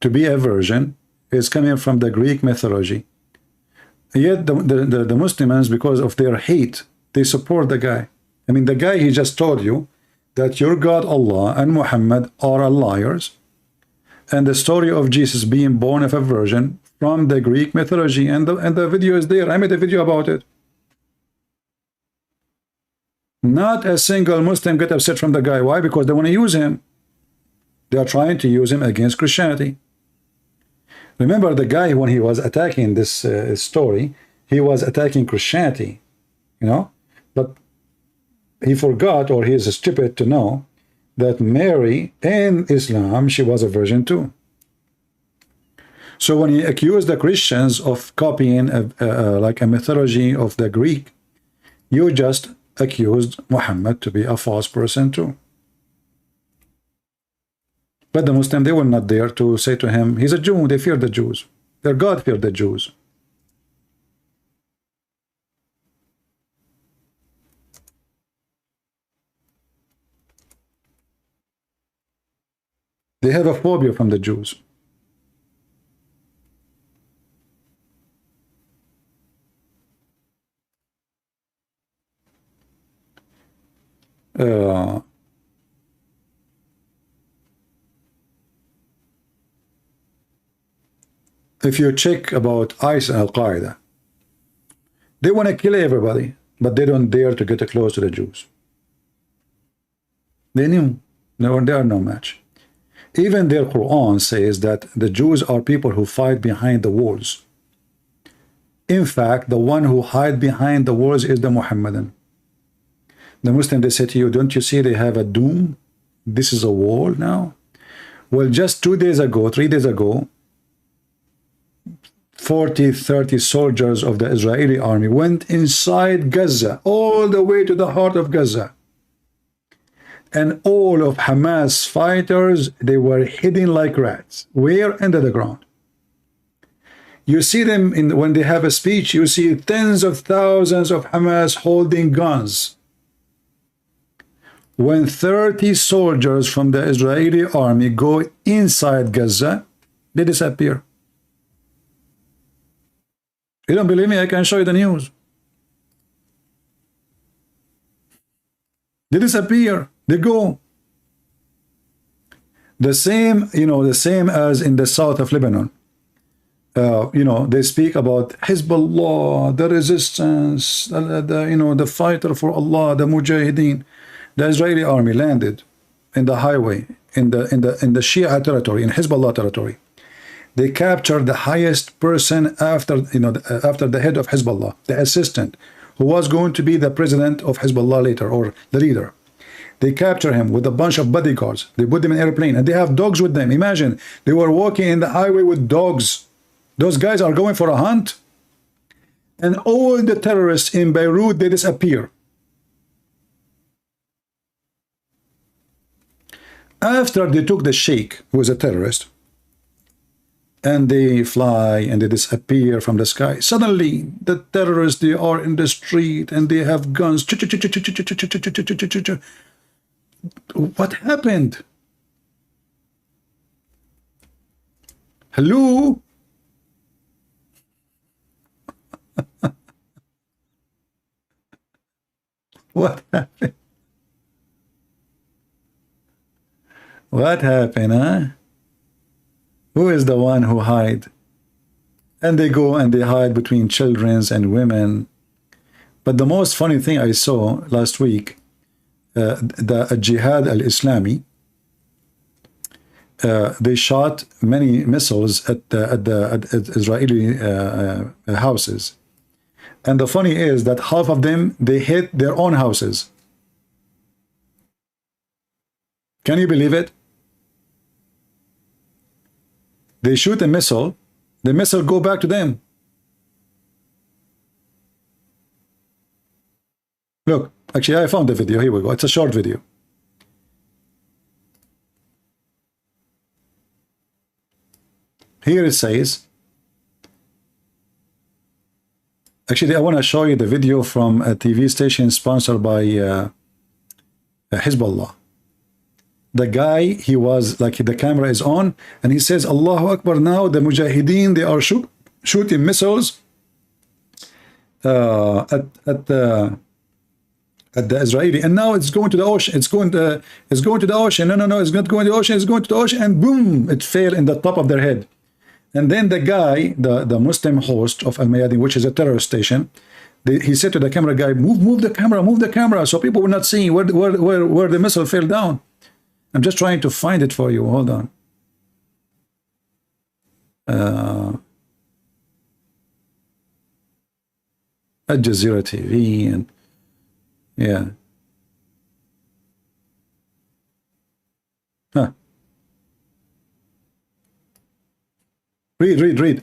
to be a virgin is coming from the Greek mythology. Yet the Muslims, because of their hate, they support the guy. I mean, the guy, he just told you that your God Allah and Muhammad are liars, and the story of Jesus being born of a virgin from the Greek mythology, and the video is there. I made a video about it. Not a single Muslim get upset from the guy. Why? Because they want to use him. They are trying to use him against Christianity. Remember the guy, when he was attacking this story, he was attacking Christianity, you know, but he forgot, or he is stupid to know, that Mary in Islam, she was a virgin too. So when he accused the Christians of copying like a mythology of the Greek, you just accused Muhammad to be a false person too. But the Muslim, they were not there to say to him, he's a Jew. They fear the Jews. Their God feared the Jews. They have a phobia from the Jews. If you check about ISIS and Al-Qaeda, they want to kill everybody, but they don't dare to get close to the Jews. They knew they are no match. Even their Quran says that the Jews are people who fight behind the walls. In fact, the one who hide behind the walls is the Muhammadan. The Muslim, they say to you, don't you see they have a doom? This is a wall now. Well, just 2 days ago, 3 days ago, 30 soldiers of the Israeli army went inside Gaza, all the way to the heart of Gaza. And all of Hamas fighters, they were hidden like rats. Where? Under the ground. You see them when they have a speech, you see tens of thousands of Hamas holding guns. When 30 soldiers from the Israeli army go inside Gaza, they disappear. You don't believe me? I can show you the news. They disappear. They go. The same, you know, the same as in the south of Lebanon. You know, they speak about Hezbollah, the resistance, the fighter for Allah, the Mujahideen. The Israeli army landed in the highway, in the Shia territory, in Hezbollah territory. They captured the highest person after the head of Hezbollah, the assistant, who was going to be the president of Hezbollah later, or the leader. They capture him with a bunch of bodyguards. They put them in an airplane, and they have dogs with them. Imagine, they were walking in the highway with dogs. Those guys are going for a hunt. And all the terrorists in Beirut, they disappear. After they took the sheikh, who was a terrorist, and they fly and they disappear from the sky, suddenly the terrorists, they are in the street and they have guns. What happened? Hello? What happened? What happened, huh? Who is the one who hide? And they go and they hide between children and women. But the most funny thing I saw last week, the Jihad al-Islami, they shot many missiles at Israeli houses. And the funny is that half of them, they hit their own houses. Can you believe it? They shoot a missile, the missile go back to them. Look, actually I found the video. Here we go. It's a short video. Here it says, actually I want to show you the video from a TV station sponsored by Hezbollah. The guy, he was like, the camera is on and he says, Allahu Akbar. Now the Mujahideen, they are shooting missiles at the Israeli, and now it's going to the ocean. It's going to the ocean. No, it's not going to the ocean. It's going to the ocean, and boom, it fell in the top of their head. And then the guy, the Muslim host of Al Mayadin, which is a terrorist station, he said to the camera guy, move the camera, so people will not see where the missile fell down. I'm just trying to find it for you. Hold on. Al Jazeera TV, and yeah. Huh. Read.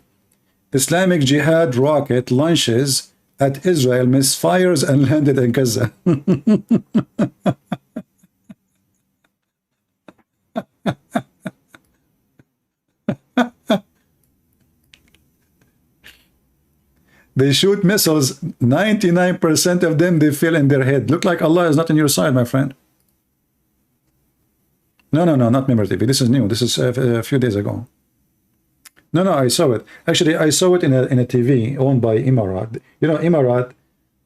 Islamic Jihad rocket launches at Israel, misfires and landed in Gaza. They shoot missiles, 99% of them, they fell in their head. Look like Allah is not on your side, my friend. No, not Member TV. This is new. This is a few days ago. No, I saw it. Actually, I saw it in a TV owned by Emirat. You know, Emirat,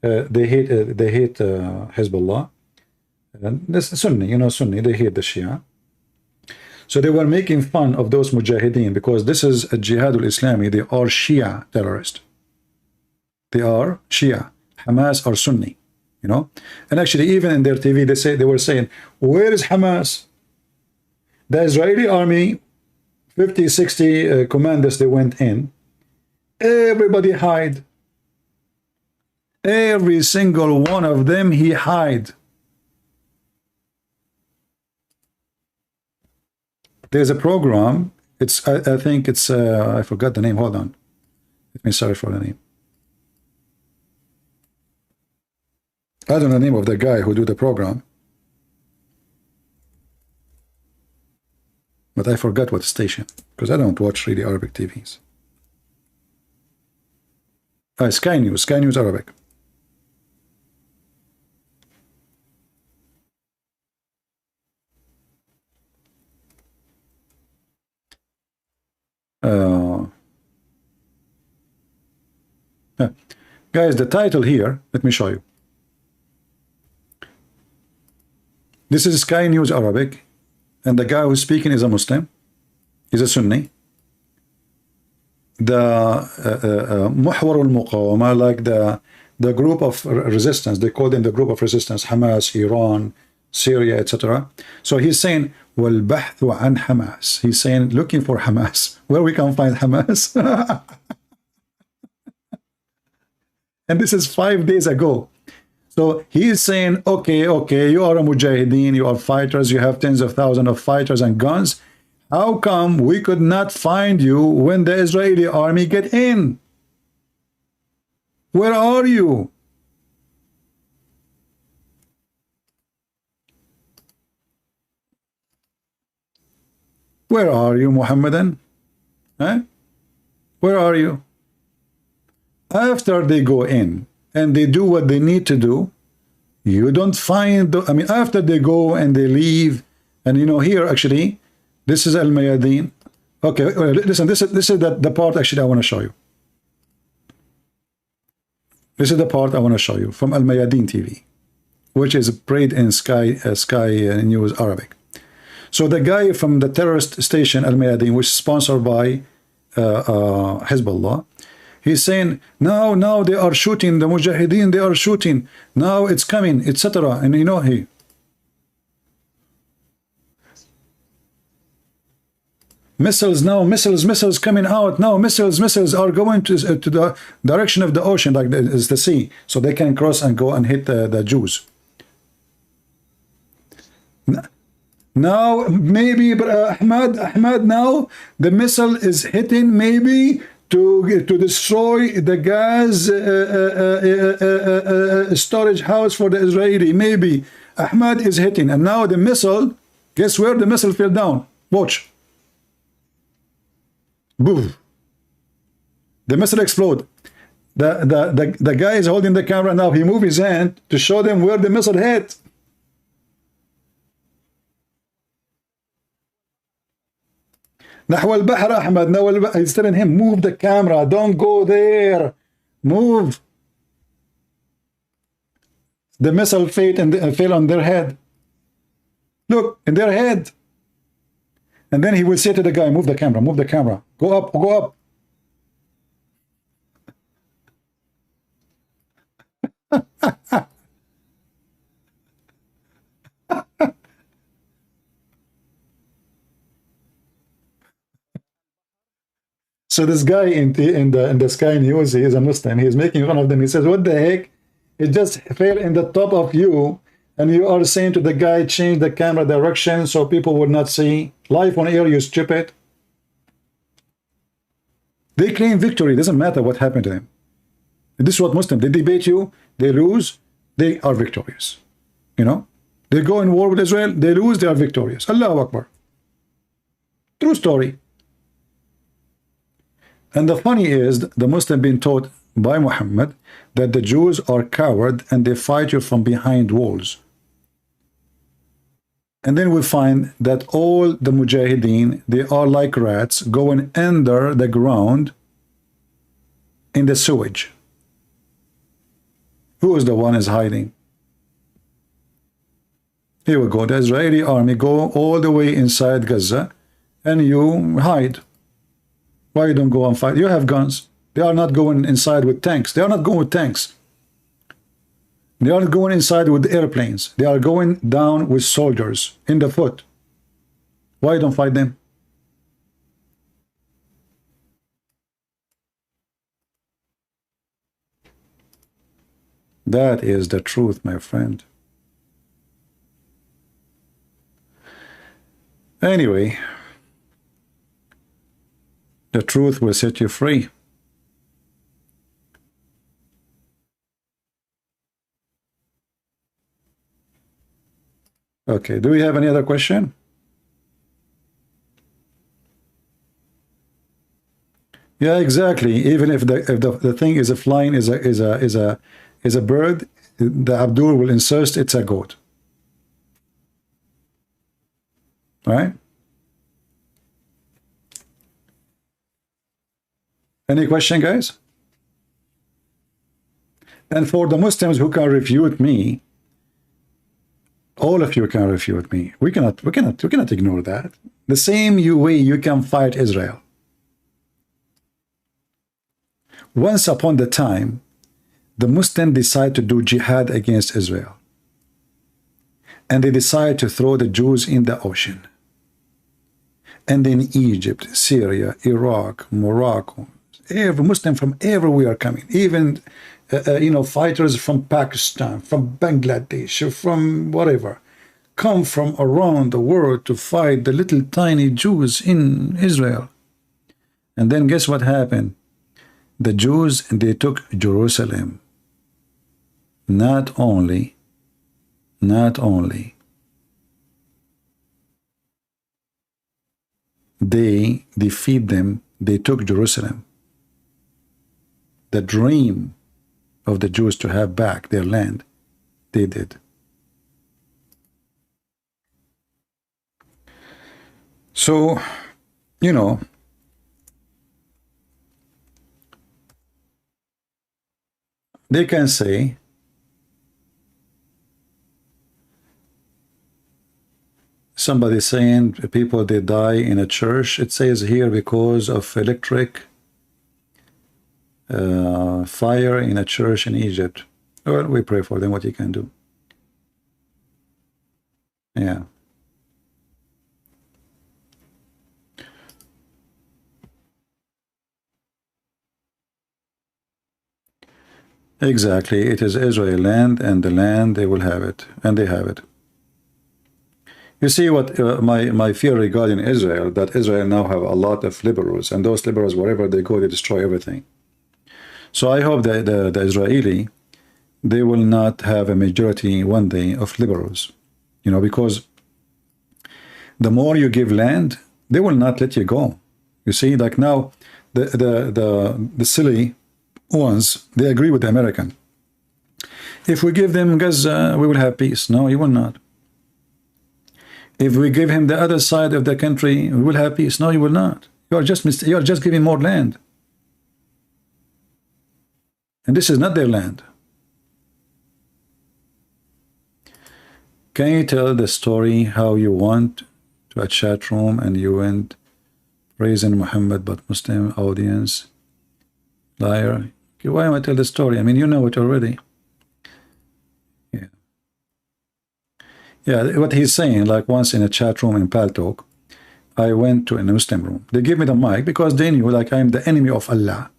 they hate Hezbollah. This Sunni, you know, Sunni, they hate the Shia. So they were making fun of those Mujahideen because this is a Jihad al-Islami. They are Shia terrorists. They are Shia. Hamas are Sunni, you know. And actually, even in their TV, they were saying, where is Hamas? The Israeli army, 50, 60 commanders, they went in. Everybody hide. Every single one of them, he hide. There's a program. It's I think it's I forgot the name. Hold on. Let me search for the name. I don't know the name of the guy who do the program, but I forgot what station because I don't watch really Arabic TVs. Sky News Arabic. Guys, the title here, let me show you. This is Sky News Arabic, and the guy who's speaking is a Muslim. He's a Sunni. The Muhwar al-Muqawama, like the group of resistance, they call them the group of resistance, Hamas, Iran, Syria, etc. So he's saying, وَالْبَحْثُ عَنْ Hamas. He's saying, looking for Hamas. Where we can find Hamas? And this is 5 days ago. So he's saying, okay, you are a Mujahideen, you are fighters, you have tens of thousands of fighters and guns. How come we could not find you when the Israeli army get in? Where are you? Where are you, Muhammadan? Huh? Where are you? After they go in and they do what they need to do, you don't find, I mean, after they go and they leave, and you know, here actually, this is Al Mayadin. Okay, listen, this is the part actually I want to show you. This is the part I want to show you from Al Mayadin TV. which is prayed in Sky News Arabic. So the guy from the terrorist station Al Mayadin, which is sponsored by Hezbollah, he's saying now they are shooting the Mujahideen, they are shooting, now it's coming, etc. And you know, missiles coming out now, missiles are going to the direction of the ocean, like is the sea, so they can cross and go and hit the Jews. Now maybe, but Ahmad, now the missile is hitting maybe to destroy the gas storage house for the Israeli. Maybe Ahmad is hitting, and now the missile, guess where the missile fell down? Watch. Boom. The missile explode. The guy is holding the camera now. He moves his hand to show them where the missile hit. نحو البحر أحمد. Now he's telling him, move the camera, don't go there, move. The missile fell on their head. Look, in their head. And then he will say to the guy, move the camera, go up, go up. So this guy in the Sky News, he is a Muslim, he is making fun of them. He says, what the heck, it just fell in the top of you, and you are saying to the guy, change the camera direction so people would not see. Live on air, you stupid. They claim victory. Doesn't matter what happened to them. This is what Muslims, they debate you, they lose, they are victorious. You know, they go in war with Israel, they lose, they are victorious. Allahu Akbar. True story. And the funny is, the Muslim being taught by Muhammad that the Jews are coward and they fight you from behind walls. And then we find that all the Mujahideen, they are like rats going under the ground in the sewage. Who is the one is hiding? Here we go. The Israeli army go all the way inside Gaza and you hide. Why you don't go and fight? You have guns. They are not going inside with tanks. They are not going with tanks. They are going inside with airplanes. They are going down with soldiers in the foot. Why don't fight them? That is the truth, my friend. Anyway, the truth will set you free. Okay, do we have any other question? Yeah, exactly. Even if the thing is a flying is a bird, the Abdul will insist it's a goat. Right? Any question, guys? And for the Muslims who can refute me, all of you can refute me. We cannot ignore that. The same way you can fight Israel. Once upon the time, the Muslims decide to do jihad against Israel. And they decide to throw the Jews in the ocean. And in Egypt, Syria, Iraq, Morocco, every Muslim from everywhere coming, even fighters from Pakistan, from Bangladesh, from whatever, come from around the world to fight the little tiny Jews in Israel. And then guess what happened? The Jews, they took Jerusalem. Not only they defeat them, they took Jerusalem. The dream of the Jews to have back their land, they did. So, you know, they can say Somebody saying people they die in a church. It says here because of electric fire in a church in Egypt. Well, we pray for them. What you can do? Yeah. Exactly. It is Israel land, and the land they will have it, and they have it. You see what my fear regarding Israel, that Israel now have a lot of liberals, and those liberals, wherever they go, they destroy everything. So I hope that the Israeli, they will not have a majority one day of liberals, you know, because the more you give land, they will not let you go. You see, like now, the silly ones, they agree with the American. If we give them Gaza, we will have peace. No, you will not. If we give him the other side of the country, we will have peace. No, you will not. You are just giving more land. And this is not their land. Can you tell the story how you went to a chat room and you went praising Muhammad but Muslim audience? Liar. Okay, why am I tell the story? I mean, you know it already. Yeah. Yeah, what he's saying, like once in a chat room in Paltalk, I went to a Muslim room. They gave me the mic because they knew like I'm the enemy of Allah.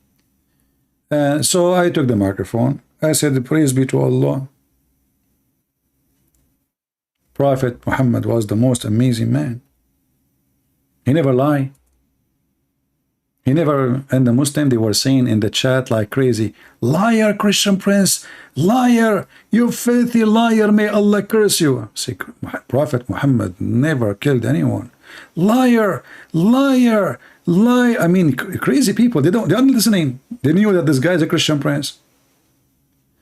So I took the microphone. I said, praise be to Allah. Prophet Muhammad was the most amazing man. He never lied. He never, and the Muslim, they were saying in the chat like crazy, liar, Christian Prince, liar, you filthy liar, may Allah curse you. See, Prophet Muhammad never killed anyone. Liar, liar, lie. I mean, crazy people, they're not listening. They knew that this guy is a Christian Prince.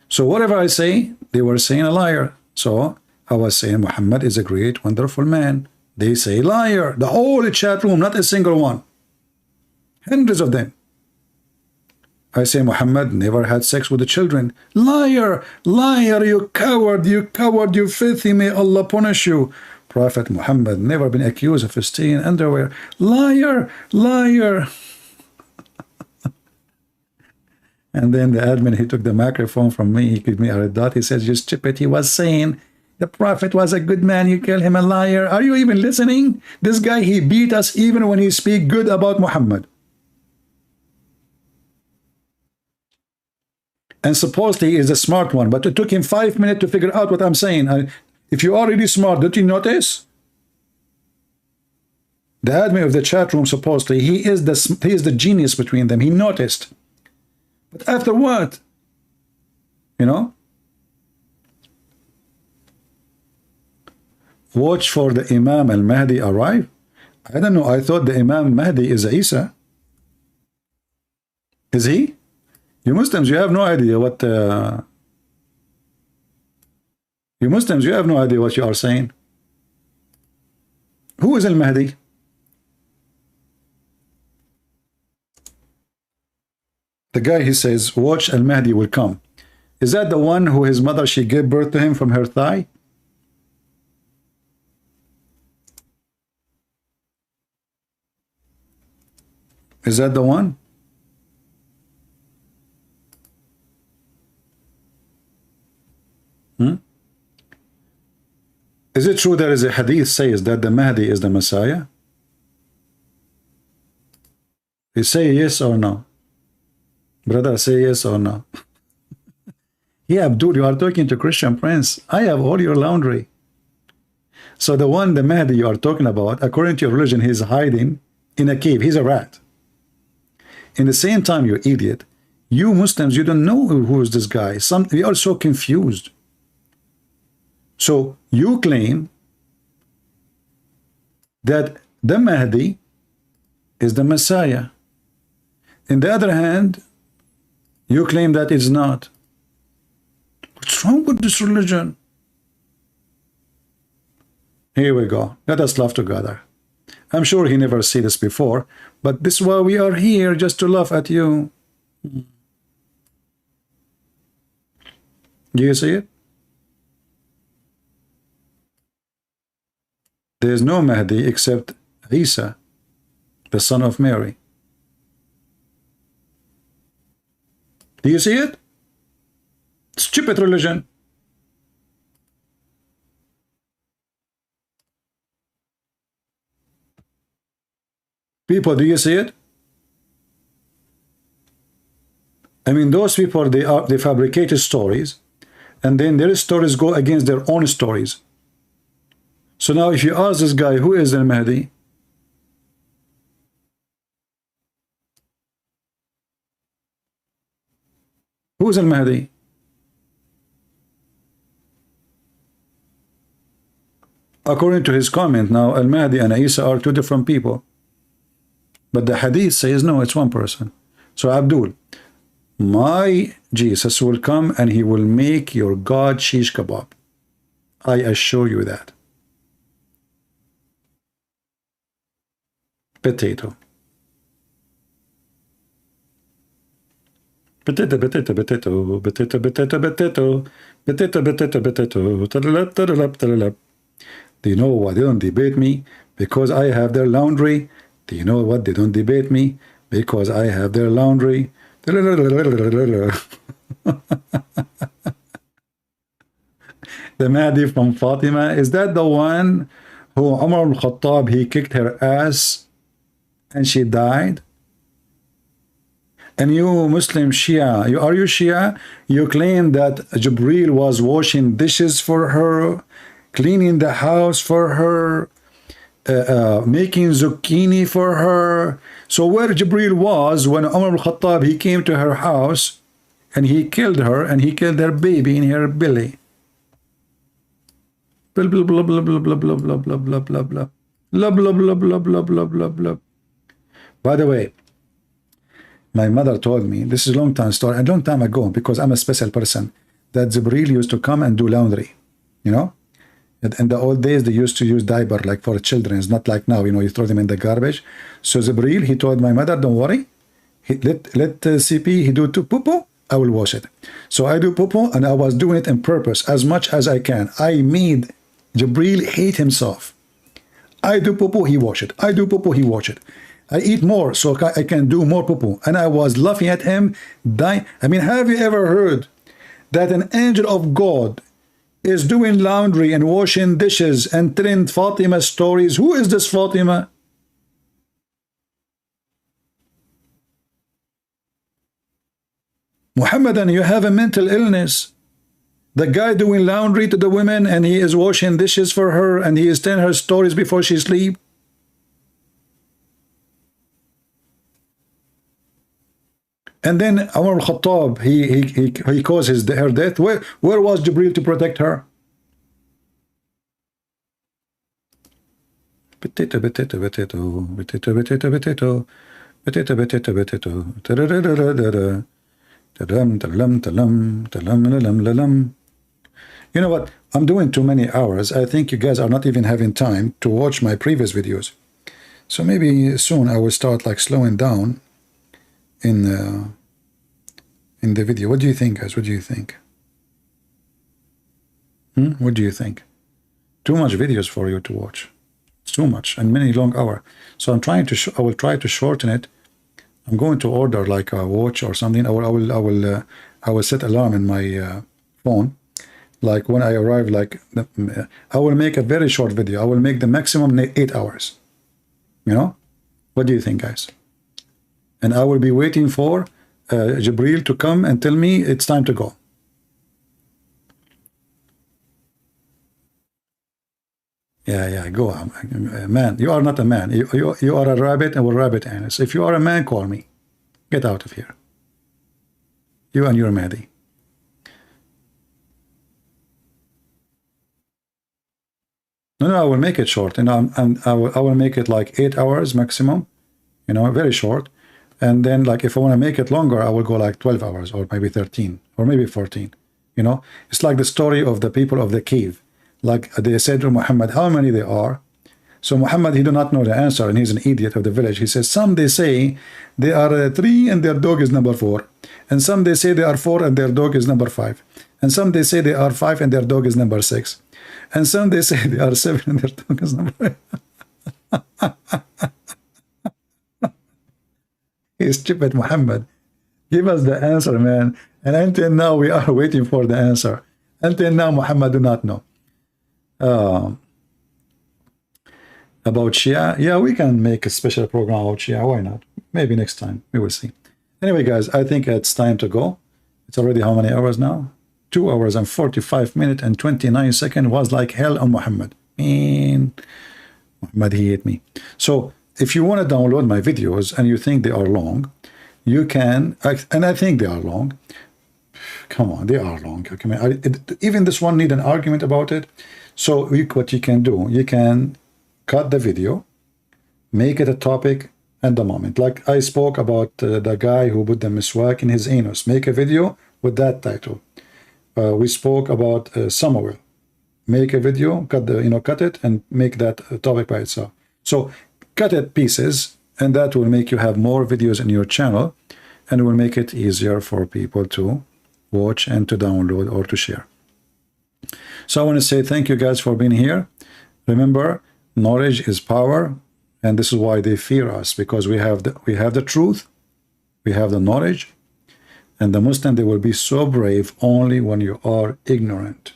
So whatever I say, they were saying a liar. So I was saying Muhammad is a great, wonderful man. They say liar. The whole chat room, not a single one. Hundreds of them. I say Muhammad never had sex with the children. Liar, liar, you coward, you filthy, may Allah punish you. Prophet Muhammad never been accused of stealing underwear. Liar, liar. And then the admin, he took the microphone from me, he gave me a red dot, he says, you stupid, he was saying the Prophet was a good man, you call him a liar. Are you even listening? This guy, he beat us even when he speak good about Muhammad. And supposedly he is a smart one, but it took him 5 minutes to figure out what I'm saying. If you are really smart, don't you notice? The admin of the chat room, supposedly, he is the genius between them. He noticed. But after what? You know? Watch for the Imam al-Mahdi arrive. I don't know. I thought the Imam Mahdi is Isa. Is he? You Muslims, you have no idea what you Muslims, you have no idea what you are saying. Who is al-Mahdi? The guy, he says, watch al-Mahdi will come. Is that the one who his mother, she gave birth to him from her thigh? Is that the one? Is it true there is a hadith says that the Mahdi is the Messiah? You say yes or no? Brother, say yes or no? Yeah, Abdul, you are talking to Christian Prince. I have all your laundry. So the one, the Mahdi you are talking about, according to your religion, he's hiding in a cave. He's a rat. In the same time, you idiot, you Muslims, you don't know who is this guy. We are so confused. So you claim that the Mahdi is the Messiah. On the other hand, you claim that it's not. What's wrong with this religion? Here we go. Let us laugh together. I'm sure he never see this before, but this is why we are here, just to laugh at you. Do you see it? there is no Mahdi except Isa, the son of Mary. Do you see it? Stupid religion. People, do you see it? I mean, those people, they fabricated stories, and then their stories go against their own stories. So now if you ask this guy, who is al-Mahdi? Who is al-Mahdi? According to his comment, now al-Mahdi and Isa are two different people. But the hadith says, no, it's one person. So Abdul, my Jesus will come and he will make your God shish kebab. I assure you that. Potato. Potato, potato, potato, potato, potato, potato, potato, potato, potato. Do you know why they don't debate me? Because I have their laundry. Do you know what? They don't debate me because I have their laundry. The Mahdi from Fatima, is that the one who Umar al-Khattab, he kicked her ass and she died? And you Muslim Shia, are you Shia? You claim that Jibreel was washing dishes for her, cleaning the house for her, making zucchini for her. So where Jibreel was when Umar al-Khattab, he came to her house and he killed her and he killed her baby in her belly. Blah blah blah blah blah blah blah blah blah blah blah blah blah blah blah blah blah blah blah blah. By the way, my mother told me, this is a long time story, a long time ago, because I'm a special person, that Jibreel used to come and do laundry, you know. In the old days, they used to use diaper like for children. It's not like now, you know, you throw them in the garbage. So Jibreel, he told my mother, don't worry, let CP, he do poo-poo, I will wash it. So I do poo-poo, and I was doing it on purpose as much as I can. I made Jibreel hate himself. I do poo-poo, he wash it. I do poo-poo, he wash it. I eat more so I can do more poo-poo. And I was laughing at him, dying. I mean, have you ever heard that an angel of God is doing laundry and washing dishes and telling Fatima stories? Who is this Fatima? Muhammadan, you have a mental illness. The guy doing laundry to the women and he is washing dishes for her and he is telling her stories before she sleeps. And then Umar al-Khattab, he caused her death. Where was Jibreel to protect her? Potato, potato, potato, potato, potato, potato, potato, potato, potato. You know what? I'm doing too many hours. I think you guys are not even having time to watch my previous videos. So maybe soon I will start like slowing down in the video. What do you think, guys? What do you think? What do you think? Too much videos for you to watch. It's too much and many long hours. So I'm trying to. I will try to shorten it. I'm going to order like a watch or something. I will set alarm in my phone. Like when I arrive, like I will make a very short video. I will make the maximum 8 hours. You know? What do you think, guys? And I will be waiting for Jibreel to come and tell me it's time to go. Yeah, go on. Man, you are not a man. You are a rabbit and we're rabbit anus. If you are a man, call me. Get out of here. You and your Mahdi. No, I will make it short. And I will make it like 8 hours maximum. You know, very short. And then like if I want to make it longer, I will go like 12 hours or maybe 13 or maybe 14. You know, it's like the story of the people of the cave. Like they said to Muhammad, how many they are? So Muhammad, he do not know the answer, and he's an idiot of the village. He says, some they say they are 3 and their dog is number 4. And some they say they are 4 and their dog is number 5. And some they say they are 5 and their dog is number 6. And some they say they are 7 and their dog is number 8. He's stupid, Muhammad. Give us the answer, man. And until now, we are waiting for the answer. Until now, Muhammad do not know. About Shia, yeah, we can make a special program about Shia. Why not? Maybe next time. We will see. Anyway, guys, I think it's time to go. It's already how many hours now? 2 hours and 45 minutes and 29 seconds. Was like hell on Muhammad. Man, Muhammad, he hate me. So if you want to download my videos and you think they are long, you can, and I think they are long. Come on, they are long. Even this one need an argument about it. So what you can do, you can cut the video, make it a topic at the moment. Like I spoke about the guy who put the miswak in his anus. Make a video with that title. We spoke about Samuel. Make a video, cut it, and make that a topic by itself. So cut it pieces, and that will make you have more videos in your channel, and it will make it easier for people to watch and to download or to share. So I want to say thank you guys for being here. Remember, knowledge is power, and this is why they fear us, because we have the truth, we have the knowledge, and the Muslim, they will be so brave only when you are ignorant.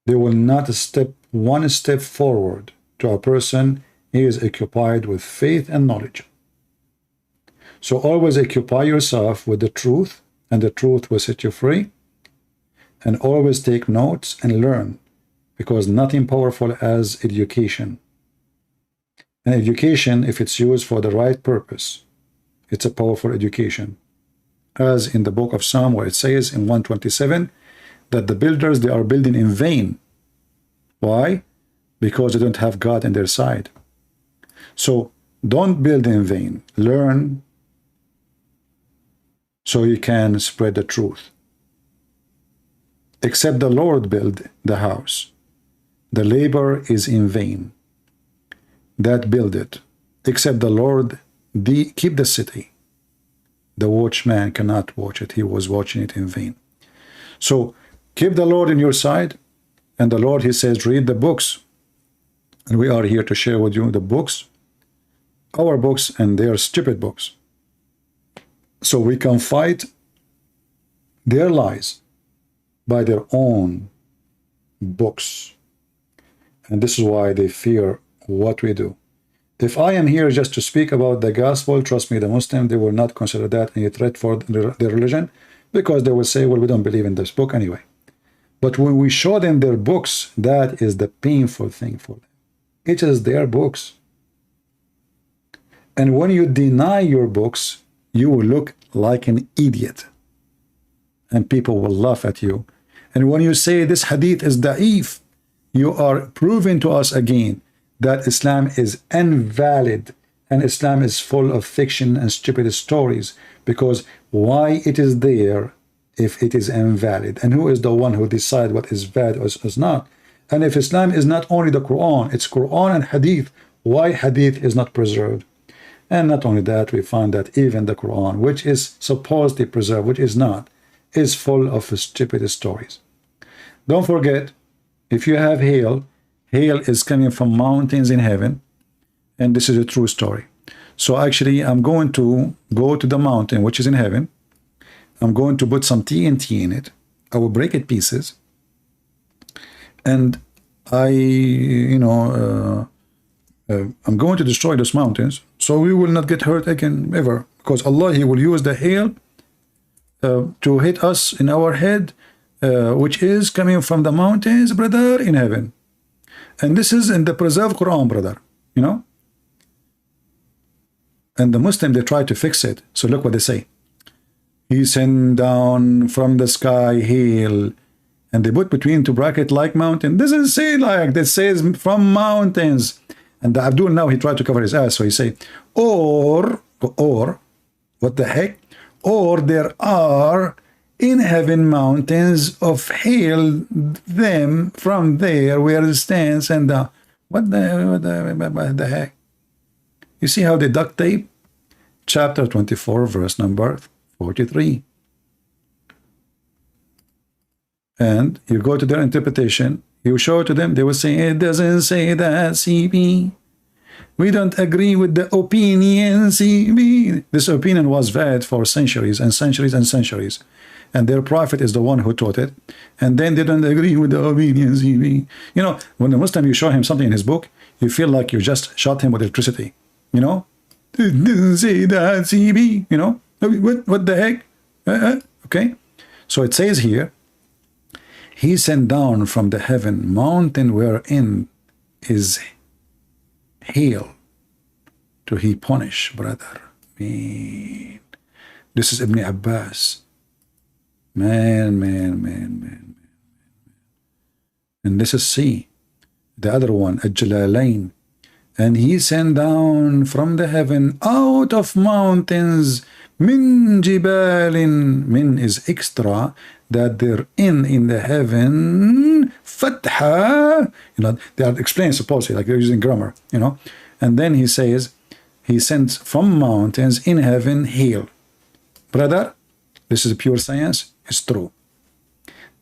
They will not step one step forward to a person he is occupied with faith and knowledge. So always occupy yourself with the truth, and the truth will set you free. And always take notes and learn, because nothing powerful as education. And education, if it's used for the right purpose, it's a powerful education. As in the book of Psalm, where it says in 127 that the builders, they are building in vain. Why? Because they don't have God on their side. So don't build in vain. Learn so you can spread the truth. Except the Lord build the house, the labor is in vain that build it. Except the Lord keep the city, the watchman cannot watch it. He was watching it in vain. So keep the Lord in your side, and the Lord, he says, read the books. And we are here to share with you the books, our books, and they are stupid books. So we can fight their lies by their own books. And this is why they fear what we do. If I am here just to speak about the gospel, trust me, the Muslim, they will not consider that any threat for their religion, because they will say, well, we don't believe in this book anyway. But when we show them their books, that is the painful thing for them. It is their books. And when you deny your books, you will look like an idiot. And people will laugh at you. And when you say this hadith is da'if, you are proving to us again that Islam is invalid, and Islam is full of fiction and stupid stories. Because why it is there if it is invalid? And who is the one who decides what is valid or is not? And if Islam is not only the Quran, it's Quran and hadith, why hadith is not preserved? And not only that, we find that even the Quran, which is supposedly preserved, which is not, is full of stupid stories. Don't forget, if you have hail, hail is coming from mountains in heaven, and this is a true story. So actually, I'm going to go to the mountain, which is in heaven. I'm going to put some TNT in it. I will break it pieces. And I'm going to destroy those mountains, so we will not get hurt again ever. Because Allah, he will use the hail to hit us in our head, which is coming from the mountains, brother, in heaven. And this is in the preserved Quran, brother, you know. And the Muslim, they try to fix it. So look what they say. He sent down from the sky hail, and they put between two brackets like mountain. This is say like, this says from mountains. And the Abdul now, he tried to cover his ass, so he say, or, what the heck? Or there are in heaven mountains of hail, them from there where it stands, and what the heck? You see how they duct tape? Chapter 24, verse number 43. and you go to their interpretation, you show it to them, they will say, it doesn't say that, CB. We don't agree with the opinion, CB. This opinion was valid for centuries and centuries and centuries. And their prophet is the one who taught it. And then they don't agree with the opinion, CB. You know, when the Muslim, you show him something in his book, you feel like you just shot him with electricity. You know? It doesn't say that, CB. You know? What the heck? Okay? So it says here, he sent down from the heaven mountain wherein is hail to he punish, brother. Man. This is Ibn Abbas. Man. And this is C. The other one, Al-Jalalain. And he sent down from the heaven out of mountains min jibalin. Min is extra, that they're in the heaven, fatha, you know, they are explained supposedly, like they're using grammar, you know. And then he says, he sends from mountains in heaven hail. Brother, this is pure science, it's true.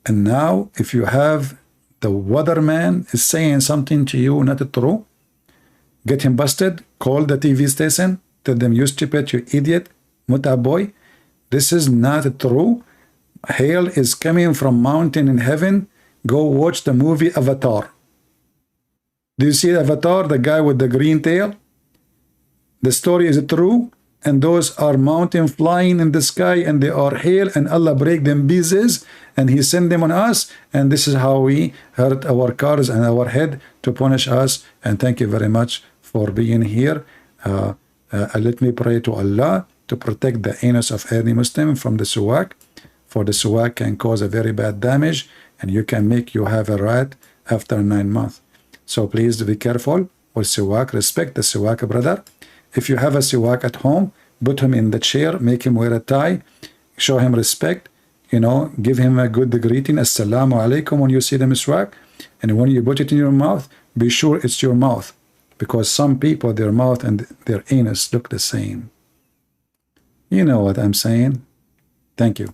And now, if you have the weatherman is saying something to you not true, get him busted, call the TV station, tell them, you stupid, you idiot, muta boy, this is not true. Hail is coming from mountain in heaven. Go watch the movie Avatar. Do you see Avatar, the guy with the green tail? The story is true, and those are mountain flying in the sky, and they are hail, and Allah break them pieces, and he send them on us, and this is how we hurt our cars and our head to punish us. And thank you very much for being here. Let me pray to Allah to protect the anus of any Muslim from the suwak. For the suwak can cause a very bad damage, and you can make you have a rat after 9 months. So please be careful with suwak. Respect the suwak, brother. If you have a suwak at home, put him in the chair, make him wear a tie, show him respect, you know, give him a good greeting, assalamu alaikum, when you see the miswak. And when you put it in your mouth, be sure it's your mouth, because some people, their mouth and their anus look the same. You know what I'm saying? Thank you.